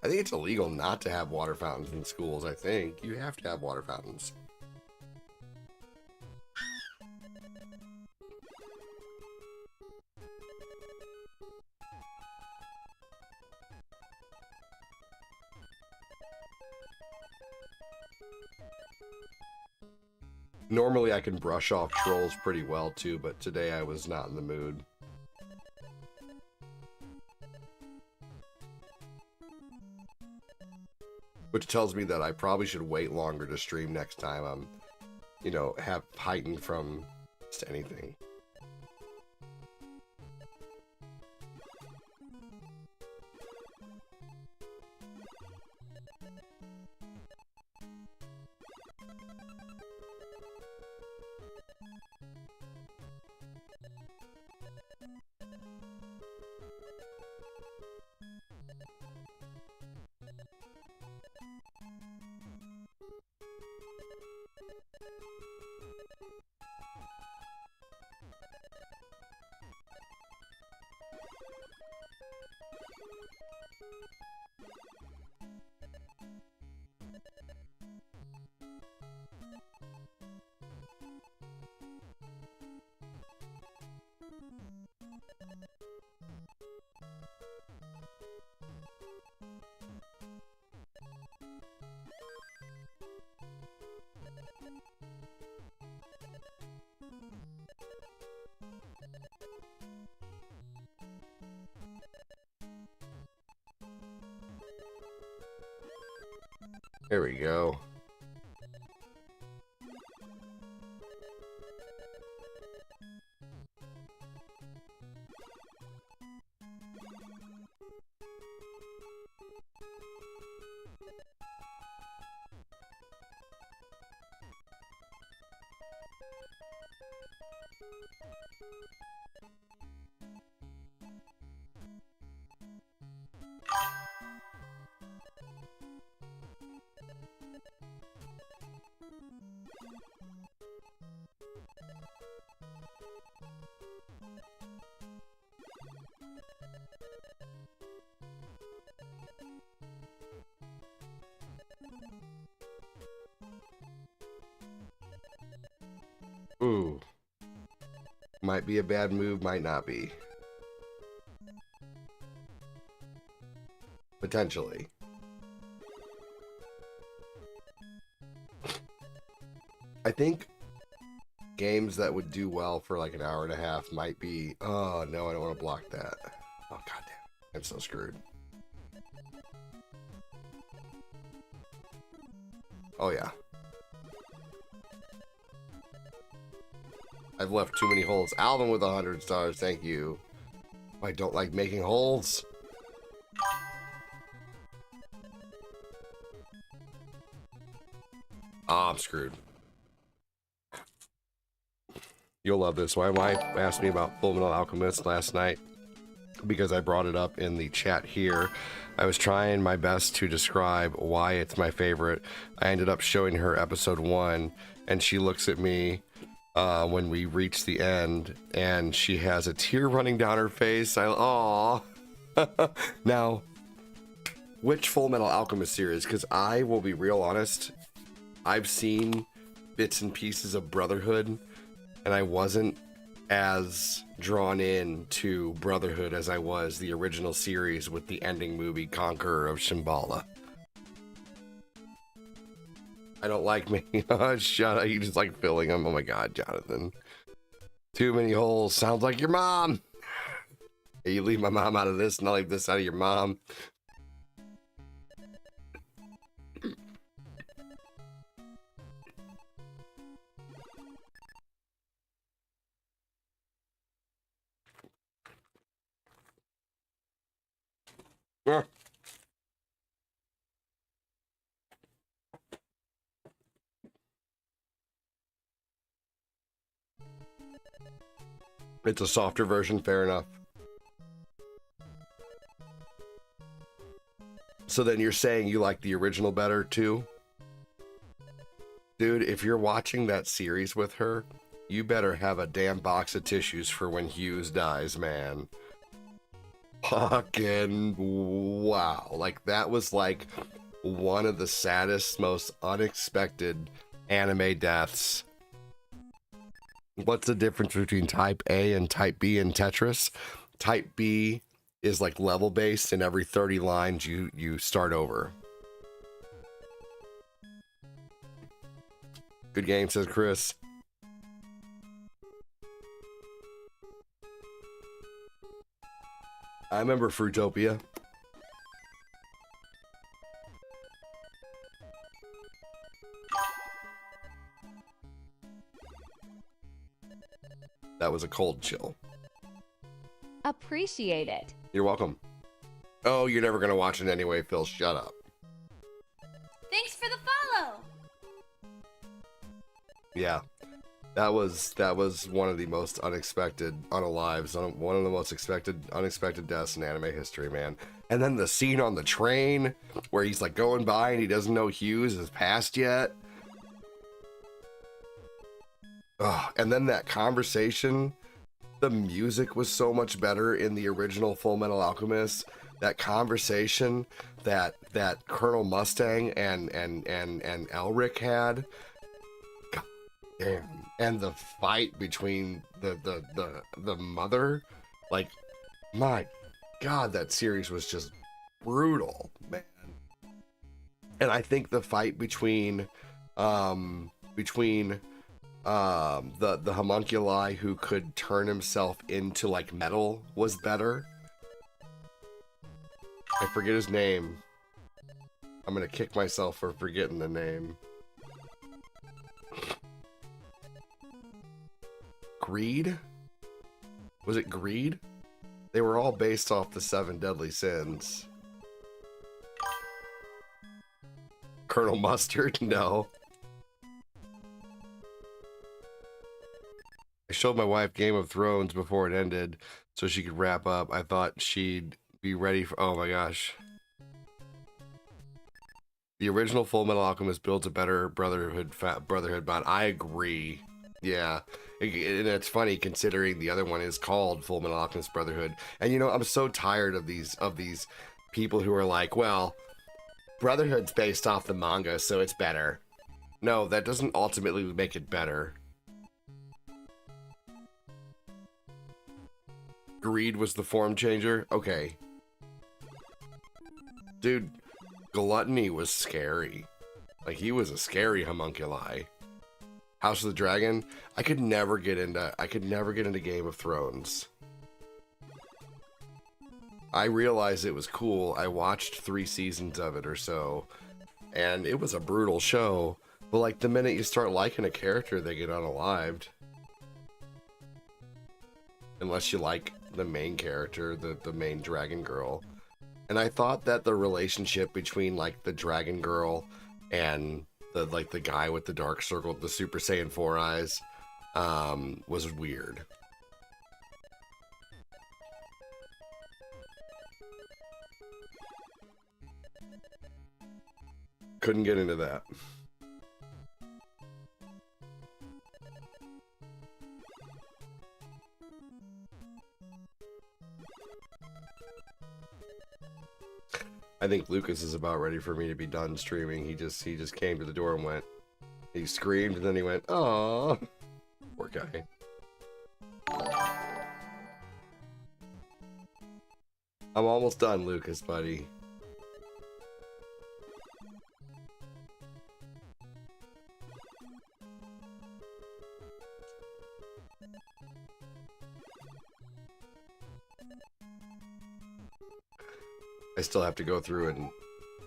I think it's illegal not to have water fountains in schools, I think. You have to have water fountains. Normally I can brush off trolls pretty well too, but today I was not in the mood. Which tells me that I probably should wait longer to stream next time I'm, you know, have heightened from just anything. There we go. Ooh. Might be a bad move, might not be. Potentially. I think games that would do well for like an hour and a half might be... Oh, no, I don't want to block that. Oh, goddamn. I'm so screwed. Oh, yeah. I've left too many holes. Alvin with 100 stars, thank you. I don't like making holes. Oh, I'm screwed. You'll love this. My wife asked me about Fullmetal Alchemist last night because I brought it up in the chat here. I was trying my best to describe why it's my favorite. I ended up showing her episode 1, and she looks at me when we reach the end, and she has a tear running down her face. Aww. Now, which Fullmetal Alchemist series? Because I will be real honest, I've seen bits and pieces of Brotherhood, and I wasn't as drawn in to Brotherhood as I was the original series with the ending movie Conqueror of Shambhala. I don't like me. Shut up. You just like filling them. Oh my god, Jonathan. Too many holes. Sounds like your mom. Hey, you leave my mom out of this and I'll leave this out of your mom. Yeah. It's a softer version, fair enough. So then you're saying you like the original better too? Dude, if you're watching that series with her, you better have a damn box of tissues for when Hughes dies, man. Fucking wow. Like, that was like one of the saddest, most unexpected anime deaths. What's the difference between type A and type B in Tetris? Type B is like level based, and every 30 lines you start over. Good game, says Chris. I remember Fruitopia. That was a cold chill. Appreciate it. You're welcome. Oh, you're never gonna watch it anyway, Phil. Shut up. Thanks for the follow. Yeah, that was one of the most unexpected unalives, one of the most unexpected deaths in anime history, man. And then the scene on the train where he's like going by and he doesn't know Hughes has passed yet. Ugh. And then that conversation, the music was so much better in the original Fullmetal Alchemist. That conversation that Colonel Mustang and Elric had. God damn. And the fight between the mother, like, my god, that series was just brutal, man. And I think the fight between the homunculi who could turn himself into like metal was better. I forget his name. I'm gonna kick myself for forgetting the name. Greed? Was it Greed? They were all based off the 7 deadly sins. Colonel Mustard? No. I showed my wife Game of Thrones before it ended so she could wrap up. I thought she'd be ready for... Oh my gosh. The original Fullmetal Alchemist builds a better Brotherhood bond. I agree. Yeah. And it's funny considering the other one is called Fullmetal Alchemist Brotherhood. And you know, I'm so tired of these people who are like, well, Brotherhood's based off the manga, so it's better. No, that doesn't ultimately make it better. Greed was the form changer? Okay. Dude, Gluttony was scary. Like, he was a scary homunculi. House of the Dragon? I could never get into Game of Thrones. I realized it was cool. I watched 3 seasons of it or so, and it was a brutal show. But like the minute you start liking a character, they get unalived. Unless you like the main character, the main dragon girl. And I thought that the relationship between like the dragon girl and the guy with the dark circle, the Super Saiyan 4 eyes, was weird. Couldn't get into that. I think Lucas is about ready for me to be done streaming. He just came to the door and went. He screamed and then he went, "Aww." Poor guy. I'm almost done, Lucas, buddy. I still have to go through and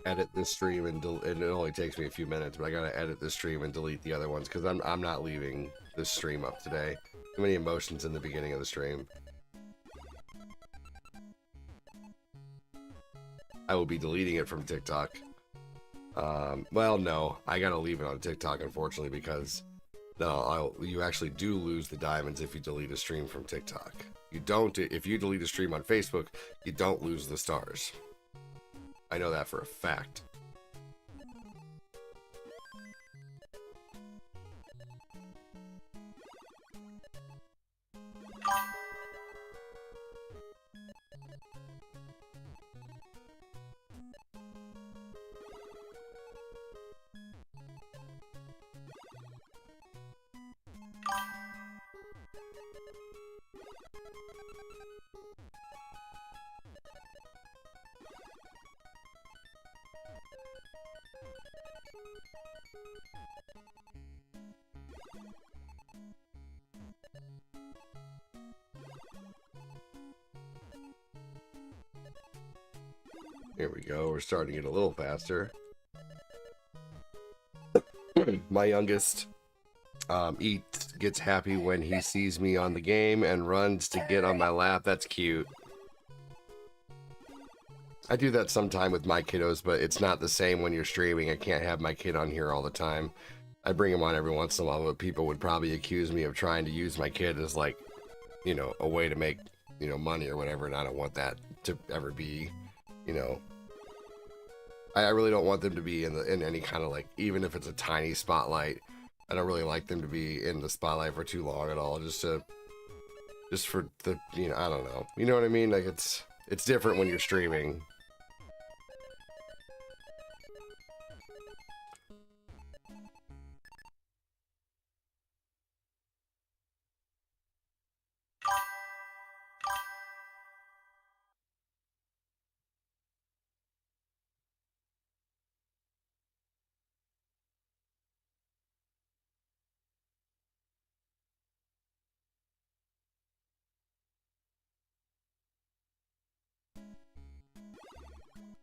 edit this stream, and it only takes me a few minutes, but I gotta edit this stream and delete the other ones because I'm not leaving this stream up today. Too many emotions in the beginning of the stream. I will be deleting it from TikTok. Well, no, I gotta leave it on TikTok, unfortunately, because you actually do lose the diamonds if you delete a stream from TikTok. You don't. If you delete a stream on Facebook, you don't lose the stars. I know that for a fact. Here we go, we're starting it a little faster. My youngest gets happy when he sees me on the game and runs to get on my lap. That's cute. I do that sometime with my kiddos, but it's not the same when you're streaming. I can't have my kid on here all the time. I bring him on every once in a while, but people would probably accuse me of trying to use my kid as, like, you know, a way to make, you know, money or whatever, and I don't want that to ever be, you know. I really don't want them to be in any kind of, like, even if it's a tiny spotlight, I don't really like them to be in the spotlight for too long at all, just for the, you know, I don't know. You know what I mean? Like, it's different when you're streaming.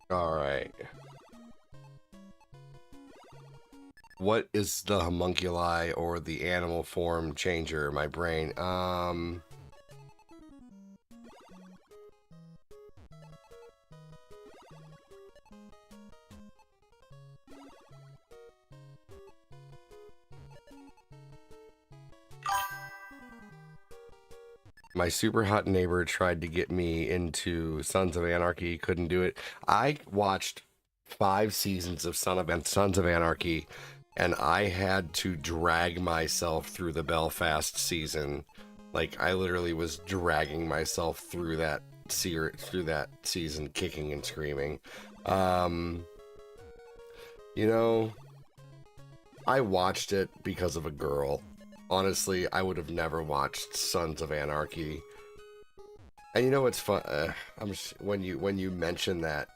Alright. What is the homunculi or the animal form changer? My brain. My super hot neighbor tried to get me into Sons of Anarchy, couldn't do it. I watched 5 seasons of Sons of Anarchy, and I had to drag myself through the Belfast season. Like, I literally was dragging myself through that season, kicking and screaming. You know, I watched it because of a girl. Honestly, I would have never watched Sons of Anarchy. And you know what's fun? When you mention that,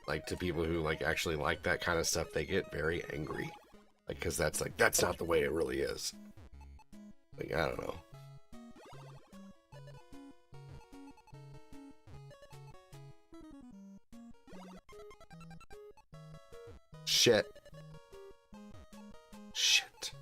like, to people who like actually like that kind of stuff, they get very angry, like, because that's not the way it really is. Like, I don't know. Shit. Shit.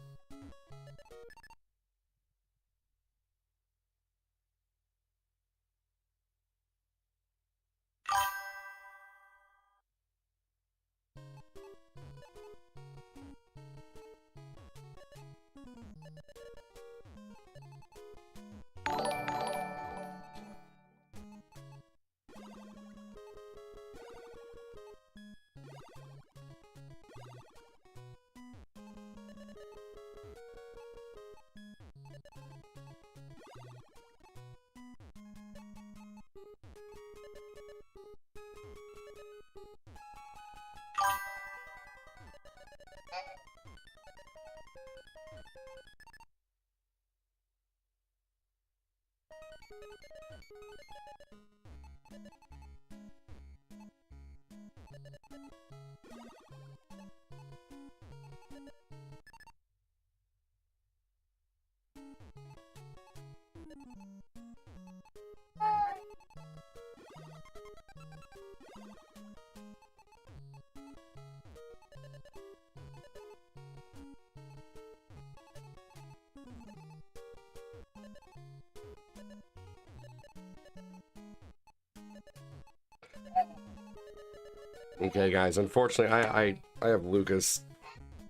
Okay, guys. Unfortunately, I have Lucas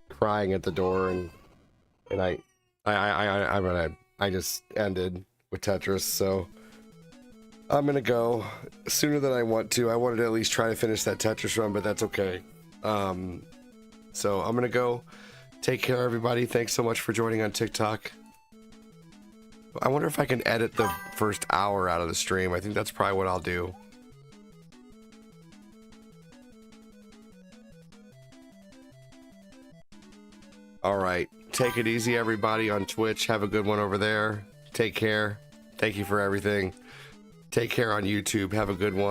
crying at the door, and I just ended with Tetris, so I'm gonna go sooner than I want to. I wanted to at least try to finish that Tetris run, but that's okay. So I'm gonna go. Take care, everybody. Thanks so much for joining on TikTok. I wonder if I can edit the first hour out of the stream. I think that's probably what I'll do. All right. Take it easy, everybody, on Twitch. Have a good one over there. Take care. Thank you for everything. Take care on YouTube. Have a good one.